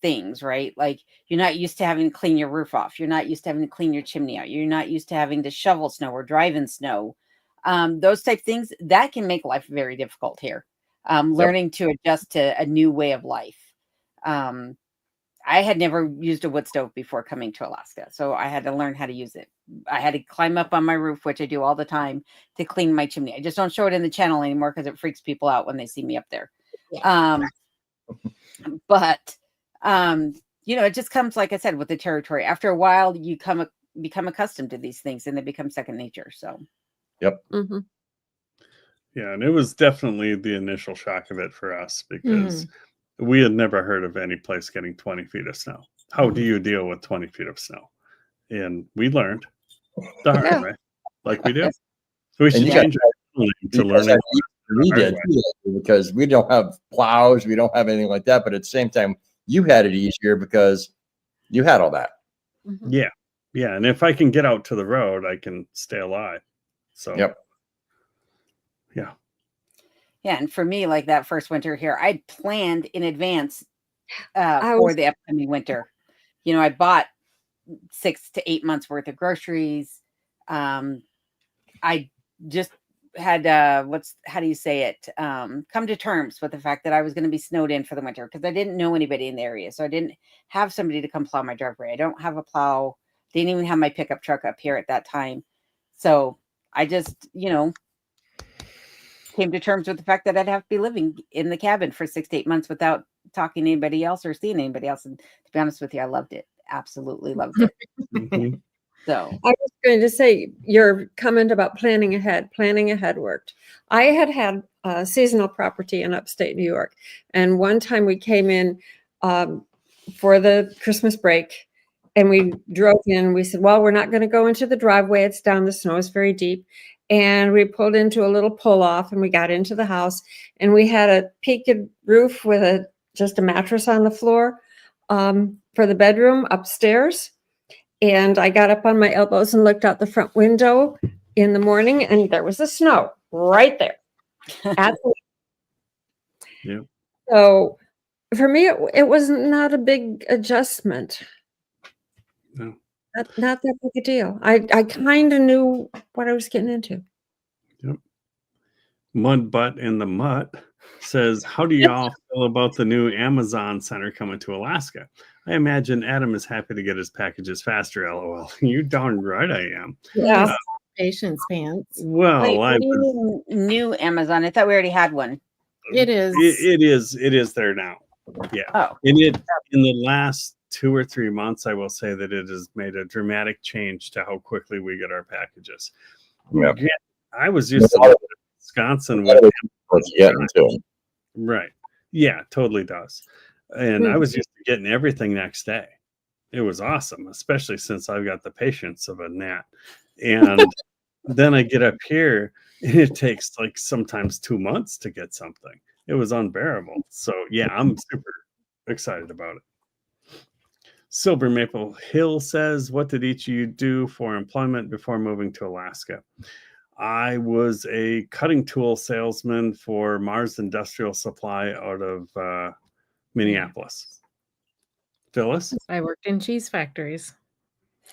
things, right? Like you're not used to having to clean your roof off. You're not used to having to clean your chimney out. You're not used to having to shovel snow or drive in snow. Those type of things that can make life very difficult here. Learning to adjust to a new way of life. I had never used a wood stove before coming to Alaska, so I had to learn how to use it. I had to climb up on my roof, which I do all the time, to clean my chimney. I just don't show it in the channel anymore because it freaks people out when they see me up there. But it just comes, like I said, with the territory. After a while, you become accustomed to these things, and they become second nature. So, yep. Mm-hmm. Yeah, and it was definitely the initial shock of it for us because we had never heard of any place getting 20 feet of snow. How do you deal with 20 feet of snow? And we learned the hard way, like we do. So we should change it to learn it. We did because we don't have plows, we don't have anything like that. But at the same time, you had it easier because you had all that. Yeah, yeah. And if I can get out to the road, I can stay alive. So, yep. Yeah. Yeah, and for me, like that first winter here, I planned in advance for the upcoming winter. I bought 6 to 8 months worth of groceries. I just had how do you say it? Come to terms with the fact that I was going to be snowed in for the winter because I didn't know anybody in the area, so I didn't have somebody to come plow my driveway. I don't have a plow. Didn't even have my pickup truck up here at that time, so I just came to terms with the fact that I'd have to be living in the cabin for 6 to 8 months without talking to anybody else or seeing anybody else. And to be honest with you, I loved it. Absolutely loved it. So I was going to say your comment about planning ahead worked. I had a seasonal property in upstate New York. And one time we came in for the Christmas break and we drove in. We said, well, we're not going to go into the driveway. It's down. The snow is very deep. And we pulled into a little pull off and we got into the house and we had a peaked roof with just a mattress on the floor for the bedroom upstairs. And I got up on my elbows and looked out the front window in the morning and there was the snow right there. Yeah. So for me, it was not a big adjustment. No. Not that big a deal. I kind of knew what I was getting into. Yep. Mud Butt in the Mutt says, how do y'all feel about the new Amazon center coming to Alaska? I imagine Adam is happy to get his packages faster, LOL. You darn right I am. Yeah. Patience pants. Well, wait, new Amazon. I thought we already had one. It is. It is there now. Yeah. Oh. In the last 2 or 3 months, I will say that it has made a dramatic change to how quickly we get our packages. Yep. Yeah, I was used to live in Wisconsin with right. Yeah, totally does. And I was used to getting everything next day. It was awesome, especially since I've got the patience of a gnat. And then I get up here and it takes like sometimes 2 months to get something. It was unbearable. So yeah, I'm super excited about it. Silver Maple Hill says, what did each of you do for employment before moving to Alaska? I was a cutting tool salesman for Mars Industrial Supply out of Minneapolis. Phyllis? I worked in cheese factories.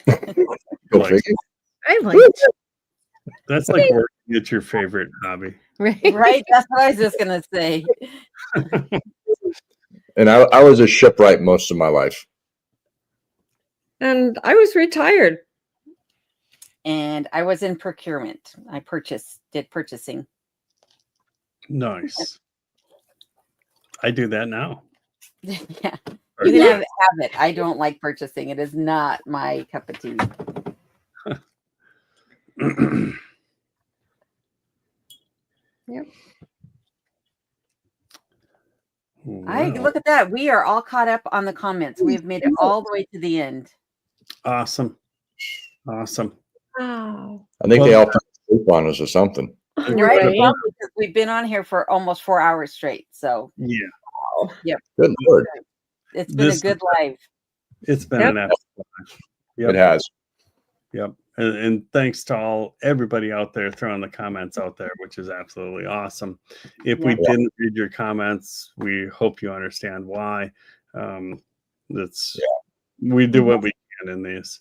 I liked That's like working at your favorite hobby. Right? That's what I was just going to say. And I was a shipwright most of my life. And I was retired. And I was in procurement. I did purchasing. Nice. I do that now. Yeah. You can have it. I don't like purchasing. It is not my cup of tea. Yep. Wow. Look at that. We are all caught up on the comments. We've made it all the way to the end. Awesome. Wow. I think they all put sleep on us or something. Right? Because we've been on here for almost 4 hours straight. So yeah. Yep. Good Lord. It's been a good live. It's been an absolute life. Yep. It has. Yep. And thanks to everybody out there throwing the comments out there, which is absolutely awesome. If we didn't read your comments, we hope you understand why. We do what we can in these.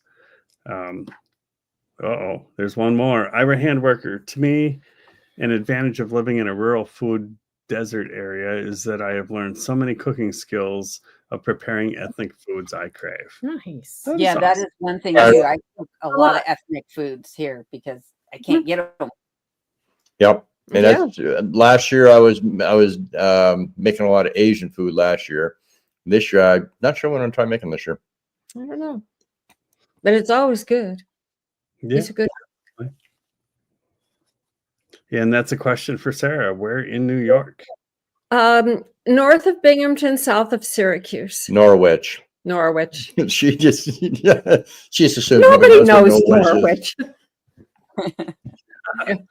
There's one more. Ira Handworker. To me, an advantage of living in a rural food desert area is that I have learned so many cooking skills of preparing ethnic foods I crave. Nice. That is Yeah, that awesome. is one thing too. I cook a lot of ethnic foods here because I can't get them. Yep. And Yeah. that's last year I was making a lot of Asian food last year. This year I'm not sure what I'm trying making this year. I don't know. But it's always good. Yeah. It's a good. Yeah, and that's a question for Sarah. Where in New York? North of Binghamton, south of Syracuse. Norwich. Norwich. She just assumes Nobody knows knows what Norwich. And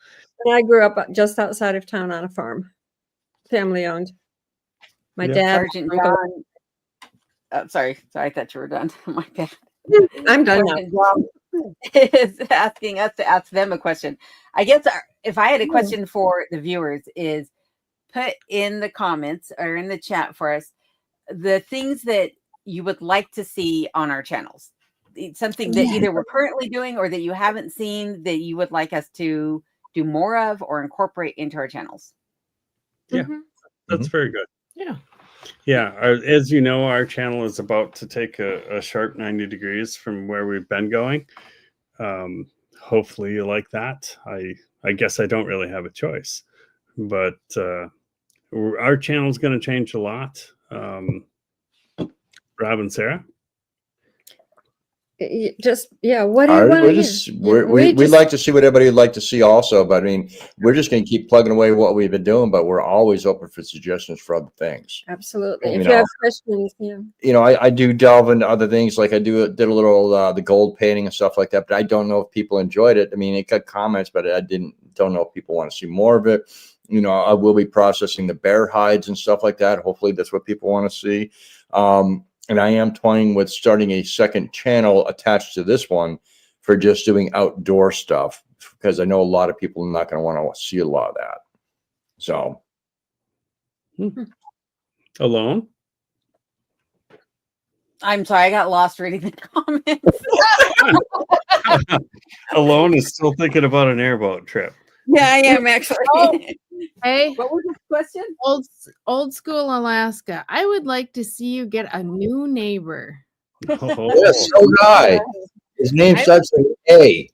I grew up just outside of town on a farm, family owned. My Yeah. dad. Sergeant John. Oh, sorry, I thought you were done. My bad. I'm done now. Sergeant John is asking us to ask them a question. I guess if I had a question for the viewers, is put in the comments or in the chat for us the things that you would like to see on our channels. It's something that either we're currently doing or that you haven't seen that you would like us to do more of or incorporate into our channels. Yeah, that's very good. Yeah. Yeah, as you know, our channel is about to take a sharp 90 degrees from where we've been going. Hopefully you like that. I guess I don't really have a choice, but our channel is going to change a lot. Rob and Sarah? What do you want to hear? We'd like to see what everybody would like to see also, but I mean, we're just going to keep plugging away what we've been doing, but we're always open for suggestions for other things. Absolutely. If you have questions, I do delve into other things, like I did a little the gold painting and stuff like that, but I don't know if people enjoyed it. I mean, it got comments, but I don't know if people want to see more of it. I will be processing the bear hides and stuff like that. Hopefully that's what people want to see. And I am toying with starting a second channel attached to this one for just doing outdoor stuff, because I know a lot of people are not going to want to see a lot of that. So. Alone? I'm sorry, I got lost reading the comments. Alone is still thinking about an airboat trip. Yeah, I am actually. Hey, What was the question? Old school Alaska. I would like to see you get a new neighbor. Oh. Yes, so guy. His name starts with A.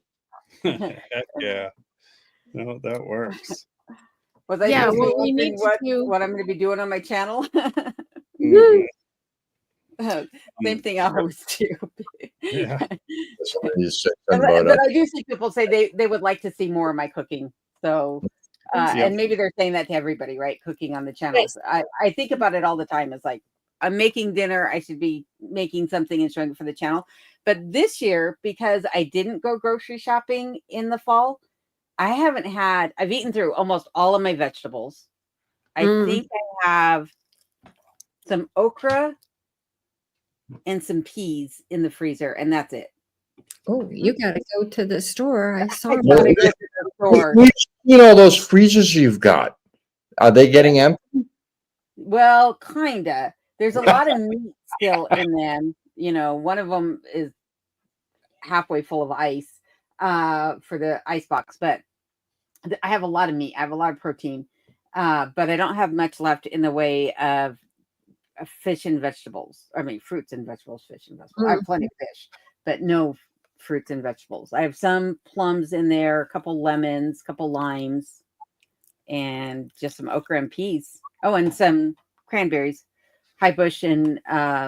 Heck yeah. No, that works. Was I Yeah, supposed to be what we wondering need to do- what I'm going to be doing on my channel? Same thing I always do. Yeah. But I do see people say they would like to see more of my cooking. So, and maybe they're saying that to everybody, right? Cooking on the channels. I think about it all the time. It's like, I'm making dinner. I should be making something and showing it for the channel. But this year, because I didn't go grocery shopping in the fall, I've eaten through almost all of my vegetables. I think I have some okra and some peas in the freezer, and that's it. Oh, you got to go to the store. I saw Gotta go to the store. Those freezers you've got, are they getting empty? Well, kinda. There's a lot of meat still in them. One of them is halfway full of ice for the ice box, but I have a lot of meat. I have a lot of protein, but I don't have much left in the way of fish and vegetables. I mean, fruits and vegetables, fish and vegetables. I have plenty of fish, but no fruits and vegetables. I have some plums in there, a couple lemons, a couple limes, and just some okra and peas. Oh, and some cranberries, high bush and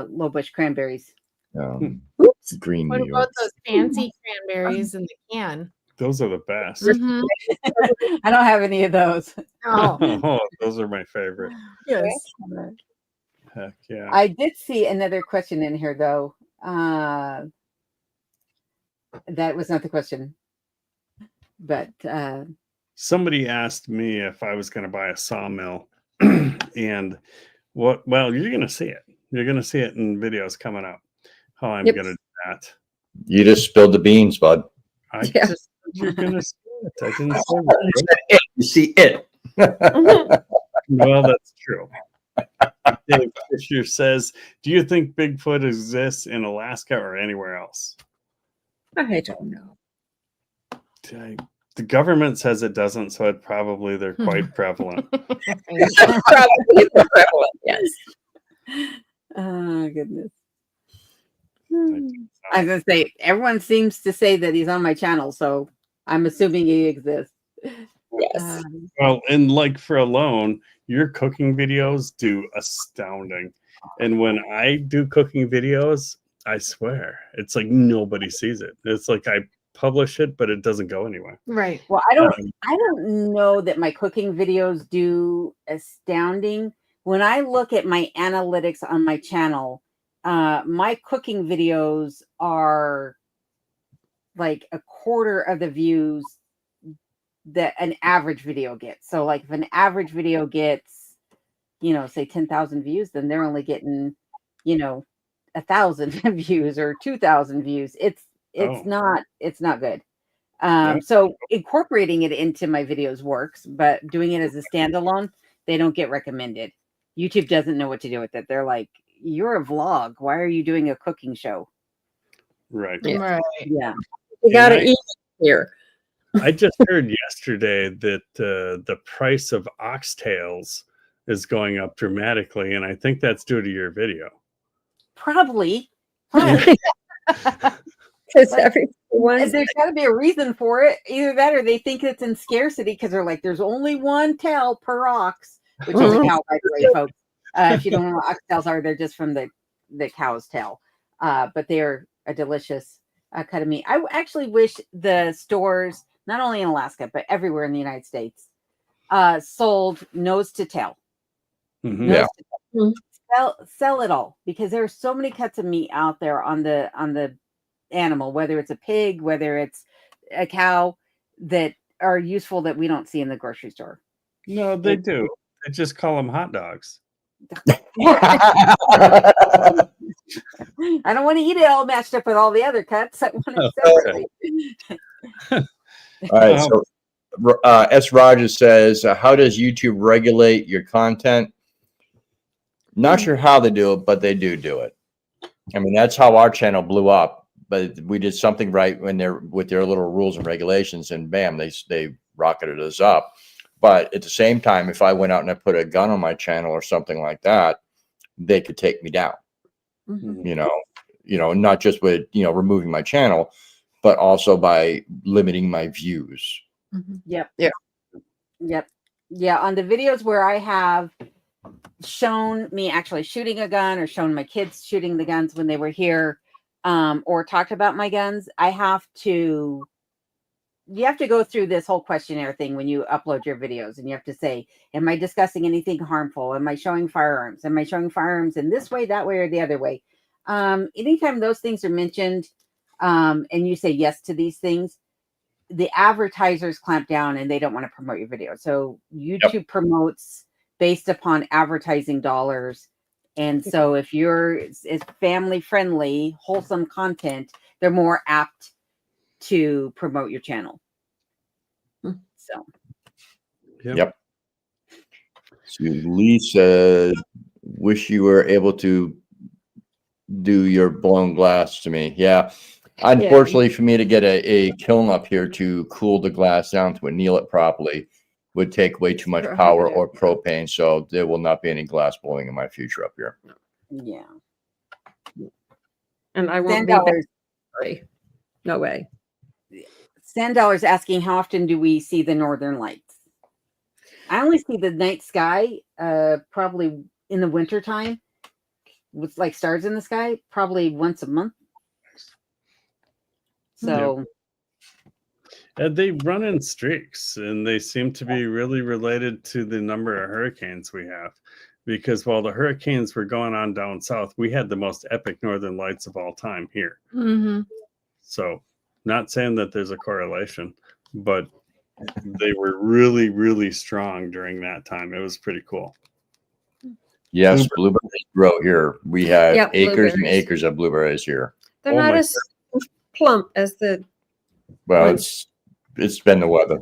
low bush cranberries. Green. What about those fancy cranberries in the can? Those are the best. Mm-hmm. I don't have any of those. Oh, those are my favorite. Yes. Heck yeah. I did see another question in here, though. That was not the question. But somebody asked me if I was going to buy a sawmill. And well, you're going to see it. You're going to see it in videos coming up. How I'm going to do that. You just spilled the beans, bud. You're going to see it. I didn't say that. You see it. Well, that's true. Dave Fisher says, do you think Bigfoot exists in Alaska or anywhere else? I don't know. The government says it doesn't, so it probably they're quite prevalent. Probably prevalent, yes. Oh, goodness. I was going to say, everyone seems to say that he's on my channel, so I'm assuming he exists. Yes. Well, and like for alone, your cooking videos do astounding. And when I do cooking videos, I swear, it's like nobody sees it. It's like I publish it, but it doesn't go anywhere. Right. Well, I don't know that my cooking videos do astounding. When I look at my analytics on my channel, my cooking videos are like a quarter of the views that an average video gets. So like if an average video gets, say 10,000 views, then they're only getting, 1,000 views or 2,000 views. It's not good. So incorporating it into my videos works, but doing it as a standalone, they don't get recommended. YouTube doesn't know what to do with it. They're like, you're a vlog. Why are you doing a cooking show? Right. Right. Yeah. You got to eat here. I just heard yesterday that the price of oxtails is going up dramatically, and I think that's due to your video. Probably. Because everyone, There's got to be a reason for it. Either that or they think it's in scarcity because they're like, there's only one tail per ox, which is a cow, by the way, folks. If you don't know what oxtails are, they're just from the cow's tail. But they're a delicious cut of meat. I actually wish the stores, not only in Alaska, but everywhere in the United States, sold nose to tail. Mm-hmm. Yeah. Sell it all, because there are so many cuts of meat out there on the animal, whether it's a pig, whether it's a cow, that are useful that we don't see in the grocery store. No, they do. They just call them hot dogs. I don't want to eat it all mashed up with all the other cuts. I want it separately. All right. So S. Rogers says, how does YouTube regulate your content? Not sure how they do it, but they do it. I mean, that's how our channel blew up. But we did something right with their little rules and regulations, and bam, they rocketed us up. But at the same time, if I went out and I put a gun on my channel or something like that, they could take me down. Mm-hmm. Not just with removing my channel, but also by limiting my views. Mm-hmm. Yep. Yeah. On the videos where I have shown me actually shooting a gun or shown my kids shooting the guns when they were here, or talked about my guns, you have to go through this whole questionnaire thing when you upload your videos, and you have to say, am I discussing anything harmful? Am I showing firearms? Am I showing firearms in this way, that way, or the other way? Anytime those things are mentioned, and you say yes to these things, the advertisers clamp down and they don't want to promote your video. So YouTube promotes based upon advertising dollars. And so if it's family friendly, wholesome content, they're more apt to promote your channel. So Yep. So Lisa, wish you were able to do your blown glass to me. Yeah. Unfortunately, for me to get a kiln up here to cool the glass down to anneal it properly would take way too much power or propane. So there will not be any glass blowing in my future up here. yeah. and I won't be sorry. No way. $10 asking, how often do we see the northern lights? I only see the night sky probably in the wintertime with like stars in the sky, probably once a month. So they run in streaks, and they seem to be really related to the number of hurricanes we have. Because while the hurricanes were going on down south, we had the most epic northern lights of all time here. Mm-hmm. So, not saying that there's a correlation, but they were really, really strong during that time. It was pretty cool. Yes, blueberries grow here. We have acres and blueberries. acres of blueberries here. They're not as plump as the Well, it's been the weather.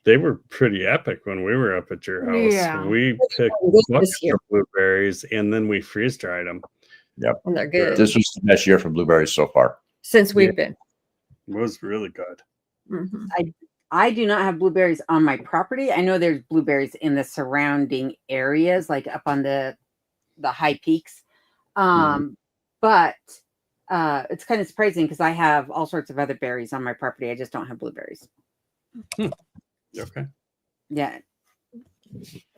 They were pretty epic when we were up at your house. Yeah. We picked buckets of blueberries, and then we freeze dried them. Yep. and they're good This was the best year for blueberries so far. since we've been. It was really good. Mhm. I do not have blueberries on my property. I know there's blueberries in the surrounding areas, like up on the high peaks. But it's kind of surprising because I have all sorts of other berries on my property. I just don't have blueberries. Okay. Yeah.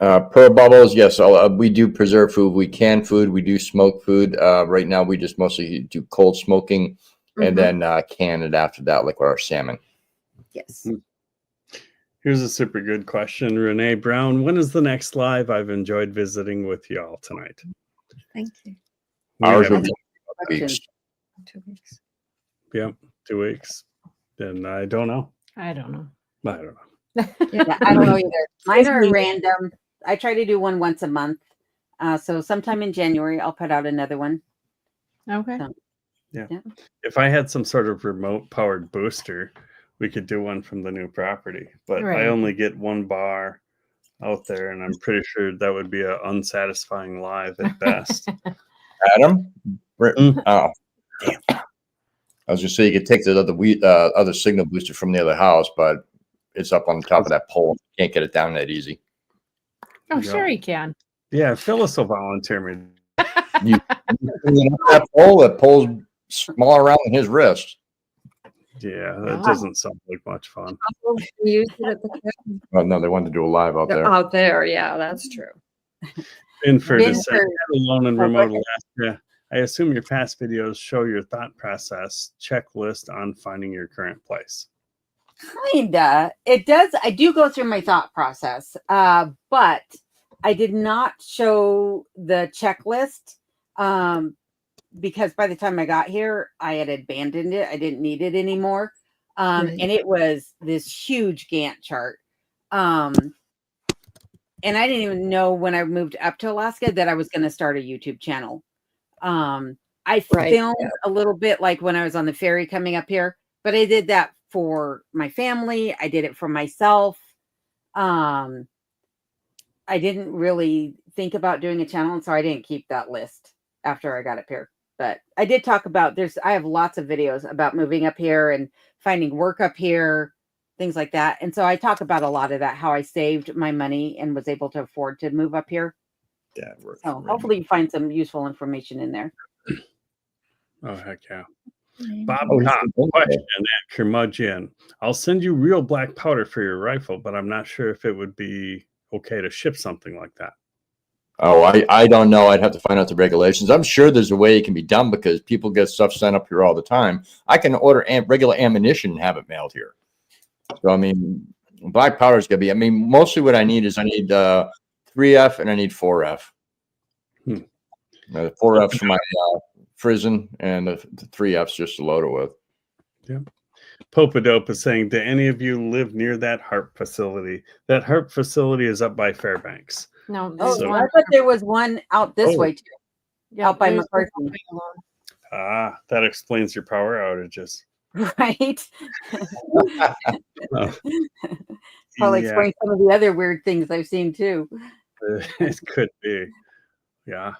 Per Bubbles, yes, we do preserve food. We can food. We do smoke food. Right now, we just mostly do cold smoking and then can it after that, like with our salmon. Yes. Here's a super good question. Renee Brown, when is the next live? I've enjoyed visiting with y'all tonight. Thank you. Ours We will have- be 2 weeks. 2 weeks. yeah, 2 weeks. And I don't know. I don't know. I don't know. Yeah, I don't know either. Mine are random. I try to do one once a month. So sometime in January, I'll put out another one. Okay. So, Yeah. Yeah. If I had some sort of remote powered booster, we could do one from the new property. But Right. I only get one bar out there, and I'm pretty sure that would be an unsatisfying live at best. Adam? Mm. Oh, damn. I was just saying you could take the other signal booster from the other house, but it's up on top of that pole. You can't get it down that easy. Oh, Yeah. sure you can. Yeah, Phyllis will volunteer me. That pole's smaller around than his wrist. Yeah, Wow. that doesn't sound like much fun. We used it at the cabin. Oh, no, they wanted to do a live out there. Out there, yeah, that's true. Binford Binford. is saying, alone in Oh, remote go Alaska. I assume your past videos show your thought process checklist on finding your current place. Kinda. It does. I do go through my thought process, but I did not show the checklist because by the time I got here, I had abandoned it. I didn't need it anymore. Right. And it was this huge Gantt chart. And I didn't even know when I moved up to Alaska that I was going to start a YouTube channel. I Right, filmed yeah. a little bit like when I was on the ferry coming up here, but I did that for my family. I did it for myself. I didn't really think about doing a channel, and so I didn't keep that list after I got up here. But I did talk about I have lots of videos about moving up here and finding work up here, things like that. And so I talk about a lot of that, how I saved my money and was able to afford to move up here. Yeah, it works. So hopefully you find some useful information in there. Oh, heck yeah. Bob Oh, Top, okay. question at Curmudgeon. I'll send you real black powder for your rifle, but I'm not sure if it would be okay to ship something like that. Oh, I don't know. I'd have to find out the regulations. I'm sure there's a way it can be done because people get stuff sent up here all the time. I can order regular ammunition and have it mailed here. So, I mean, black powder is going to be, I mean, mostly what I need is I need 3F and I need 4F. The 4F's for my Frizzin and the 3F's just to load it with. Yeah. Popadope is saying, do any of you live near that HARP facility? That HARP facility is up by Fairbanks. No, Oh, there's So- I one. thought there was one out this Oh. way too. Yeah, out by there's one McCarthy. alone. Ah, that explains your power outages. Right? Oh, Probably yeah, explain some of the other weird things I've seen too. it could be. Yeah.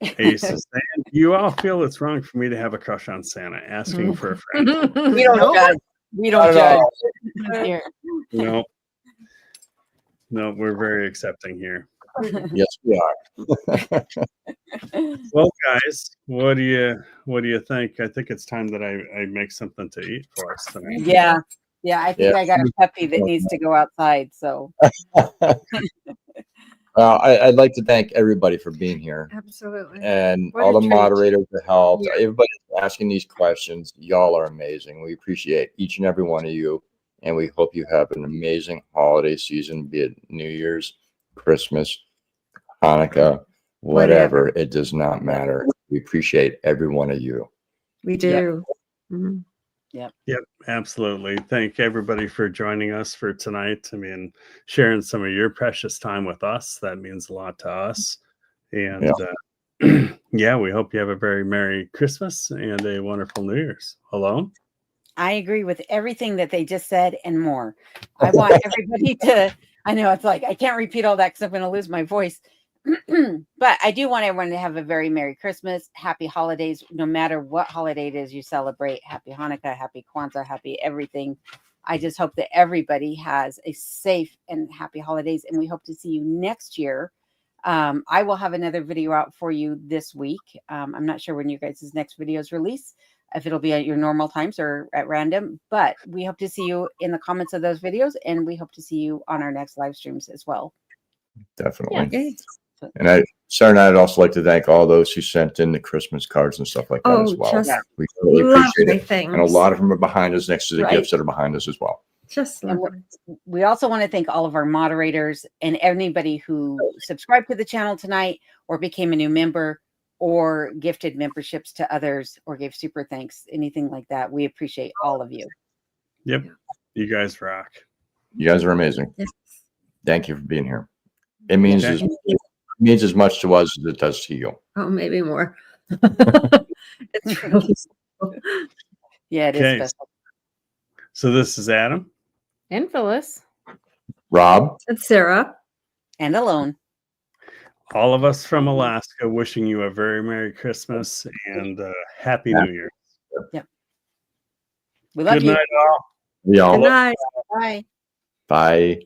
Ace is saying, you all feel it's wrong for me to have a crush on Santa, asking for a friend. We don't Nope. judge. We don't Not at judge. all. Here. No. No, we're very accepting here. Yes, we are. Well, guys, what do you think? I think it's time that I make something to eat for us tonight. Yeah. Yeah. I think Yeah. I got a puppy that needs to go outside. So I'd like to thank everybody for being here Absolutely. and What all a the treat. moderators that helped. Yeah. Everybody asking these questions. Y'all are amazing. We appreciate each and every one of you. And we hope you have an amazing holiday season, be it New Year's, Christmas, Hanukkah, whatever. It does not matter. We appreciate every one of you. We do. Mhm. Yep, absolutely. Thank everybody for joining us for tonight. I mean, sharing some of your precious time with us. That means a lot to us. And yeah, we hope you have a very Merry Christmas and a wonderful New Year's. Hello? I agree with everything that they just said and more. I want everybody to, I know it's like, I can't repeat all that because I'm going to lose my voice. But I do want everyone to have a very Merry Christmas, Happy Holidays, no matter what holiday it is you celebrate. Happy Hanukkah, Happy Kwanzaa, Happy everything. I just hope that everybody has a safe and happy holidays, and we hope to see you next year. I will have another video out for you this week. I'm not sure when you guys' next videos release, if it'll be at your normal times or at random, but we hope to see you in the comments of those videos, and we hope to see you on our next live streams as well. Definitely. Yes. And Sarah and I'd also like to thank all those who sent in the Christmas cards and stuff like that Oh, as well. just We really appreciate lovely it. things. And a lot of them are behind us next to the Right. gifts that are behind us as well. Just And lovely. we also want to thank all of our moderators and anybody who subscribed to the channel tonight or became a new member or gifted memberships to others or gave super thanks, anything like that. We appreciate all of you. Yep. You guys rock. You guys are amazing. Yes. Thank you for being here. It means as much to us as it does to you. Oh, maybe more. It's really special. Yeah, it is Okay. special. So this is Adam. And Phyllis. Rob, It's Sarah. And alone. All of us from Alaska wishing you a very Merry Christmas and Happy New Year. We love Good you. night, all. y'all. Good night. Bye. Bye.